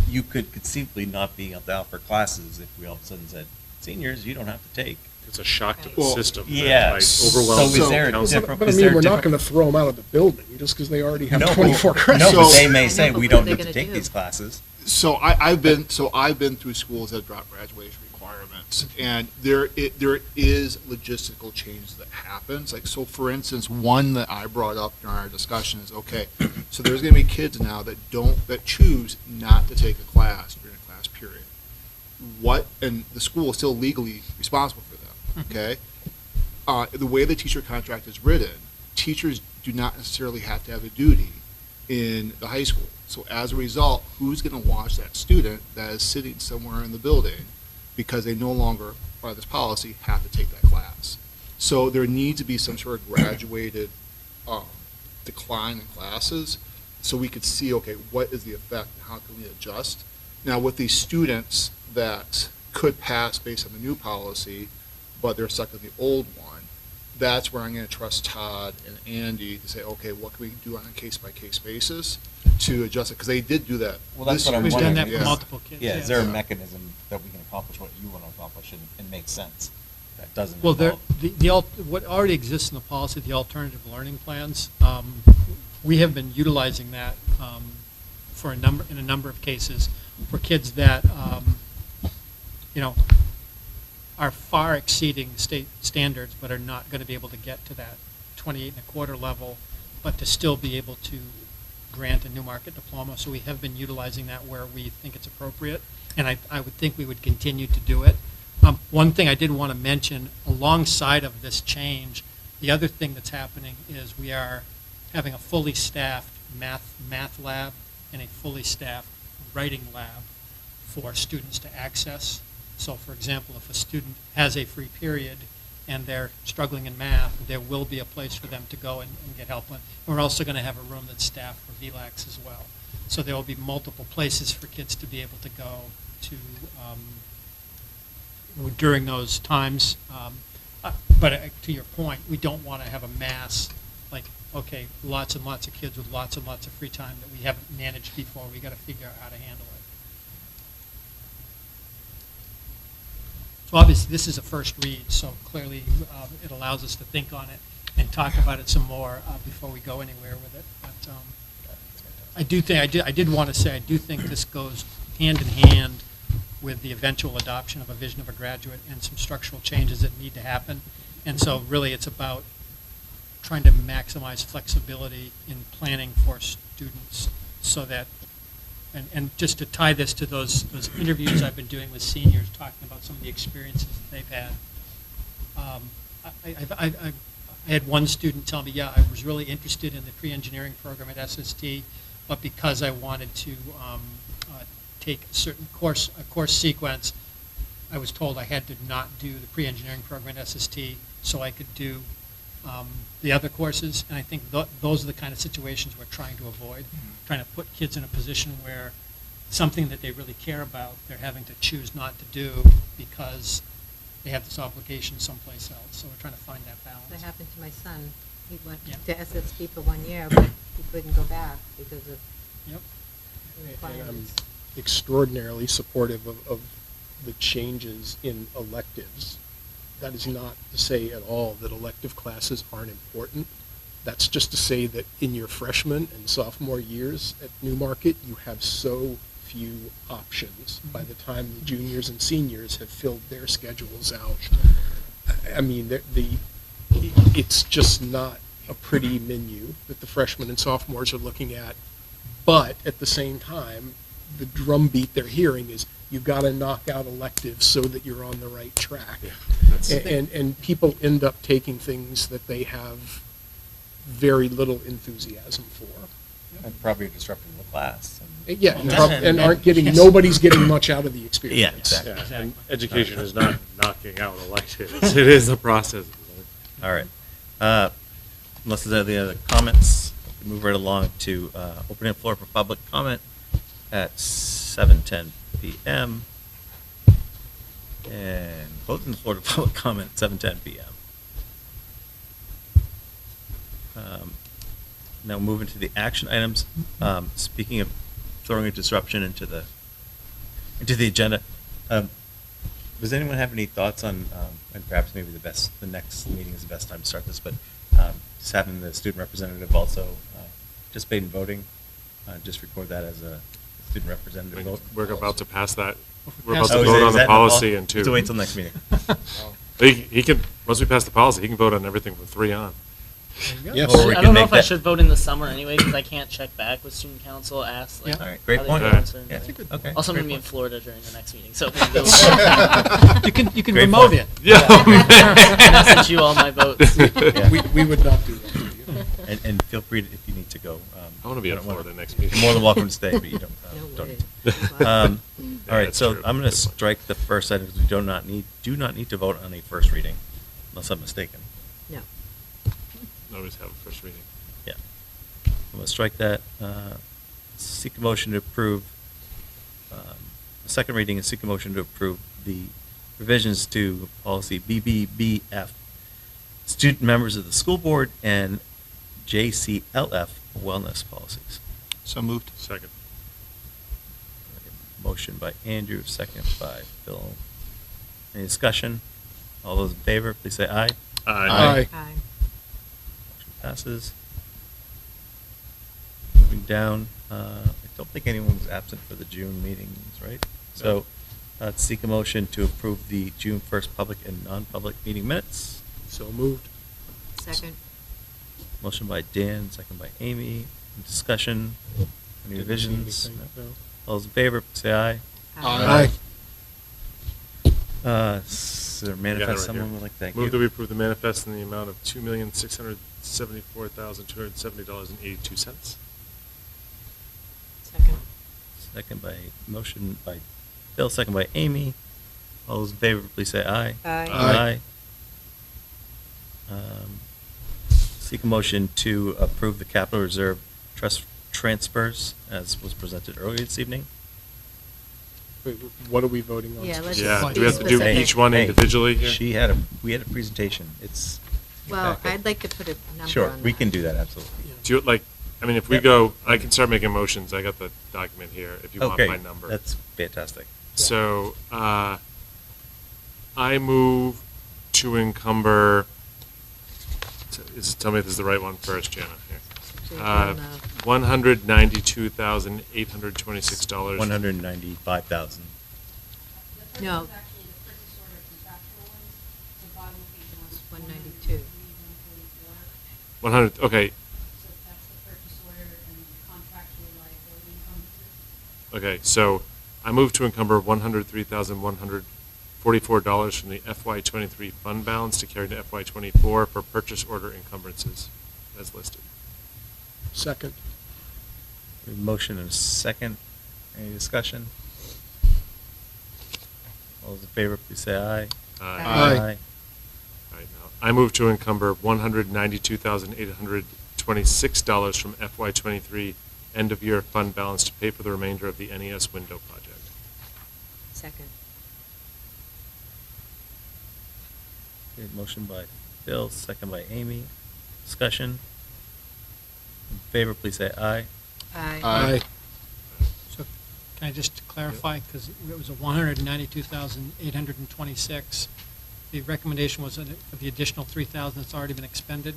you could conceivably not be able to offer classes if we all of a sudden said, seniors, you don't have to take. It's a shock to the Well, system. Yeah. That might overwhelm So is there a counselor. different- But I is mean, there a we're not different- going to throw them out of the building just because they already have No, 24 no, credits. but they I may know, say, but we what don't are they need to gonna take do? these classes. So I've been through schools that drop graduation requirements, and there is logistical change that happens. Like, so for instance, one that I brought up during our discussion is, okay, so there's going to be kids now that choose not to take a class during a class period. And the school is still legally responsible for them. Okay, the way the teacher contract is written, teachers do not necessarily have to have a duty in the high school. So as a result, who's going to watch that student that is sitting somewhere in the building because they no longer, by this policy, have to take that class? So there needs to be some sort of graduated decline in classes so we could see, okay, what is the effect and how can we adjust? Now, with these students that could pass based on the new policy, but they're stuck in the old one, that's where I'm going to trust Todd and Andy to say, okay, what can we do on a case-by-case basis to adjust it? Because they did do that. Well, that's this what year. I'm We've done wondering. that for Yeah. multiple kids. Yeah, is there a Yeah. mechanism that we can accomplish what you want to accomplish and make sense? That doesn't Well, involve. what already exists in the policy, the alternative learning plans, we have been utilizing that in a number of cases for kids that are far exceeding state standards, but are not going to be able to get to that 28.25 level, but to still be able to grant a Newmarket diploma. So we have been utilizing that where we think it's appropriate, and I would think we would continue to do it. One thing I did want to mention alongside of this change, the other thing that's happening is we are having a fully staffed math lab and a fully staffed writing lab for students to access. So for example, if a student has a free period and they're struggling in math, there will be a place for them to go and get help. And we're also going to have a room that's staffed for VLAX as well. So there will be multiple places for kids to be able to go to during those times. But to your point, we don't want to have a mass, like, okay, lots and lots of kids with lots and lots of free time that we haven't managed before. We got to figure out how to handle it. So obviously, this is a first read, so clearly it allows us to think on it and talk about it some more before we go anywhere with it. But I did want to say, I do think this goes hand in hand with the eventual adoption of a vision of a graduate and some structural changes that need to happen. And so really it's about trying to maximize flexibility in planning for students so that, and just to tie this to those interviews I've been doing with seniors, talking about some of the experiences that they've had. I had one student tell me, yeah, I was really interested in the pre-engineering program at SST, but because I wanted to take a certain course sequence, I was told I had to not do the pre-engineering program at SST so I could do the other courses. And I think those are the kind of situations we're trying to avoid, trying to put kids in a position where something that they really care about, they're having to choose not to do because they have this obligation someplace else. So we're trying to find that balance. That happened to my son. He went Yeah. to SST for 1 year, but he couldn't go back because of Yep. the And I'm requirements. extraordinarily supportive of the changes in electives. That is not to say at all that elective classes aren't important. That's just to say that in your freshman and sophomore years at Newmarket, you have so few options by the time the juniors and seniors have filled their schedules out. I mean, it's just not a pretty menu that the freshmen and sophomores are looking at. But at the same time, the drumbeat they're hearing is you've got to knock out electives so that you're on the right track. And people end up taking things that they have very little enthusiasm for. And probably disrupting the class. Yeah, and aren't getting, nobody's getting much out of the experience. Yeah, exactly. Yeah, and education is not knocking out electives. It is a process. All right. Unless there's any other comments, we can move right along to opening the floor for public comment at 7:10 p.m. and closing the floor to public comment at 7:10 p.m. Now moving to the action items. Speaking of throwing a disruption into the agenda, does anyone have any thoughts on, and perhaps maybe the next meeting is the best time to start this, but just having the student representative also participate in voting, just record that as a student representative vote. We're about to pass that. We're Pass about to it. vote is on the that policy in 2. To wait till next meeting. He can, once we pass the policy, he can vote on everything from 3 on. Yes. Or we I can don't know make if I that- should vote in the summer anyway, because I can't check back with student council, ask, like, Yeah. All right, great how they point. feel concerning Yeah, it. okay. Also, I'm great gonna be in point. Florida during the next meeting, so. You can Great remote point. in. Yeah. And I sent you all my votes. Yeah. We would not do that to you. And feel free to, if you need to go. I want to be in don't wanna- Florida next meeting. You're more than welcome to stay, but you don't. No Don't way. need to. All right, that's so true. I'm going to Good point. strike the first item because we do not need to vote on a first reading, unless I'm mistaken. No. Always have a first reading. Yeah. I'm going to strike that. Seek a motion to approve, the second reading is seek a motion to approve the revisions to policy BBBF, student members of the school board, and JCLF wellness policies. So moved. Second. Motion by Andrew, second by Phil. Any discussion? All those in favor, please say aye. Aye. Aye. Motion passes. Moving down, I don't think anyone was absent for the June meetings, right? So, seek a motion to approve the June 1st public and non-public meeting minutes. So moved. Second. Motion by Dan, second by Amy. Any discussion? Any Didn't see revisions? anything, No? no. All those in favor, please say aye. Aye. Is there a I got it manifest right someone here. would like to thank Move that you? we approve the manifest in the amount of $2,674,270.82. Second. Second by, motion by Bill, second by Amy. All those in favor, please say aye. Aye. Aye. Seek a motion to approve the capital reserve trust transfers as was presented earlier this evening. Wait, what are we voting on? Yeah, let's Yeah, just do we have to do specific. each one Hey, individually here? we had a presentation. It's. Well, packet. I'd like to put a number Sure, on we that. can do that, absolutely. Do you, like, I mean, if we Yep. go, I can start making motions. I got the document here if you want Okay, my number. that's fantastic. So, I move to encumber, tell me if this is the right one first, Jana, here. So you're on the- $192,826. $195,000. No. Actually, the purchase order contractual ones, the bottom of page 192. 100, okay, So that's the purchase order and contractual liability encumbrances. okay, so I move to encumber $103,144 from the FY23 fund balance to carry to FY24 for purchase order encumbrances as listed. Second. We have a motion and a second. Any discussion? All those in favor, please say aye. Aye. All right, now, I move to encumber $192,826 from FY23 end-of-year fund balance to pay for the remainder of the NES window project. Second. Okay, motion by Bill, second by Amy. Discussion? In favor, please say aye. Aye. Aye. So can I just clarify, because it was a 192,826. The recommendation was for the additional 3,000 that's already been expended.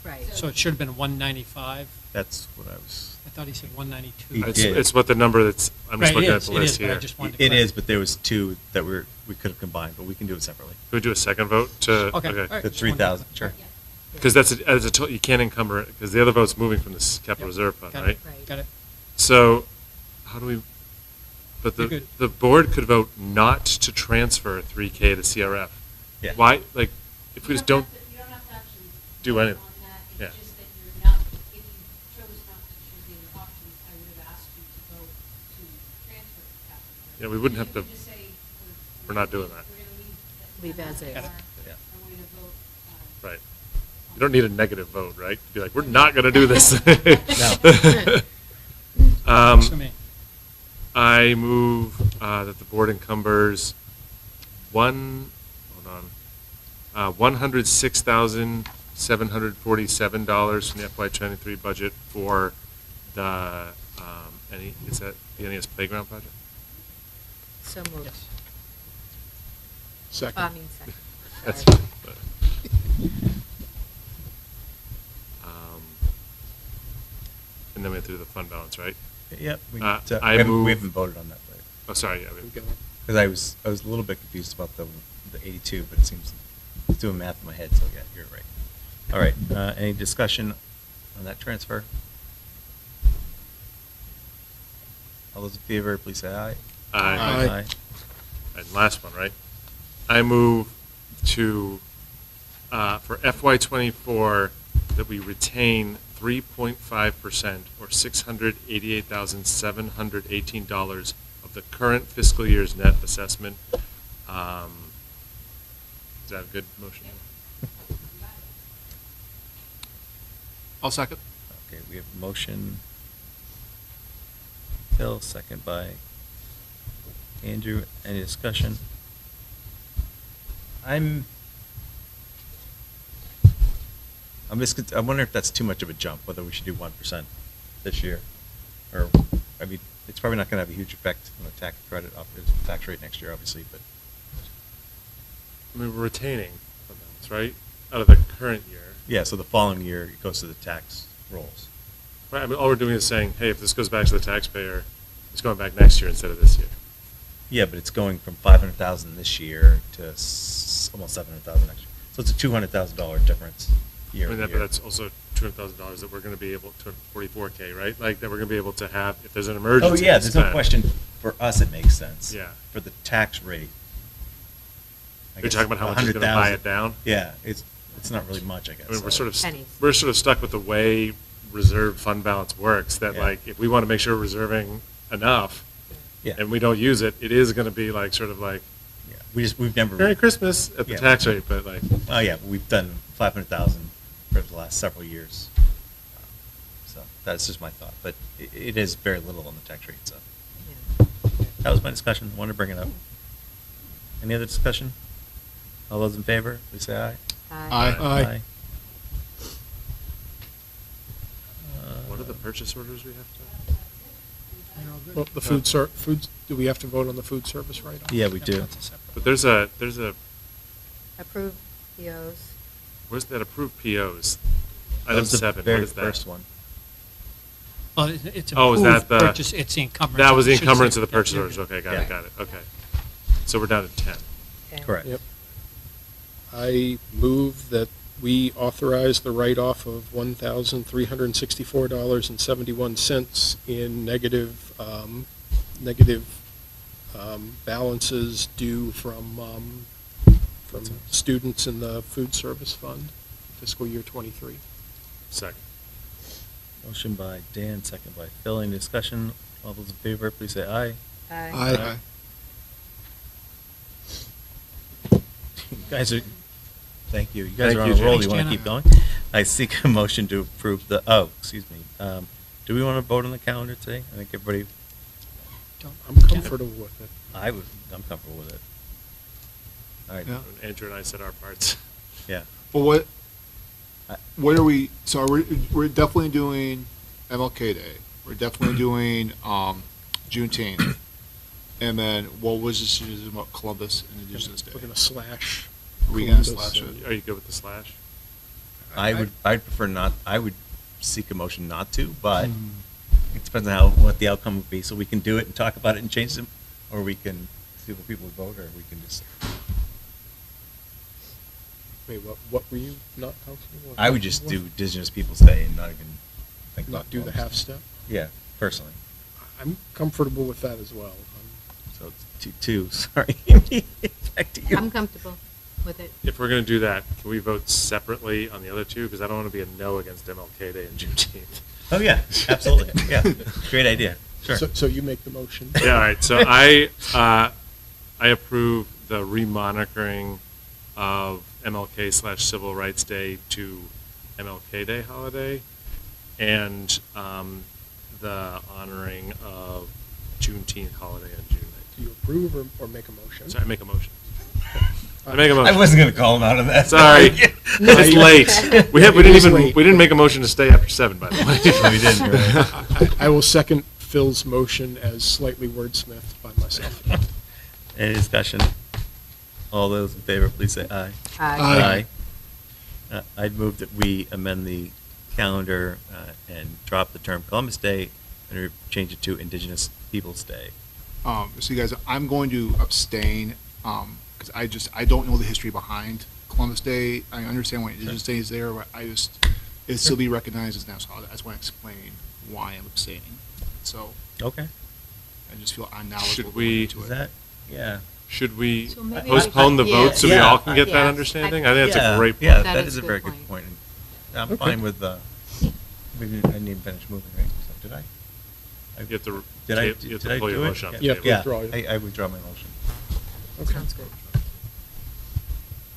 Right. So it should have been 195. That's what I was. I thought he said 192. He It's, did. it's what the number that's, I'm just Right, looking it at is, the it list is, but I here. just wanted to It clarify. is, but there was two that we could have combined, but we can do it separately. Can we do a second vote to, Okay. All right. The Just 3,000, wanted sure. Because you can't encumber it, because the other vote's moving from this capital Yep. reserve fund, Got right? it. Right. Got it. So, how do we, but You're the, good. the board could vote not to transfer 3K to CRF. Yeah. Why, like, if we just don't, You don't have to actually do vote anything. on that. Yeah. It's just that you're not, if you chose not to choose the other option, I would have asked you to vote to transfer to capital reserve. Yeah, we wouldn't have You to- could just say, we're not doing that. We're gonna Leave as is. that Yeah. and we're gonna vote, Right. You don't need a negative vote, right? Be like, we're not gonna do this. No. Works for me. I move that the board encumbers $106,747 from the FY23 budget for the is that the NES playground project? So moved. Yes. Second. I mean, second. That's Sorry. fine. But, and then we have to do the fund balance, right? Yep. I we move- haven't voted on that, Oh, sorry. Yeah, We go. because I was a little bit confused about the 82, but it seems I was doing math in my head, so yeah, you're right. All right. Any discussion on that transfer? All those in favor, please say aye. Aye. And last one, right? I move to, for FY24, that we retain 3.5% or $688,718 of the current fiscal year's net assessment. Is that a good motion? I'll second. Okay, we have motion. Phil, second by Andrew. Any discussion? I'm I wonder if that's too much of a jump, whether we should do 1% this year. Or, I mean, it's probably not going to have a huge effect on the tax credit, tax rate next year, obviously, but. I mean, we're retaining fund balance, right? Out of the current year. Yeah, so the following year, it goes to the tax rolls. Right, I mean, all we're doing is saying, hey, if this goes back to the taxpayer, it's going back next year instead of this year. Yeah, but it's going from 500,000 this year to almost 700,000 next year. So it's a $200,000 difference year I mean, over but year. that's also $200,000 that we're going to be able to, 44K, right? Like, that we're going to be able to have, if there's an emergency. Oh, yeah, to there's no spend. question. For us, it makes sense. Yeah. For the tax rate. I You're guess talking about how much is going to buy 100,000 it down? Yeah, it's not really much, I guess. I mean, so. Pennies. we're sort of stuck with the way reserve fund balance works, that Yeah. like, if we want to make sure we're reserving enough, Yeah. and we don't use it, it is going to be like, sort of like, Yeah, we've never. Merry Christmas at the Yeah. tax rate, but like, Oh, yeah, but we've done 500,000 for the last several years. So that's just my thought, but it is very little on the tax rate, so. Yeah. That was my discussion. Wanted to bring it up. Any other discussion? All those in favor, please say aye. Aye. Aye. what are the purchase orders we have to? Well, the foods, do we have to vote on the food service right off? Yeah, we do. That's a separate- But there's a, Approve POs. where's that approved POs? That Item was the 7, very what is that? first one. Well, it's Oh, is approved that the? purchase, it's the encumbrance. That was the It should say- encumbrance of the yeah, purchase you're orders, good. okay, got Yeah. it, okay. So we're down to 10. Okay. Correct. Yep. I move that we authorize the write-off of $1,364.71 in negative balances due from students in the food service fund, fiscal year '23. Second. Motion by Dan, second by Phil. Any discussion? All those in favor, please say aye. Aye. You guys are, thank you. You guys Thank are on you, a roll. Jane. You want to Thanks, keep going? I seek a motion to approve the, excuse me. Do we want to vote on the calendar today? I think everybody, I'm comfortable with it. I'm comfortable with it. All right. Yeah. Andrew and I said our parts. Yeah. Well, what are we, so we're definitely doing MLK Day. We're definitely doing Juneteenth. And then what was this about Columbus and Indigenous Day? We're going to slash. Are we gonna Columbus slash and- it? Are you good with the slash? I'd prefer not, I would seek a motion not to, but it depends on what the outcome would be, so we can do it and talk about it and change them, or we can see what people would vote, or we can just. Wait, what were you not comfortable with? I would just do Indigenous Peoples' Day and not even think about Not do the Columbus half Day. step? Yeah, personally. I'm comfortable with that as well. So it's two, sorry. Back to you. I'm comfortable with it. If we're going to do that, can we vote separately on the other two? Because I don't want to be a no against MLK Day and Juneteenth. Oh, yeah, absolutely, yeah, great idea, sure. So you make the motion. Yeah, all right. So I approve the remonitoring of MLK/Civil Rights Day to MLK Day holiday, and the honoring of Juneteenth holiday on June 19th. Do you approve or make a motion? So I make a motion. I make a motion. I wasn't going to call him out on that. Sorry, it's late. We late. didn't make a motion to stay after 7, by the way. No, we didn't, you're right. I will second Phil's motion as slightly wordsmithed by myself. Any discussion? All those in favor, please say aye. Aye. Aye. I'd move that we amend the calendar and drop the term Columbus Day and change it to Indigenous Peoples' Day. So you guys, I'm going to abstain, because I don't know the history behind Columbus Day. I understand why Indigenous Day is there, but it'd still be recognized as national holiday. I just want to explain why I'm abstaining. So Okay. I just feel unknowledgeable Should we- going into Is it. that, yeah. Should we So maybe postpone the yeah, vote so we yeah, all can get that yeah. understanding? I think that's a great point. Yeah, That that is is a a very good good point. point. I'm Okay. fine with, I didn't even finish moving, right? So did I? You have to, Did I, you have did to I pull your do it? motion off the You have to table. withdraw it. I withdraw my motion. Okay. Sounds good.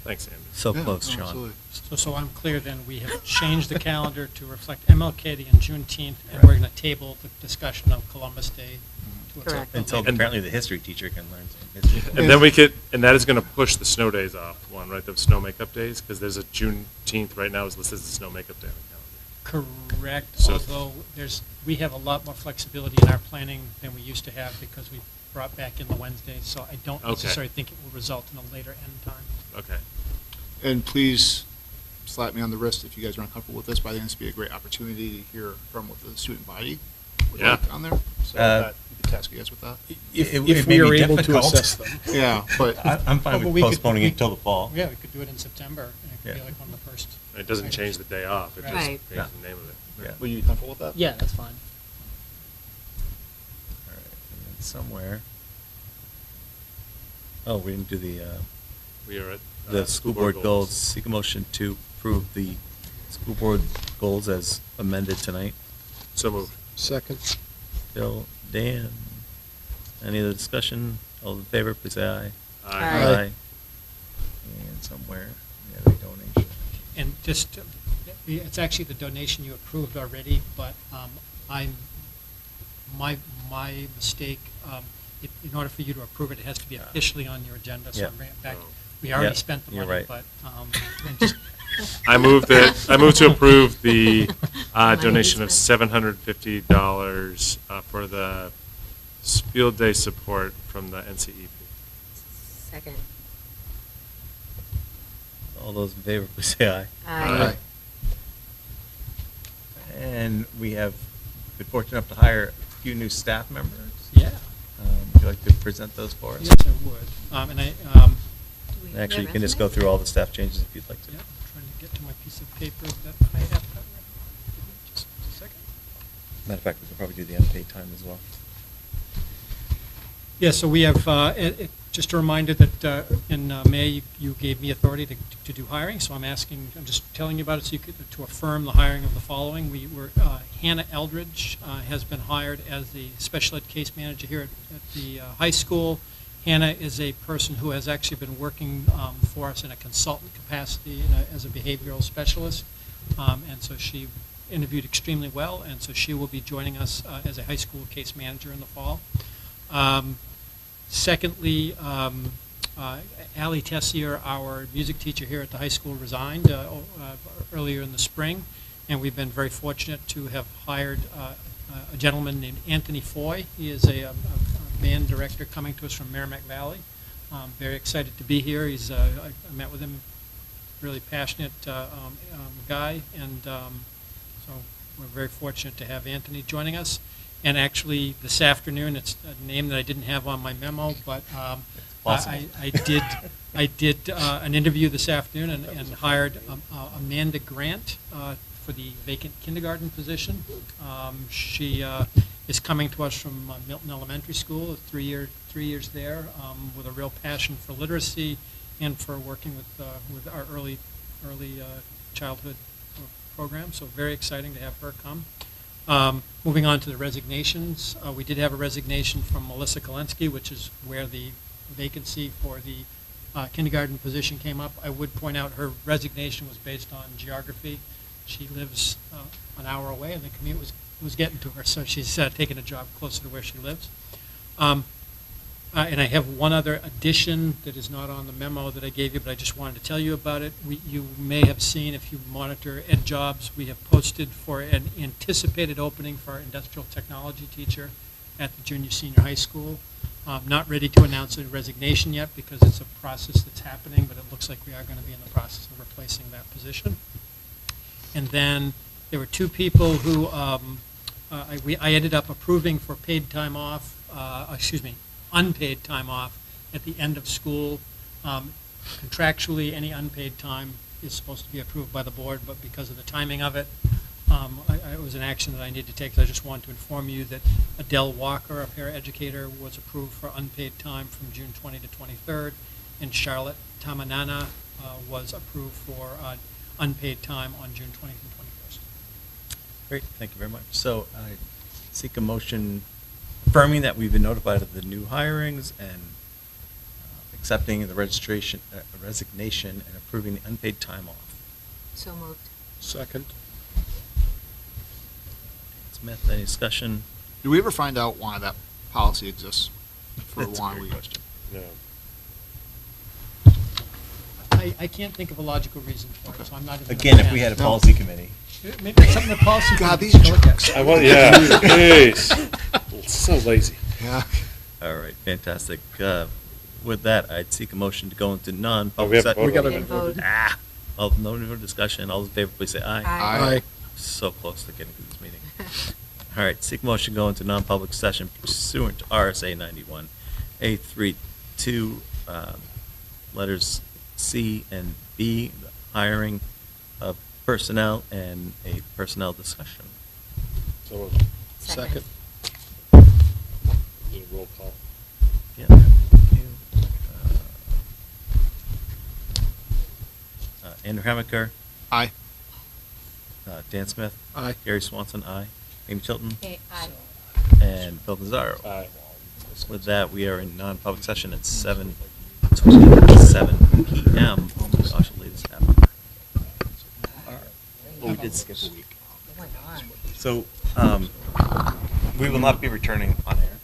Thanks, Andy. So Yeah, close, no, Sean. absolutely. So I'm clear then, we have changed the calendar to reflect MLK Day and Juneteenth, and we're going to table the discussion of Columbus Day to Correct. Until later. apparently the history teacher can learn some history. And then and that is going to push the snow days off one, right? The snow makeup days, because there's a Juneteenth right now is listed as a snow makeup day on the calendar. Correct, So- although we have a lot more flexibility in our planning than we used to have because we brought back in the Wednesdays, so I don't Okay. necessarily think it will result in a later end time. Okay. And please slap me on the wrist if you guys are uncomfortable with this, but I think this would be a great opportunity to hear from what the student body would Yeah. like on there. So Uh, that, you could task you guys with that. If It we may are be able to difficult. assess them. Yeah, but I'm Oh, fine but with we could- postponing we- it until the fall. Yeah, we could do it in September, and it could be Yeah. like one of the first. It doesn't change the day off, it just Right. changes Yeah. the name of it. Yeah. were you comfortable with that? Yeah, that's fine. All right, and then somewhere. Oh, we didn't do We are at. the school board goals. Seek a motion to approve the school board goals as amended tonight. So moved. Second. Bill, Dan, any other discussion? All in favor, please say aye. Aye. And somewhere, we have a donation. And just, it's actually the donation you approved already, but my mistake, in order for you to approve it, it has to be officially on your agenda, so Yeah. I'm bringing it back. Oh. We already Yeah, spent the you're money, right. but, and just, I move to approve the Money donation of spent. $750 for the field day support from the NCEP. Second. All those in favor, please say aye. Aye. And we have been fortunate enough to hire a few new staff members. yeah, Would you like to present those for us? yes, I would. And I, Do we have Actually, you their can just go resumes? through all the staff changes if you'd like to. yeah, I'm trying to get to my piece of paper that I have. Just a second. Matter of fact, we could probably do the unpaid time as well. Yeah, so we have, just a reminder that in May, you gave me authority to do hiring, so I'm just telling you about it so you could, to affirm the hiring of the following. Hannah Eldridge has been hired as the special ed case manager here at the high school. Hannah is a person who has actually been working for us in a consultant capacity as a behavioral specialist, and so she interviewed extremely well, and so she will be joining us as a high school case manager in the fall. Secondly, Allie Tessier, our music teacher here at the high school, resigned earlier in the spring, and we've been very fortunate to have hired a gentleman named Anthony Foy. He is a band director coming to us from Merrimack Valley. Very excited to be here. I met with him really passionate guy, and so we're very fortunate to have Anthony joining us. And actually, this afternoon, it's a name that I didn't have on my memo, but I did an interview this afternoon and hired Amanda Grant for the vacant kindergarten position. She is coming to us from Milton Elementary School, 3 years there, with a real passion for literacy and for working with our early childhood program. So very exciting to have her come. Moving on to the resignations, we did have a resignation from Melissa Kolensky, which is where the vacancy for the kindergarten position came up. I would point out her resignation was based on geography. She lives an hour away, and the commute was getting to her, so she's taken a job closer to where she lives. And I have one other addition that is not on the memo that I gave you, but I just wanted to tell you about it. You may have seen, if you monitor Ed Jobs, we have posted for an anticipated opening for our industrial technology teacher at the junior senior high school. Not ready to announce a resignation yet because it's a process that's happening, but it looks like we are going to be in the process of replacing that position. And then there were two people who I ended up approving for paid time off, unpaid time off at the end of school. Contractually, any unpaid time is supposed to be approved by the board, but because of the timing of it, it was an action that I needed to take. So I just wanted to inform you that Adele Walker, a paraeducator, was approved for unpaid time from June 20 to 23rd, and Charlotte Tamanana was approved for unpaid time on June 20th and 21st. Great, thank you very much. So I seek a motion affirming that we've been notified of the new hirings and accepting the resignation and approving the unpaid time off. So moved. Second. Smith, any discussion? Do we ever find out why that policy exists for That's a why great we? question. No. I can't think of a logical reason for it, so I'm not even. Again, if we had a policy committee. Maybe it's something the policy. God, committee these should look at. jerks. I want, yeah, jeez. So lazy. Yeah. All right, fantastic. With that, I'd seek a motion to go into Oh, we non-public. haven't We voted. gotta Vote. All, no more discussion. All in favor, please say aye. Aye. So close to getting through this meeting. All right, seek motion to go into non-public session pursuant to RSA 91A32, letters C and B, the hiring of personnel and a personnel discussion. So we'll Second. do a roll call. Yeah. Thank you. Andrew Hammaker, Aye. Dan Smith. Aye. Gary Swanson, aye. Amy Tilton. Aye. And Bill Nazaro. Aye. With that, we are in non-public session at 7:27 p.m. Gosh, the latest happen. Well, we did skip a week. So, we will not be returning on air.